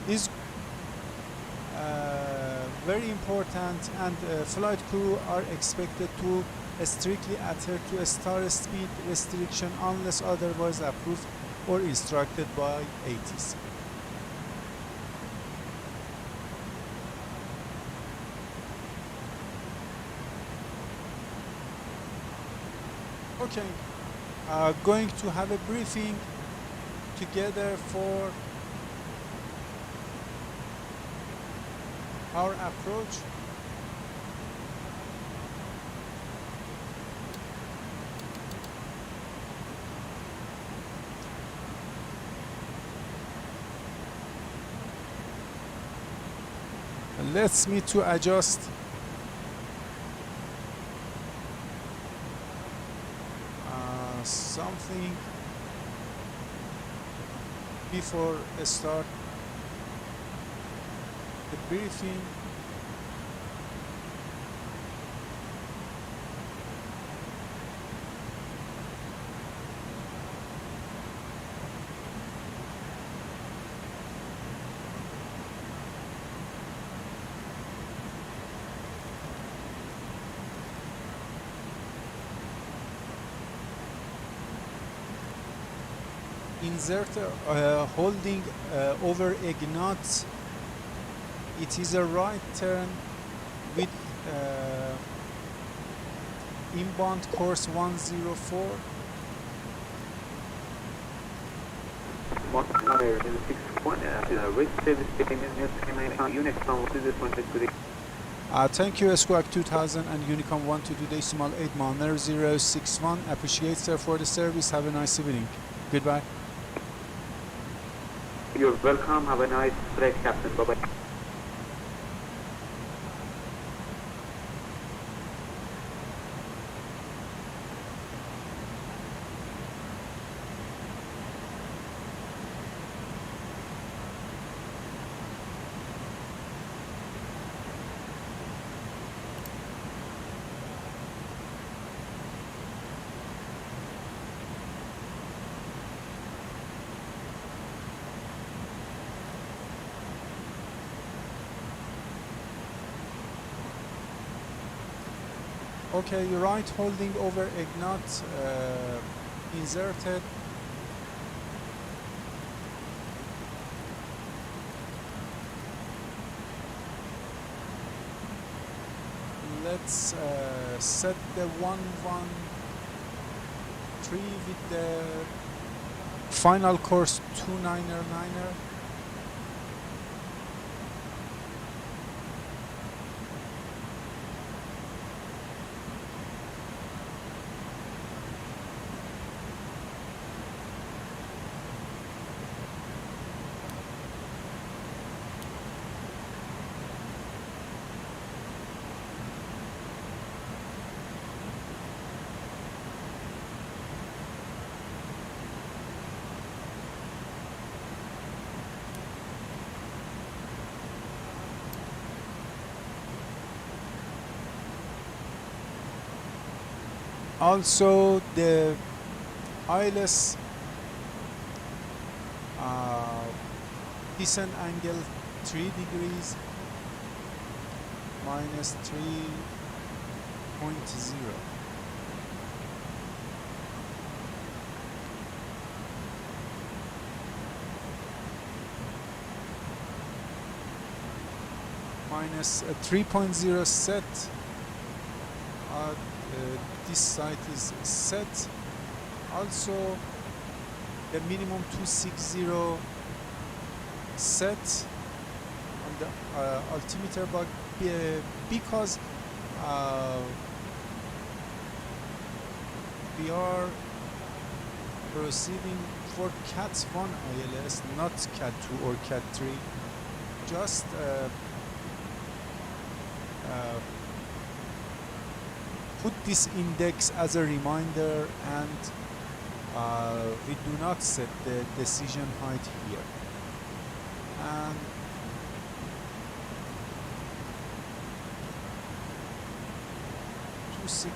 Is very important, and flight crew are expected to strictly adhere to a star speed restriction unless otherwise approved or instructed by ATC. Okay, going to have a briefing together for our approach. Let's me to adjust something before I start the briefing. Insert holding over ignite. It is a right turn with inbound course 104. Thank you, Squawk 2000 and Unicom 122.8 Mahan 061. Appreciate, sir, for the service. Have a nice evening. Goodbye. You're welcome. Have a nice flight, Captain. Bye-bye. Okay, right holding over ignite inserted. Let's set the 113 with the final course 299er. Also the ILS descent angle 3 degrees minus 3.0. Minus 3.0 set. This site is set. Also the minimum 260 set on the altimeter, but because we are proceeding for Cat 1 ILS, not Cat 2 or Cat 3, just put this index as a reminder, and we do not set the decision height here. And set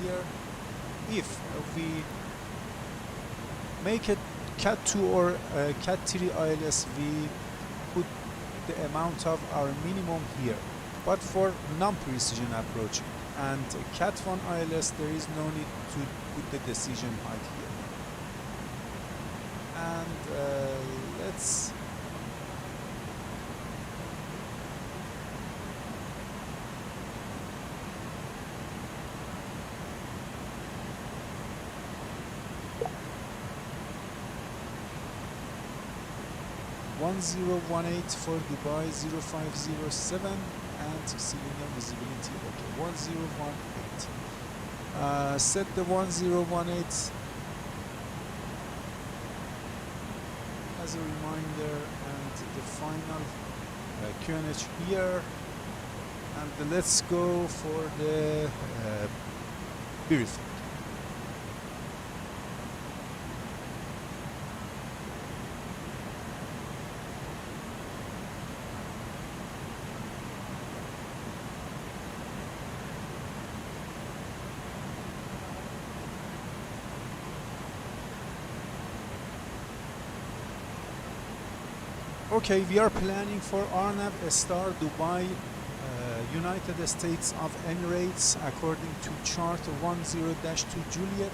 here. If we make it Cat 2 or Cat 3 ILS, we put the amount of our minimum here. But for non-precision approach and Cat 1 ILS, there is no need to put the decision height here. And let's for Dubai 0507 and cylinder visibility. Okay, 1018. Set the 1018 as a reminder, and the final QNH here. And let's go for the briefing. Okay, we are planning for Arnav Star Dubai, United States of Emirates, according to chart 10-2 Juliet,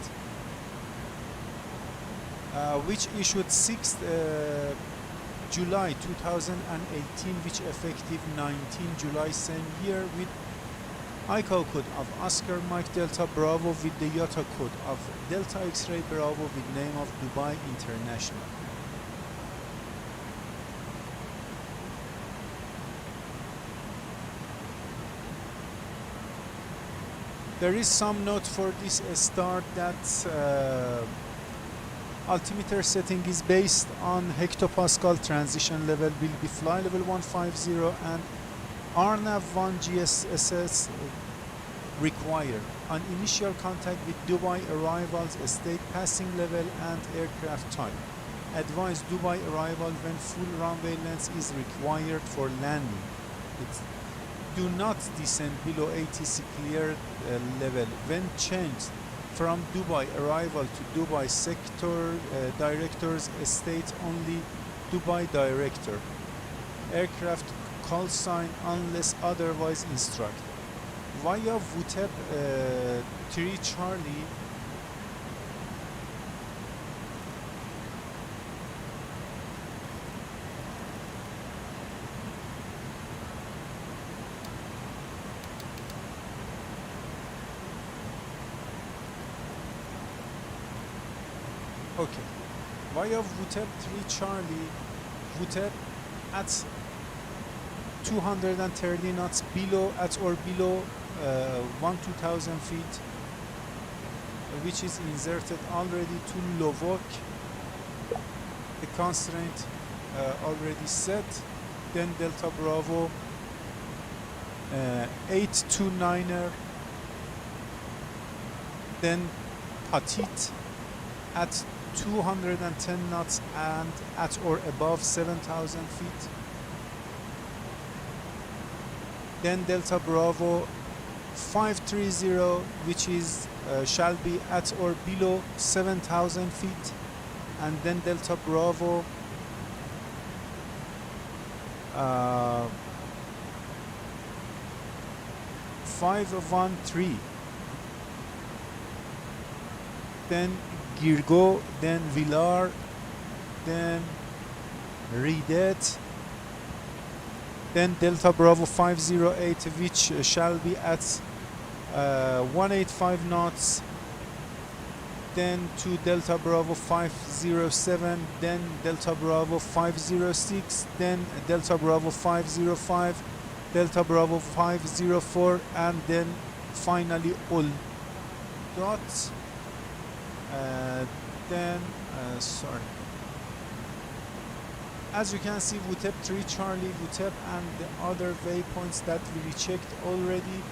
which issued 6th July 2018, which effective 19 July same year, with IKA code of Oscar Mike Delta Bravo with the IATA code of Delta X-Ray Bravo with name of Dubai International. There is some note for this start that altimeter setting is based on hectopascal, transition level will be fly level 150, and RNAV 1 GSSS required. On initial contact with Dubai arrivals, state passing level and aircraft type. Advise Dubai arrival when full runway length is required for landing. Do not descend below ATC clear level. When changed from Dubai arrival to Dubai sector directors, state only Dubai director. Aircraft call sign unless otherwise instructed. Via VTEP 3 Charlie, okay, via VTEP 3 Charlie, VTEP at 230 knots below, at or below 2000 feet, which is inserted already to Lovok. The constraint already set. Then Delta Bravo 829er, then Petit at 210 knots and at or above 7000 feet. Then Delta Bravo 530, which is shall be at or below 7000 feet, and then Delta Bravo 513, then Girgo, then Villar, then Ridet, then Delta Bravo 508, which shall be at 185 knots, then to Delta Bravo 507, then Delta Bravo 506, then Delta Bravo 505, Delta Bravo 504, and then finally all dots. Sorry. As you can see, VTEP 3 Charlie, VTEP and the other waypoints that we rechecked already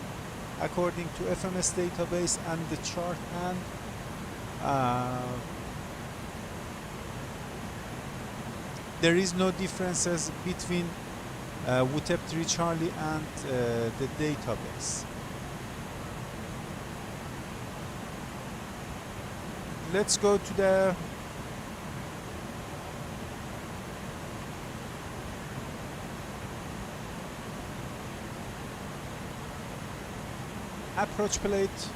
according to FMS database and the chart hand. There is no differences between VTEP 3 Charlie and the database. Let's go to the approach plate.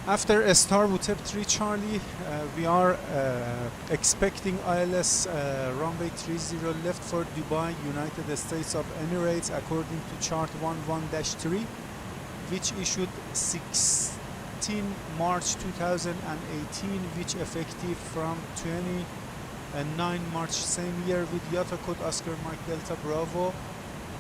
After a star VTEP 3 Charlie, we are expecting ILS runway 30 left for Dubai, United States of Emirates, according to chart 11-3, which issued 16 March 2018, which effective from 29 March same year, with IATA code Oscar Mike Delta Bravo,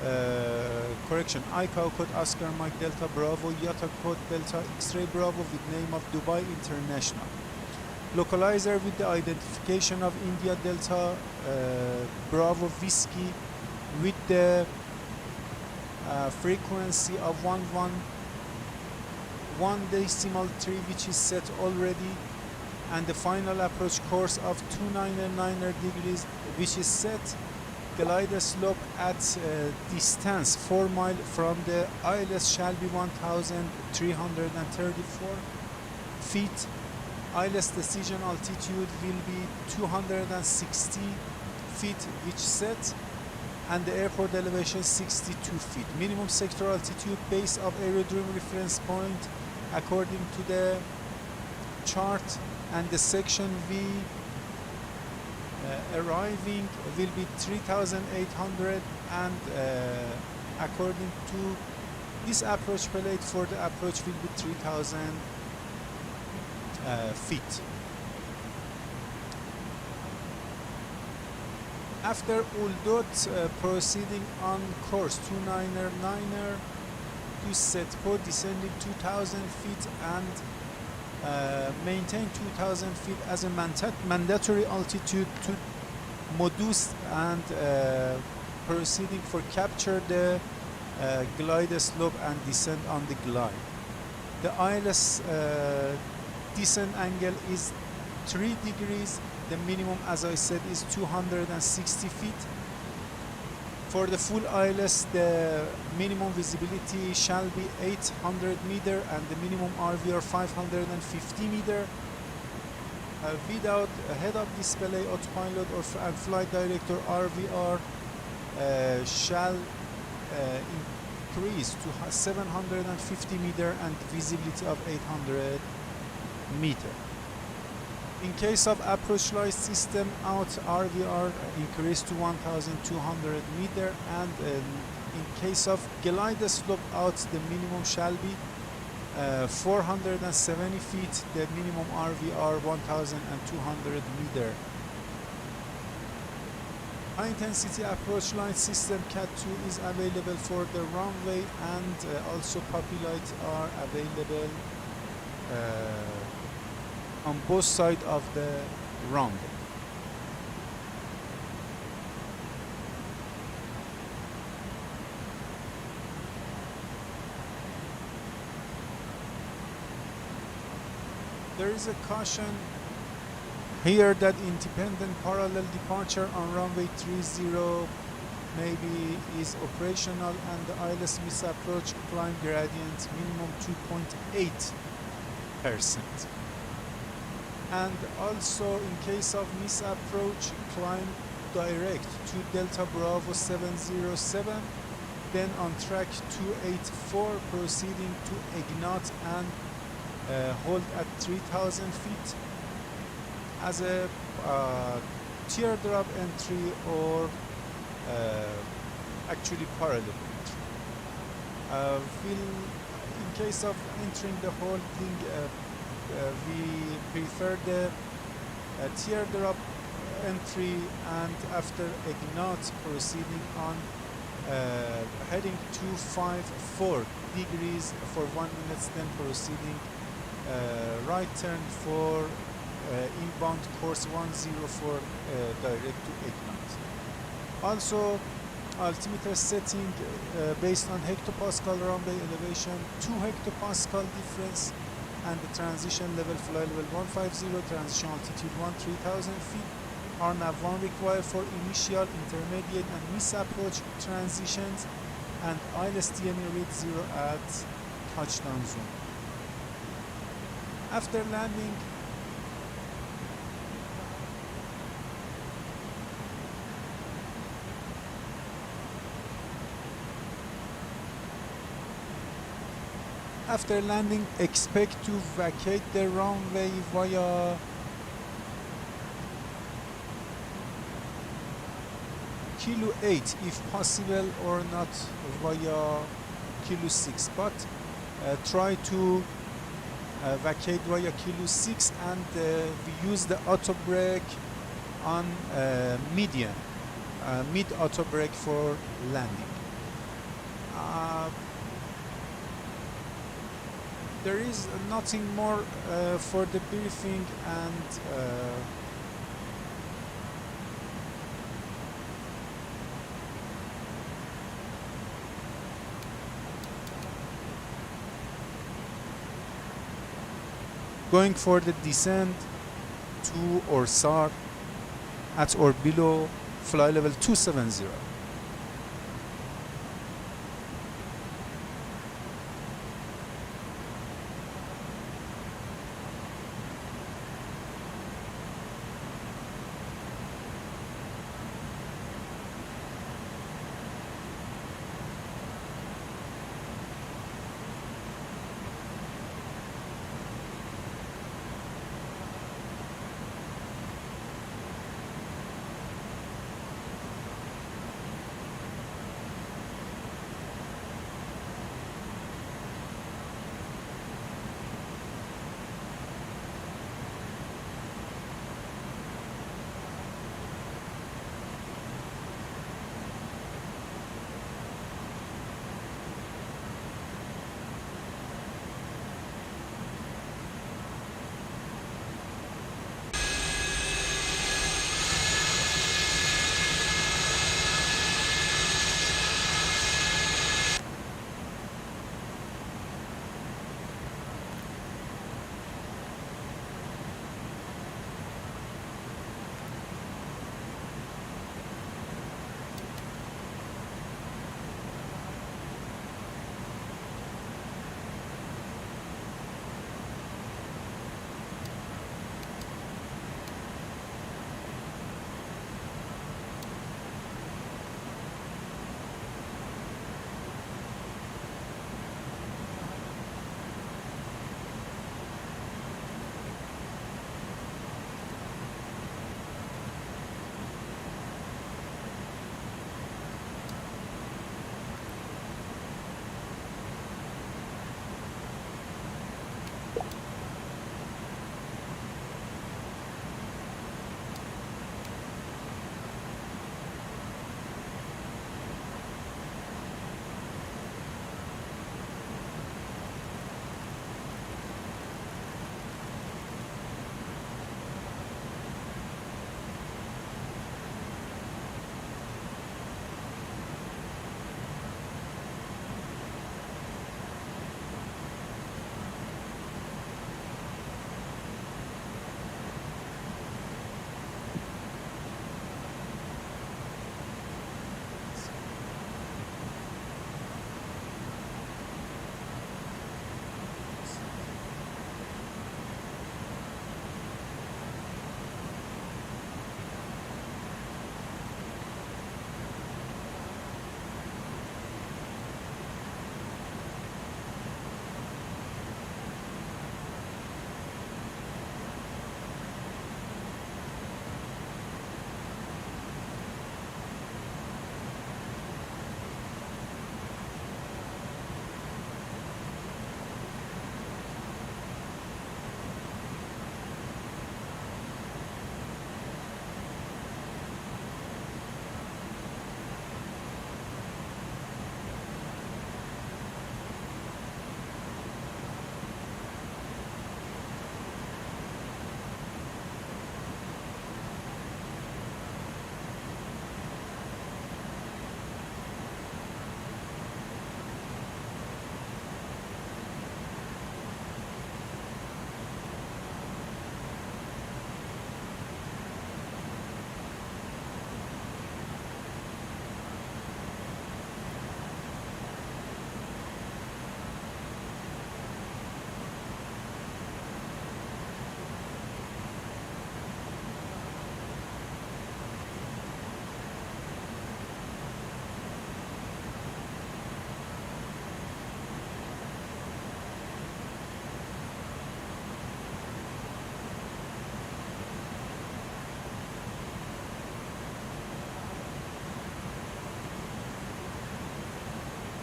IKA code Oscar Mike Delta Bravo, IATA code Delta X-ray Bravo with name of Dubai International. Localizer with the identification of India Delta Bravo Whiskey with the frequency of 1.1.3, which is set already, and the final approach course of 299 degrees, which is set. Glide slope at distance 4 miles from the ILS shall be 1,334 feet. ILS decision altitude will be 260 feet, which set, and the airport elevation 62 feet. Minimum sector altitude base of aerodrome reference point according to the chart, and the section V arriving will be 3,800, and according to this approach plate for the approach will be 3,000 feet. After Uldot proceeding on course 299er to Setpo, descending 2,000 feet and maintain 2,000 feet as a mandatory altitude to Modus, and proceeding for capture the glide slope and descend on the glide. The ILS descent angle is 3 degrees. The minimum, as I said, is 260 feet. For the full ILS, the minimum visibility shall be 800 meter and the minimum RVR 550 meter. Without a head-up display, autopilot or and flight director RVR shall increase to 750 meter and visibility of 800 meter. In case of approach light system out, RVR increase to 1200 meter, and in case of glide slope out, the minimum shall be 470 feet, the minimum RVR 1200 meter. High intensity approach light system Cat 2 is available for the runway, and also puppy lights are available on both sides of the runway. There is a caution here that independent parallel departure on runway 30 maybe is operational, and the ILS misapproach climb gradient minimum 2.8%. And also in case of misapproach, climb direct to Delta Bravo 707, then on track 284 proceeding to Ignat and hold at 3000 feet as a teardrop entry, or actually parallel entry. In case of entering the whole thing, we prefer the teardrop entry, and after Ignat proceeding on heading 254 degrees for 1 minute, then proceeding right turn for inbound course 104 direct to Ignat. Also, altimeter setting based on hectopascal runway elevation, 2 hectopascal difference, and the transition level fly level 150, transition altitude 3000 feet. RNAV1 required for initial, intermediate, and misapproach transitions, and ILS TME read 0 at touchdown zone. After landing, expect to vacate the runway via Kilo 8 if possible, or not via Kilo 6, but try to vacate via Kilo 6, and we use the auto brake on medium, mid auto brake for landing. There is nothing more for the briefing, and going for the descent to or SAR at or below fly level 270.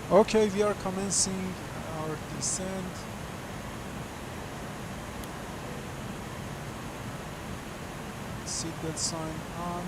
Okay, we are commencing our descent. Seatbelt sign on.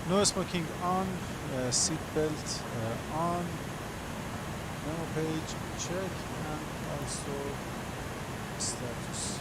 No smoking on, seat belt on, memo page check, and also status.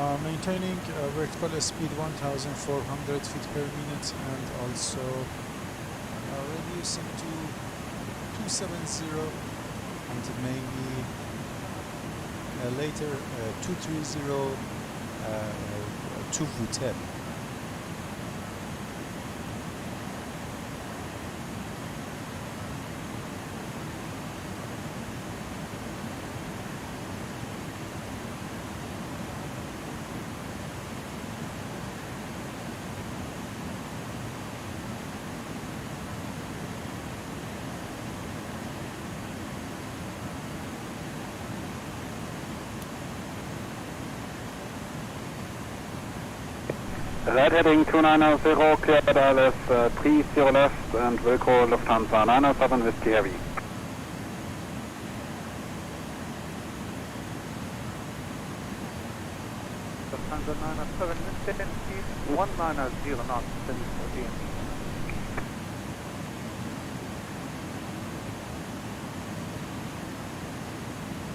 Maintaining vertical speed 1,400 feet per minute and also reducing to 270 and maybe later 230 to VTEP. Red heading 290, clear ILS 30 left and will call Lufthansa 907 Whiskey Heavy. Lufthansa 907 Whiskey Heavy, 190 knots, 1014.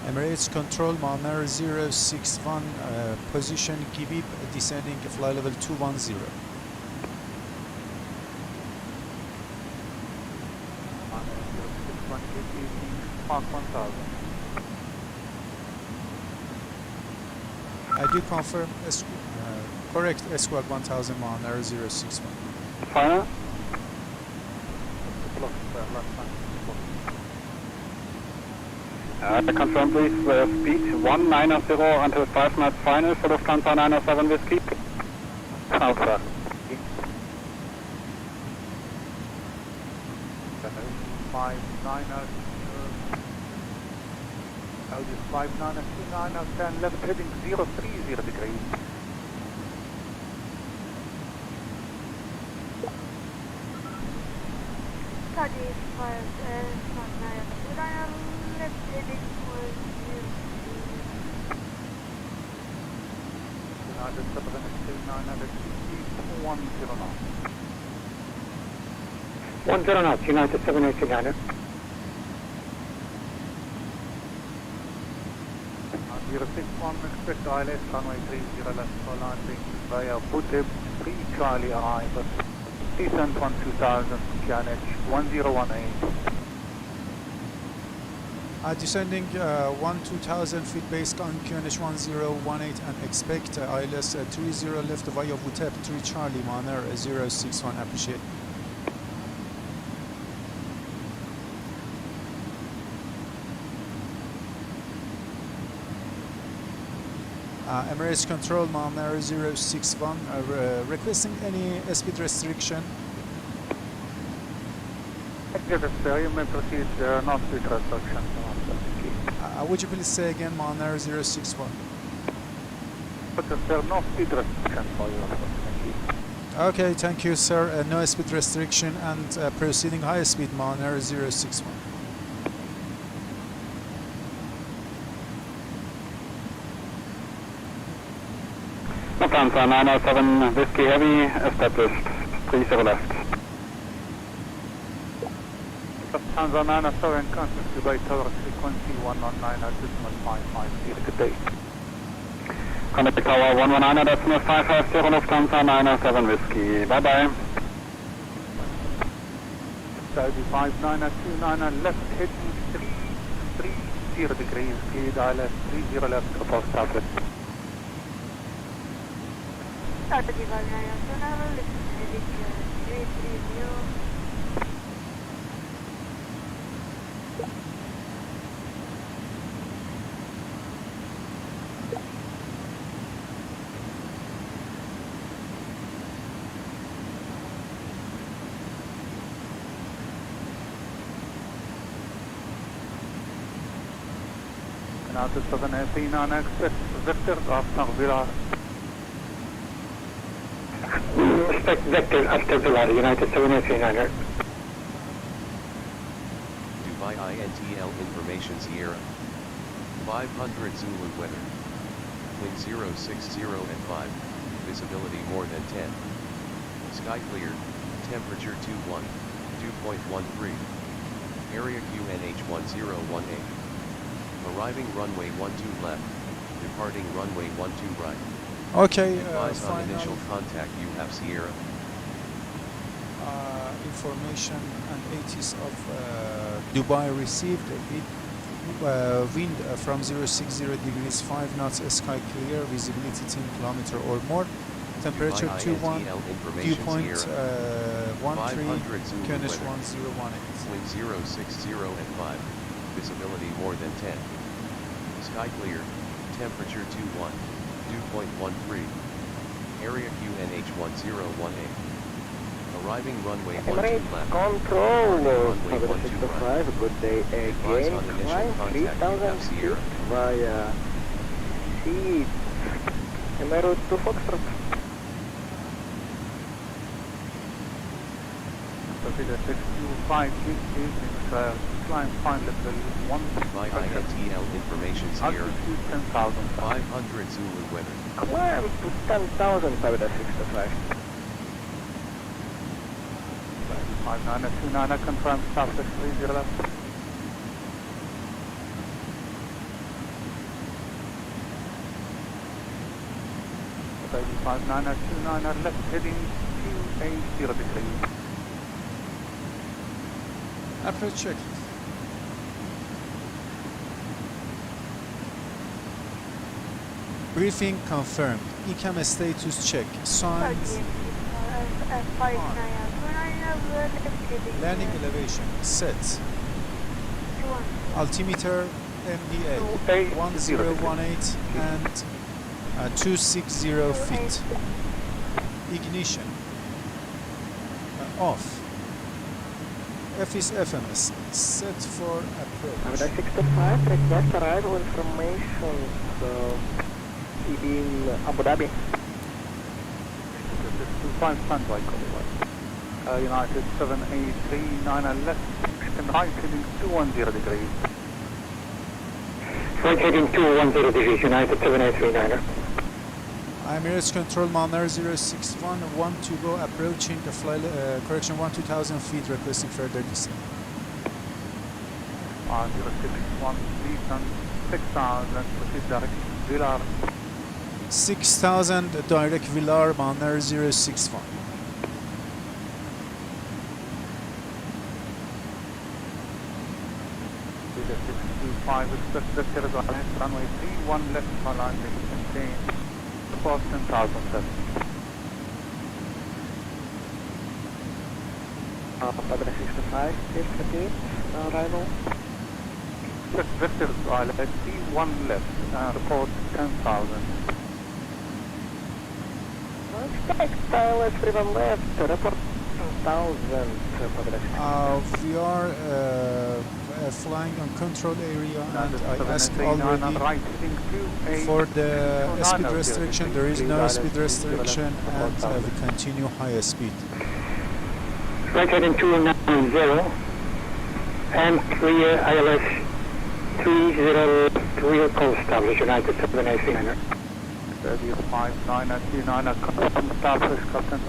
Emirates Control Mahan 061, position Gibib, descending fly level 210. Mark 1000. I do confirm, correct, Squad 1000 Mahan 061. Final. Confirm please, speed 190 until 5 knots final for Lufthansa 907 Whiskey. Alpha. 5929, 10 left heading 030 degrees. Study 5 left heading was 10 knots, United 789. 061, expect ILS runway 30 left for landing via Butib 3 Charlie arrival. Descent 12000, QNH 1018. Descending 1-2000 feet based on QNH 1018 and expect ILS 30 left via VTEP 3 Charlie Mahan 061, appreciate. Emirates Control Mahan 061, requesting any speed restriction. Yes, sir, you may proceed, not speed restriction. Would you please say again Mahan 061? But sir, no speed restriction for you. Okay, thank you sir, no speed restriction and proceeding high speed Mahan 061. Lufthansa 907 Whiskey Heavy, established 30 left. Lufthansa 907, contact Dubai Tower frequency 119 at decimal 550. Good day. Contact Tower 119 at decimal 550, Lufthansa 907 Whiskey. Bye bye. Saudi 5929, left heading 330 degrees, cleared ILS 30 left, report started. Saudi 5929, left heading 330. United 789, expect Victor after Virar. Expect Victor after Virar, United 789. Dubai INTL Information Sierra. 500 Zulu weather. Wind 060 at 5, visibility more than 10. Sky clear, temperature 2.13. Area QNH 1018. Arriving runway 12 left, departing runway 12 right. Okay, Advise on final initial contact you have Sierra. information and ATIS of Dubai received. Wind from 060 degrees 5 knots, sky clear, visibility 10 kilometer or more. Temperature Dubai 21, INTL dew information point Sierra. 13, 500 Zulu Kenish weather. 1018. Wind 060 at 5. Visibility more than 10. Sky clear. Temperature 21. Dew point 13. Area QNH 1018. Arriving runway 12 left. Control, Runway 12 65, good day Advise again. on initial Climb contact you 3000 have feet Sierra. via seat. Emerald to Foxtrot. Consider 625 feet climb fine level 1. By INTL information Sierra. Altitude 10,000. 500 Zulu weather. Climb to 10,000, Pavida 65. 5929, confirm stop 630 left. Baby 5929 left heading 280 degrees. Approach check. Briefing confirmed. IKA status check. Signs. Landing elevation set. Altimeter MDA 1018 and 260 feet. Ignition off. F is FMS. Set for approach. Pavida 65, request arrival information in Abu Dhabi. 625 standby, copy. United 7839 left, and right heading 210 degrees. Right heading 210 degrees, United 7839. Emirates Control Mahan 061, 1 to go, approaching the flight, correction 2000 feet, requesting further descent. 061, descent 6000, proceed direct, Villar. 6000 direct Villar, Mahan 061. With a 625, expect the Tehran runway 31 left for landing, maintain support 10,000 left. Pavida 65, please repeat arrival. Expect vector pilot T1 left, report 10,000. Expect pilot 31 left, report 10,000. We are flying on control area, and I asked already for the speed restriction. There is no speed restriction, and we continue higher speed. Right heading 290 and clear ILS 303 call established, United 7839. 5929, confirm status, Captain.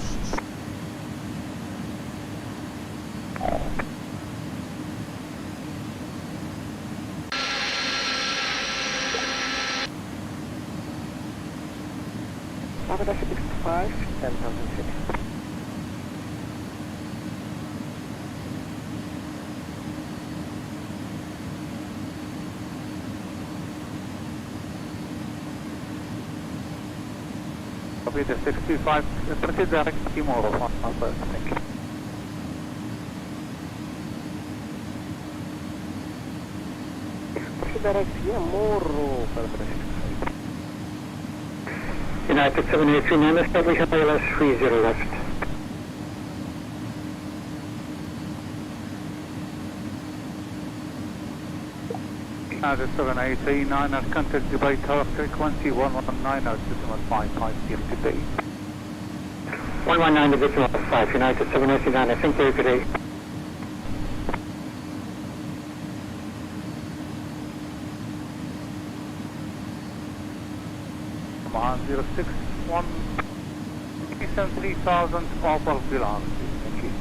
Pavida 65, 10,000 feet. Copy the 65, proceed direct tomorrow. Thank you. Proceed direct tomorrow. United 7839, establish ILS 30 left. United 7839, and contact Dubai Tower frequency 119.550 today. 119.5, United 7839, I think they're today. Mahan 061, descent 3000 over Villar. Thank you.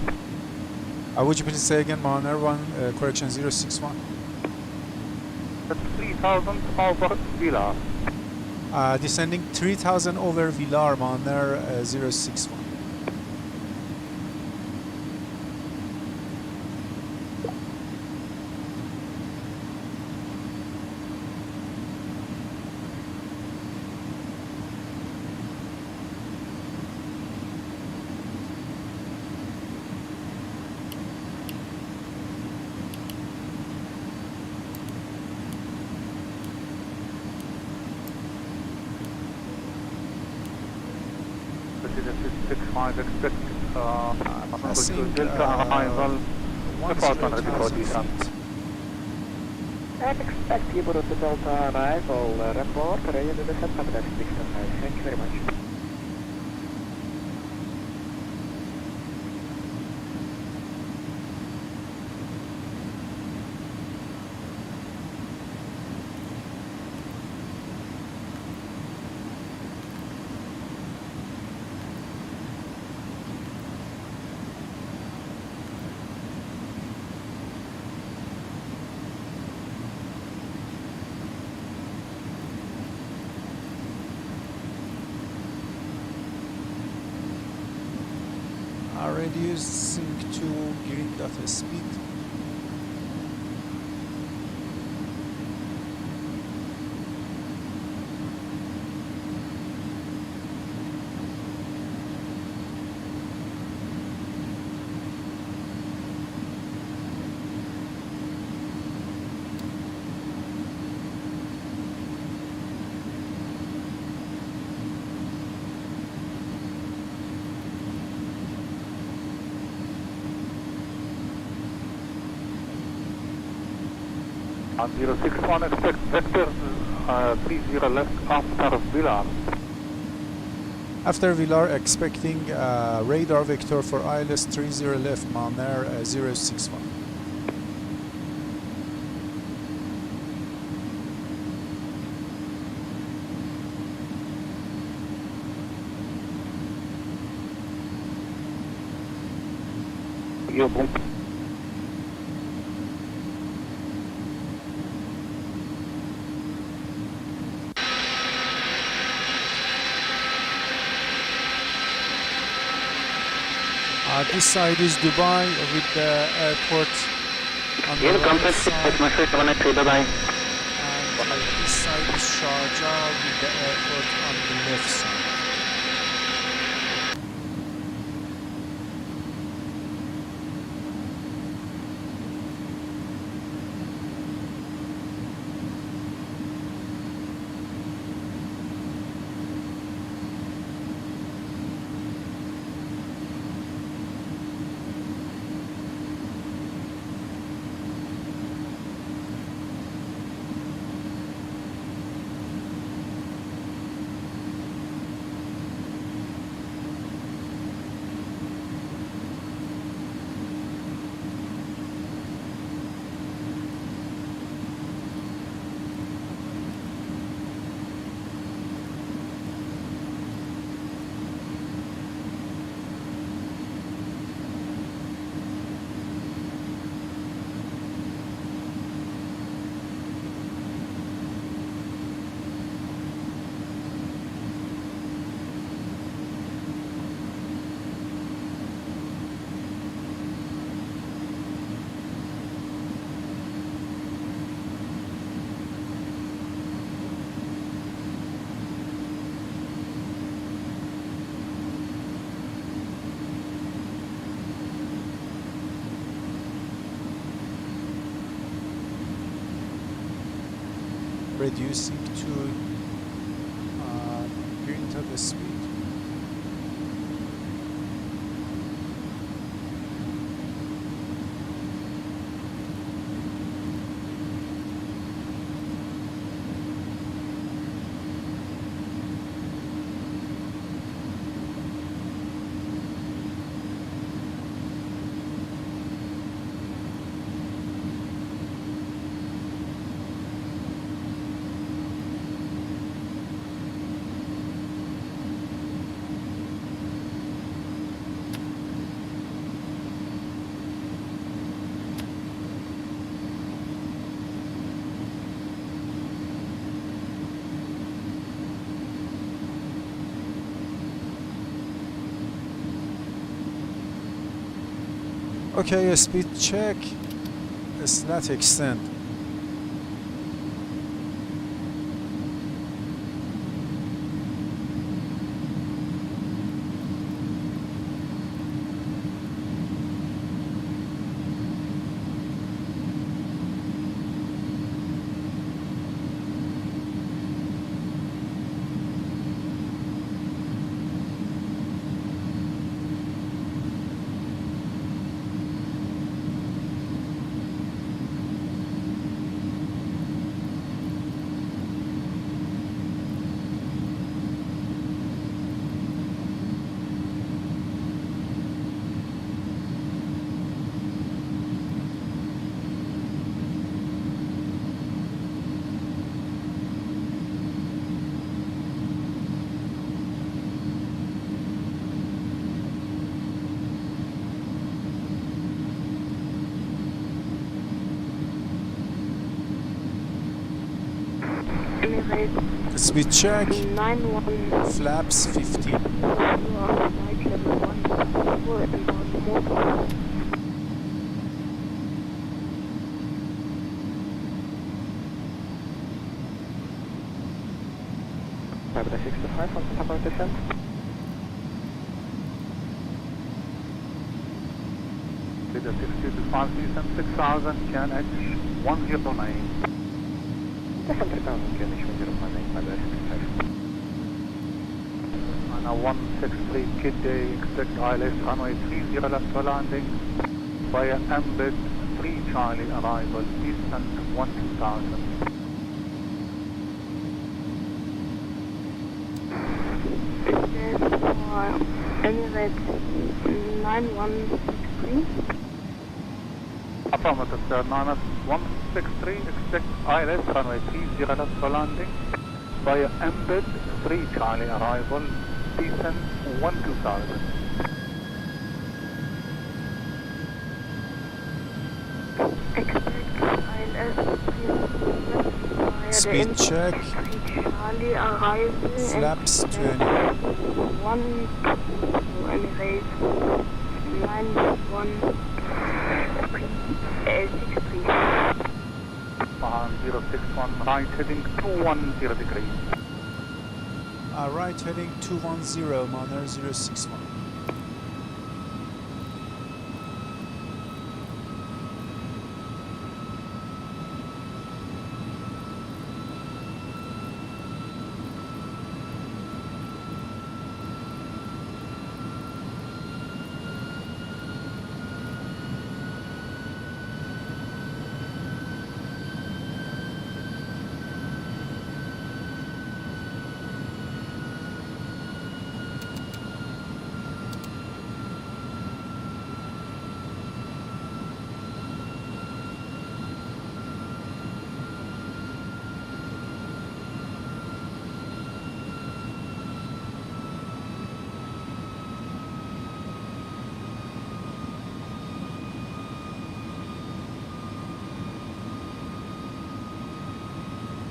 Would you please say again, Mahan 1, correction 061? 3000 over Villar. Descending 3000 over Villar, Mahan 061. Expect Passing Delta arrival 10,000 feet. Expect you to Delta arrival, report, ready to descend from that 65. Thank you very much. Reducing to green data speed. On 061, expect vector 30 left after Villar. After Villar, expecting radar vector for ILS 30 left, Mahan 061. U-boom. This side is Dubai with the airport on the right side. And this side is Sharjah with the airport on the left side. Reducing to green to the speed. Okay, speed check, slat extend. Speed check, flaps 50. Tabula 65 on top of descent. Leader 6225 descent 6000, KNH 109. Descent 3000, KNH 109, Tabula 65. Ana 163, Kidday, expect ILS runway 30 left for landing via Embed 3 Charlie arrival, descent 12000. Emirates 9163. Affirmative, sir. 9163, expect ILS runway 30 left for landing via Embed 3 Charlie arrival, descent 12000. Expect ILS 3 Speed check, Charlie arrival. flaps 20. 1 Emirates 9163. Mahan 061, right heading 210 degrees. Right heading 210, Mahan 061.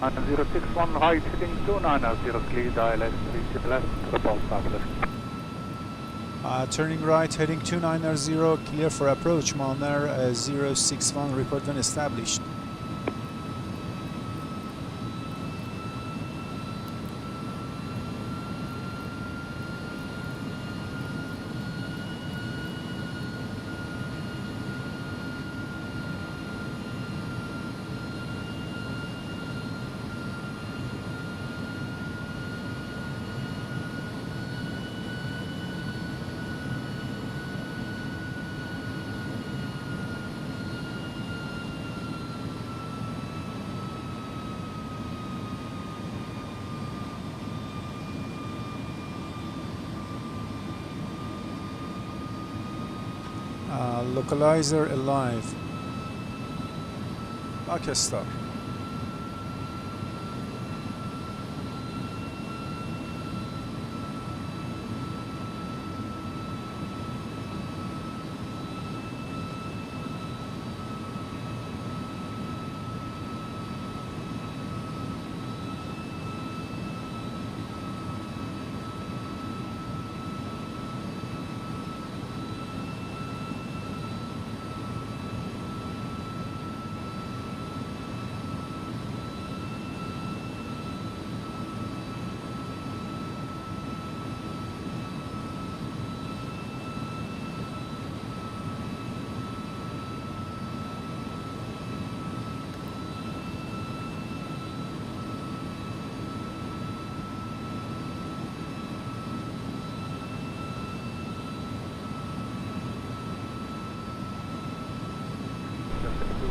And 061, right heading 290, clear ILS 30 left, report fabulous. Turning right heading 290, clear for approach, Mahan 061, report when established. Localizer alive. Pakistan.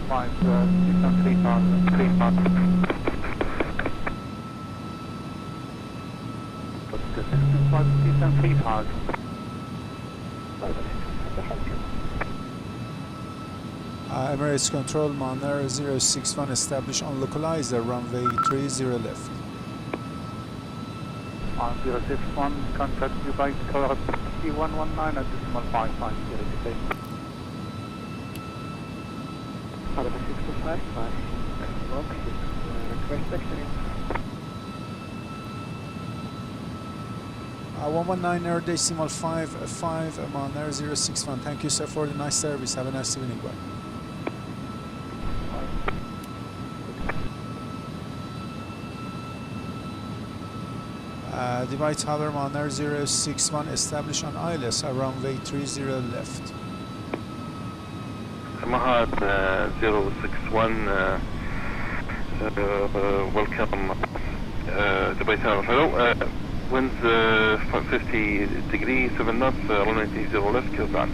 5, 3000, 3000. What's the 65, 3000? Emirates Control, Mahan Air 061, establish on localizer, runway 30 left. On 061, contact Dubai Tower C119 at decimal 550 today. Out of the 65, request section. 119 Air decimal 55, Mahan Air 061. Thank you, sir, for the nice service. Have a nice evening. Bye. Dubai Tower, Mahan Air 061, establish on ILS, runway 30 left. Mahan 061, welcome Dubai Tower. Hello, winds 50 degrees, 7 knots, runway 30 left, clear to land.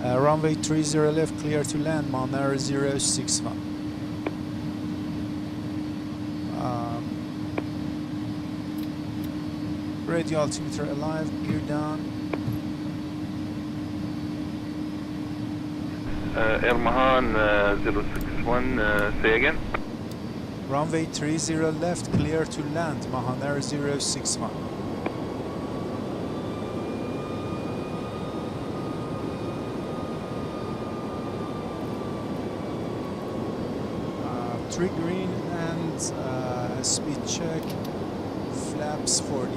Runway 30 left, clear to land, Mahan Air 061. Radio altimeter alive, gear down. Air Mahan 061, say again. Runway 30 left, clear to land, Mahan Air 061. Three green and speed check, flaps 40.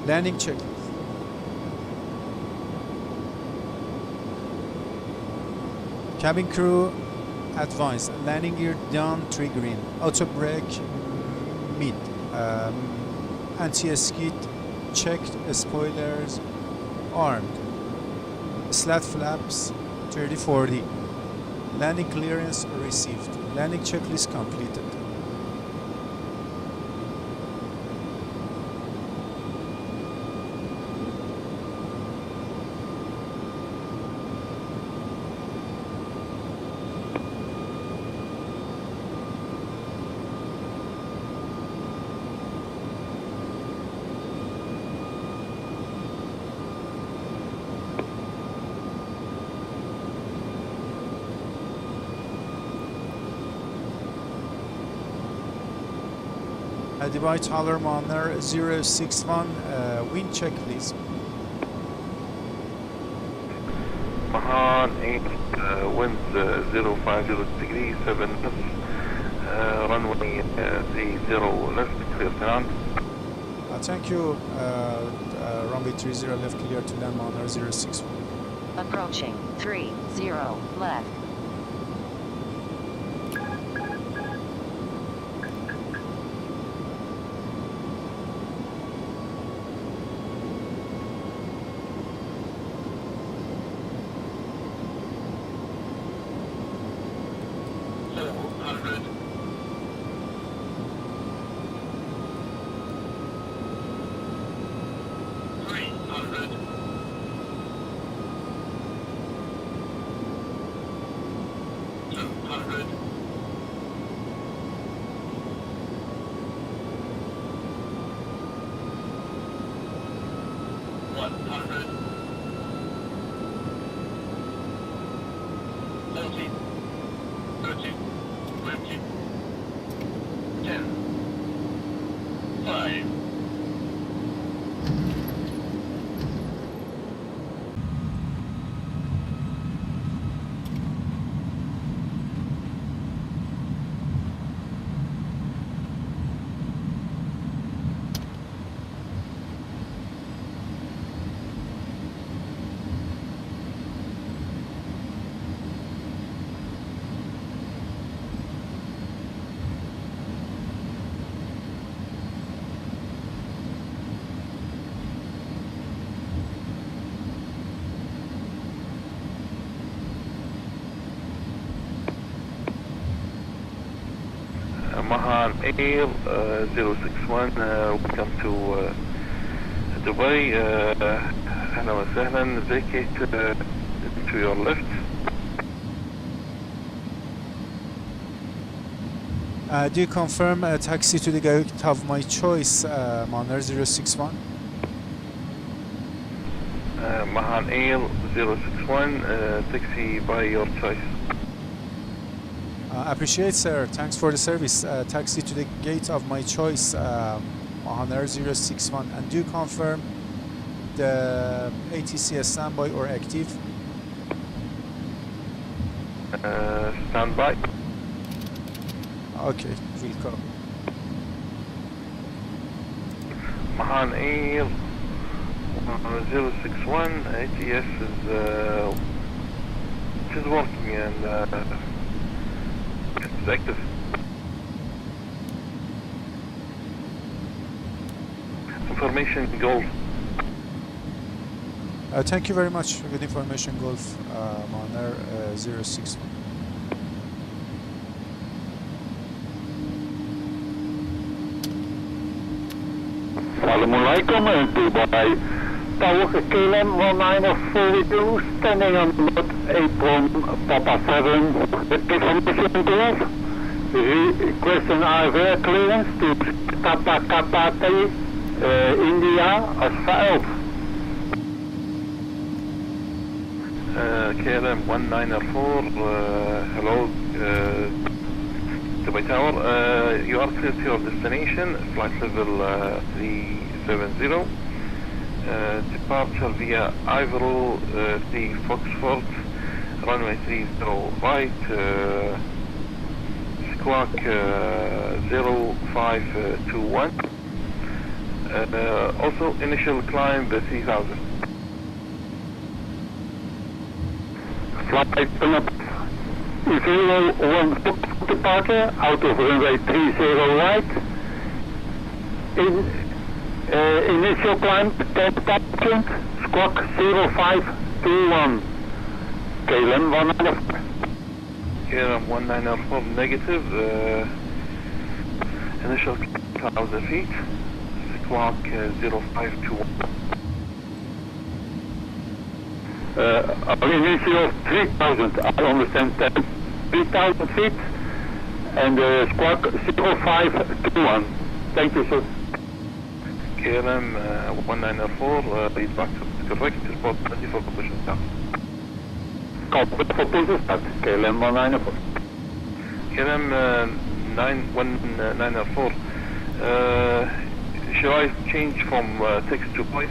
Landing check. Cabin crew advised, landing gear down, 3 green. Auto brake mid. Anti-skid checked, spoilers armed. Slat flaps 30-40. Landing clearance received. Landing checklist completed. Dubai Tower, Mahan Air 061, wind check please. Mahan 8, winds 050 degrees, 7 knots, runway 30 left, clear to land. Thank you, runway 30 left, clear to land, Mahan Air 061. Approaching 30 left. Mahan Air 061, welcome to Dubai. أهلا وسهلا. Vacate to your left. Do you confirm a taxi to the gate of my choice, Mahan 061? Mahan Air 061, taxi by your choice. Appreciate, sir. Thanks for the service. Taxi to the gate of my choice, Mahan 061. And do you confirm the ATC is standby or active? Standby. Okay, we'll go. Mahan Air 061, ATS is working and it's active. Information Golf. Thank you very much. Good information, Golf, Mahan Air 061. Assalamualaikum, Dubai. Tower KLM 194 with you, standing on board apron Papa 7. With information Golf, requesting IVR clearance to Kappa Kappa India as 12. KLM 194, hello, Dubai Tower, you are clear to your destination, flight level 370, departure via Ivero 3 Foxford, runway 30 right, squawk 0521, also initial climb 3000. Flight up 01 departure out of runway 30 right. Initial climb 10,000, squawk 0521. KLM 194. KLM 194 negative, initial 1,000 feet, squawk 0521. Initial 3,000, I understand that. 3,000 feet and squawk 0521. Thank you, sir. KLM 194, lead back to correct, report ready for position start. Copy for position start, KLM 194. KLM 194, shall I change from text to voice?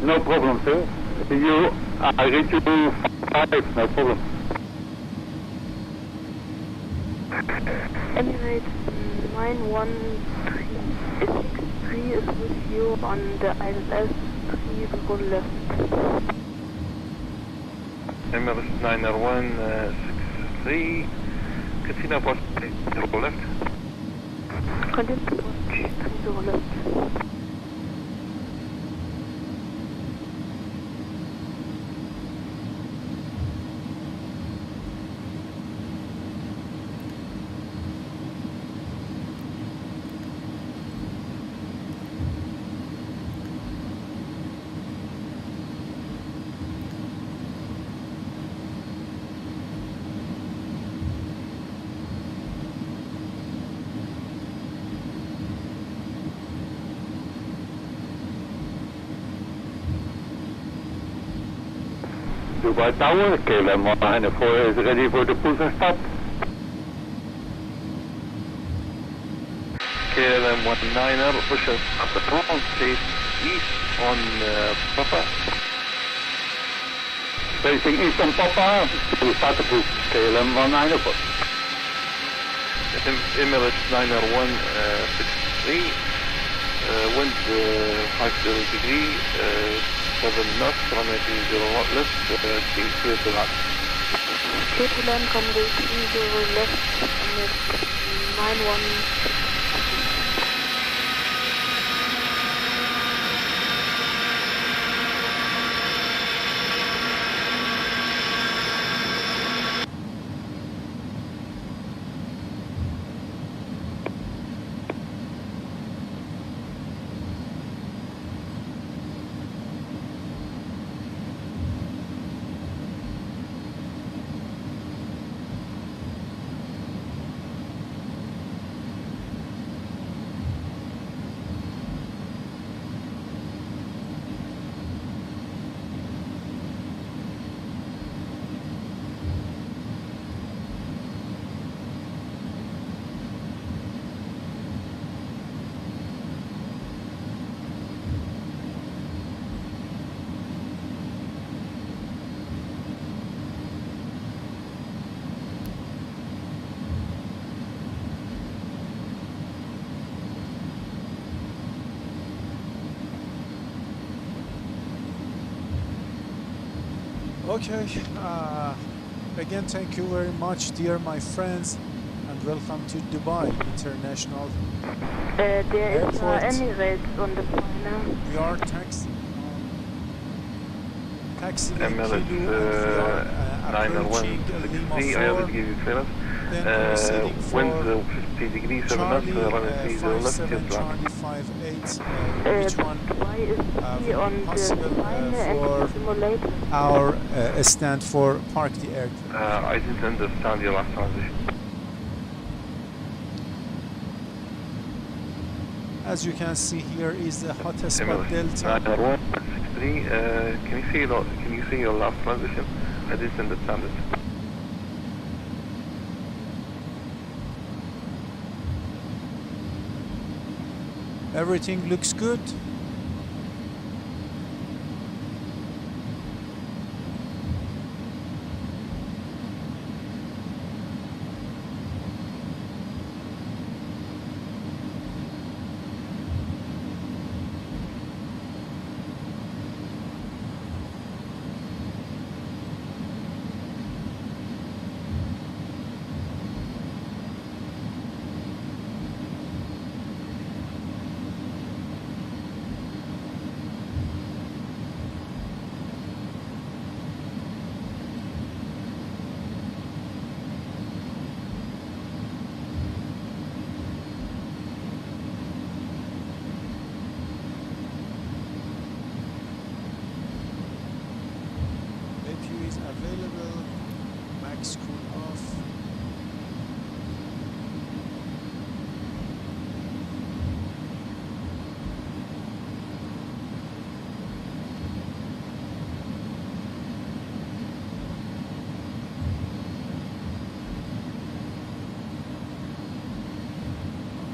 No problem, sir. I reach you 5, no problem. Emirates 91363 is with you on the ILS 30 left. Emirates 90163, continue approach 30 left. Continue to watch 30 left. Dubai Tower, KLM 194 is ready for the push and start. KLM 190, push and start the front, face east on Papa. Facing east on Papa, to start the push, KLM 194. Emirates 90163, wind 50 degree, 7 knots, runway 30 left, clear to land. Clear to land, runway 30 left, Emirates 91. Okay, again, thank you very much, dear my friends, and welcome to Dubai International There is Airport. Emirates on the final. We are taxiing Emirates Kilo, and we are approaching Lima 90160, I always 4, give you clearance. then proceeding Winds for 50 degrees, 7 knots, Charlie running 30 left, 57, clear to land. Charlie 58, which one Why is he will on be the possible final for and simulator? our stand for park the aircraft. I didn't understand your last transition. As you can see here is the hottest spot Emirates Delta. 90163, can you see your last transition? I didn't understand it. Everything looks good. APU is available. Max cool off.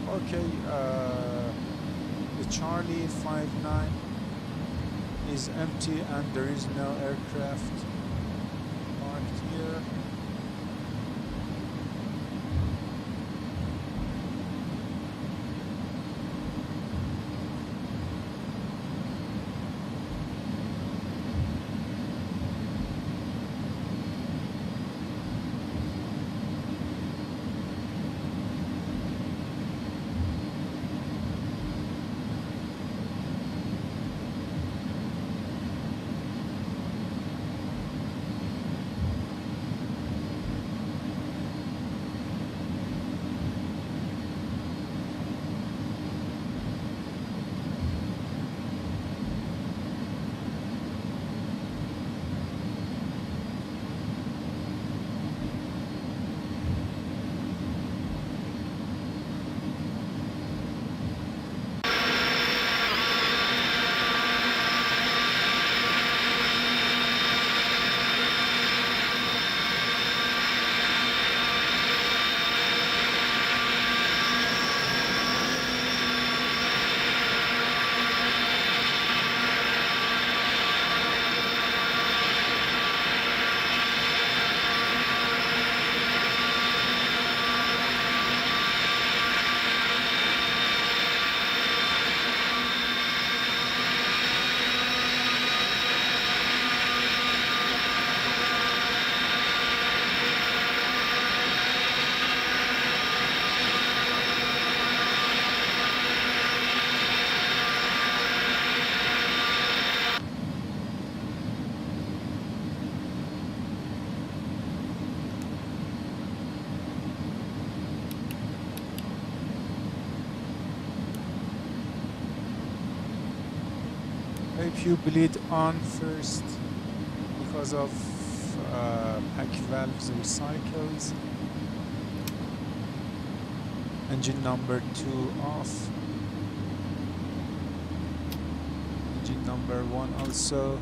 Okay, the Charlie 59 is empty and there is no aircraft parked here. APU bleed on first because of pack valves recycles. Engine number 2 off. Engine number 1 also.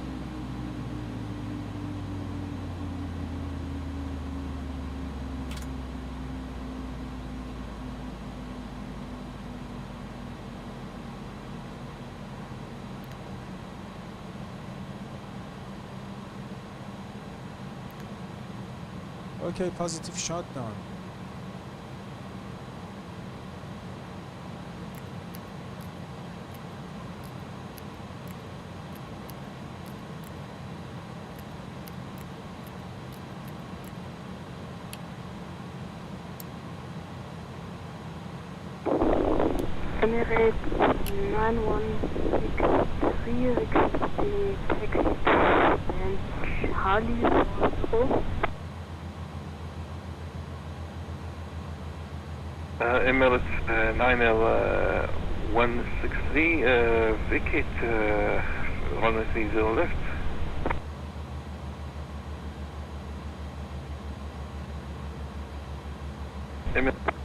Okay, positive shutdown. Emirates 9163 requesting taxi and Charlie for Emirates 9L163, vacate runway 30 left. Emirates,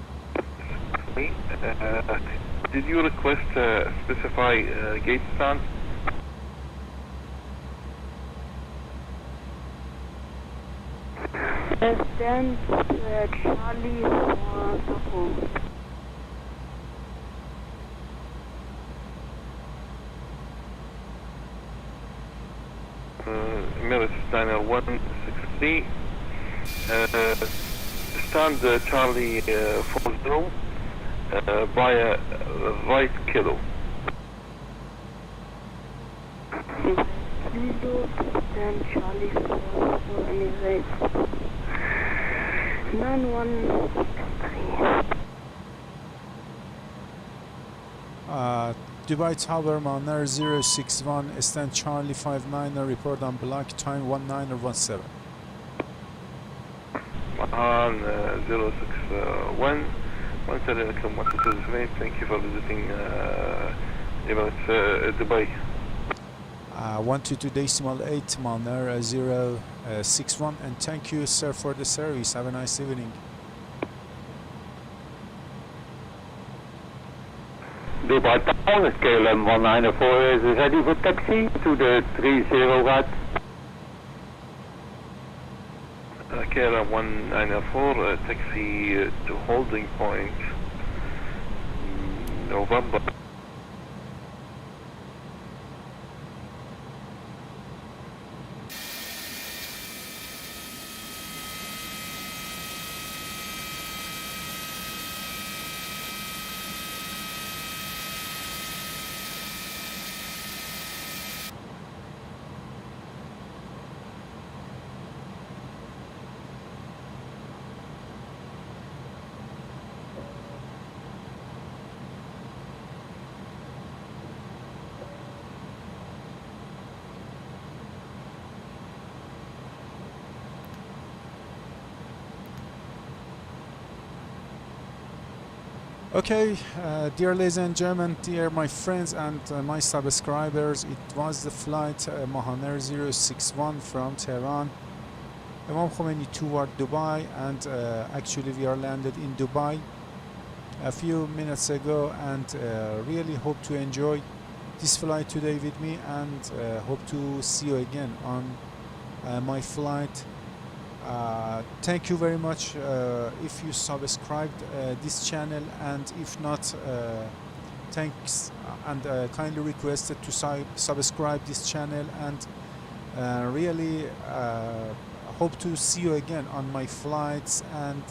did you request specify gate stand? stand Charlie for Soko. Emirates 9L163, stand Charlie 40 via right kilo. Kilo, stand Charlie for Emirates 9163. Dubai Tower, Mahan 061, stand Charlie 59, report on block, time 1917. Mahan 061, 173, thank you for visiting Emirates Dubai. 122.8, Mahan 061, and thank you, sir, for the service. Have a nice evening. Dubai Tower, KLM 194 is ready for taxi to the 30 right. KLM 194, taxi to holding point, November. Okay, dear ladies and gentlemen, dear my friends and my subscribers, it was the flight Mahan 061 from Tehran, Imam Khomeini toward Dubai, and actually we are landed in Dubai a few minutes ago, and really hope to enjoy this flight today with me, and hope to see you again on my flight. Thank you very much if you subscribed this channel, and if not, thanks, and kindly requested to subscribe this channel, and really hope to see you again on my flights. And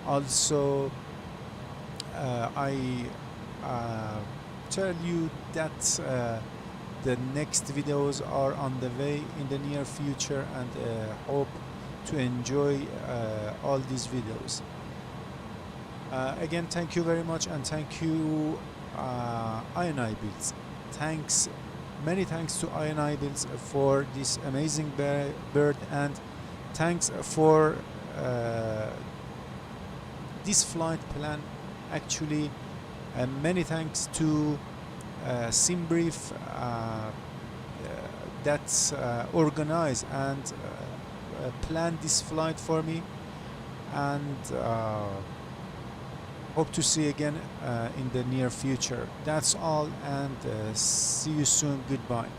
also I tell you that the next videos are on the way in the near future, and hope to enjoy all these videos. Again, thank you very much, and thank you inibuilds. Many thanks to inibuilds for this amazing bird, and thanks for this flight plan. Actually, many thanks to Simbrief that organized and planned this flight for me, and hope to see you again in the near future. That's all, and see you soon. Goodbye.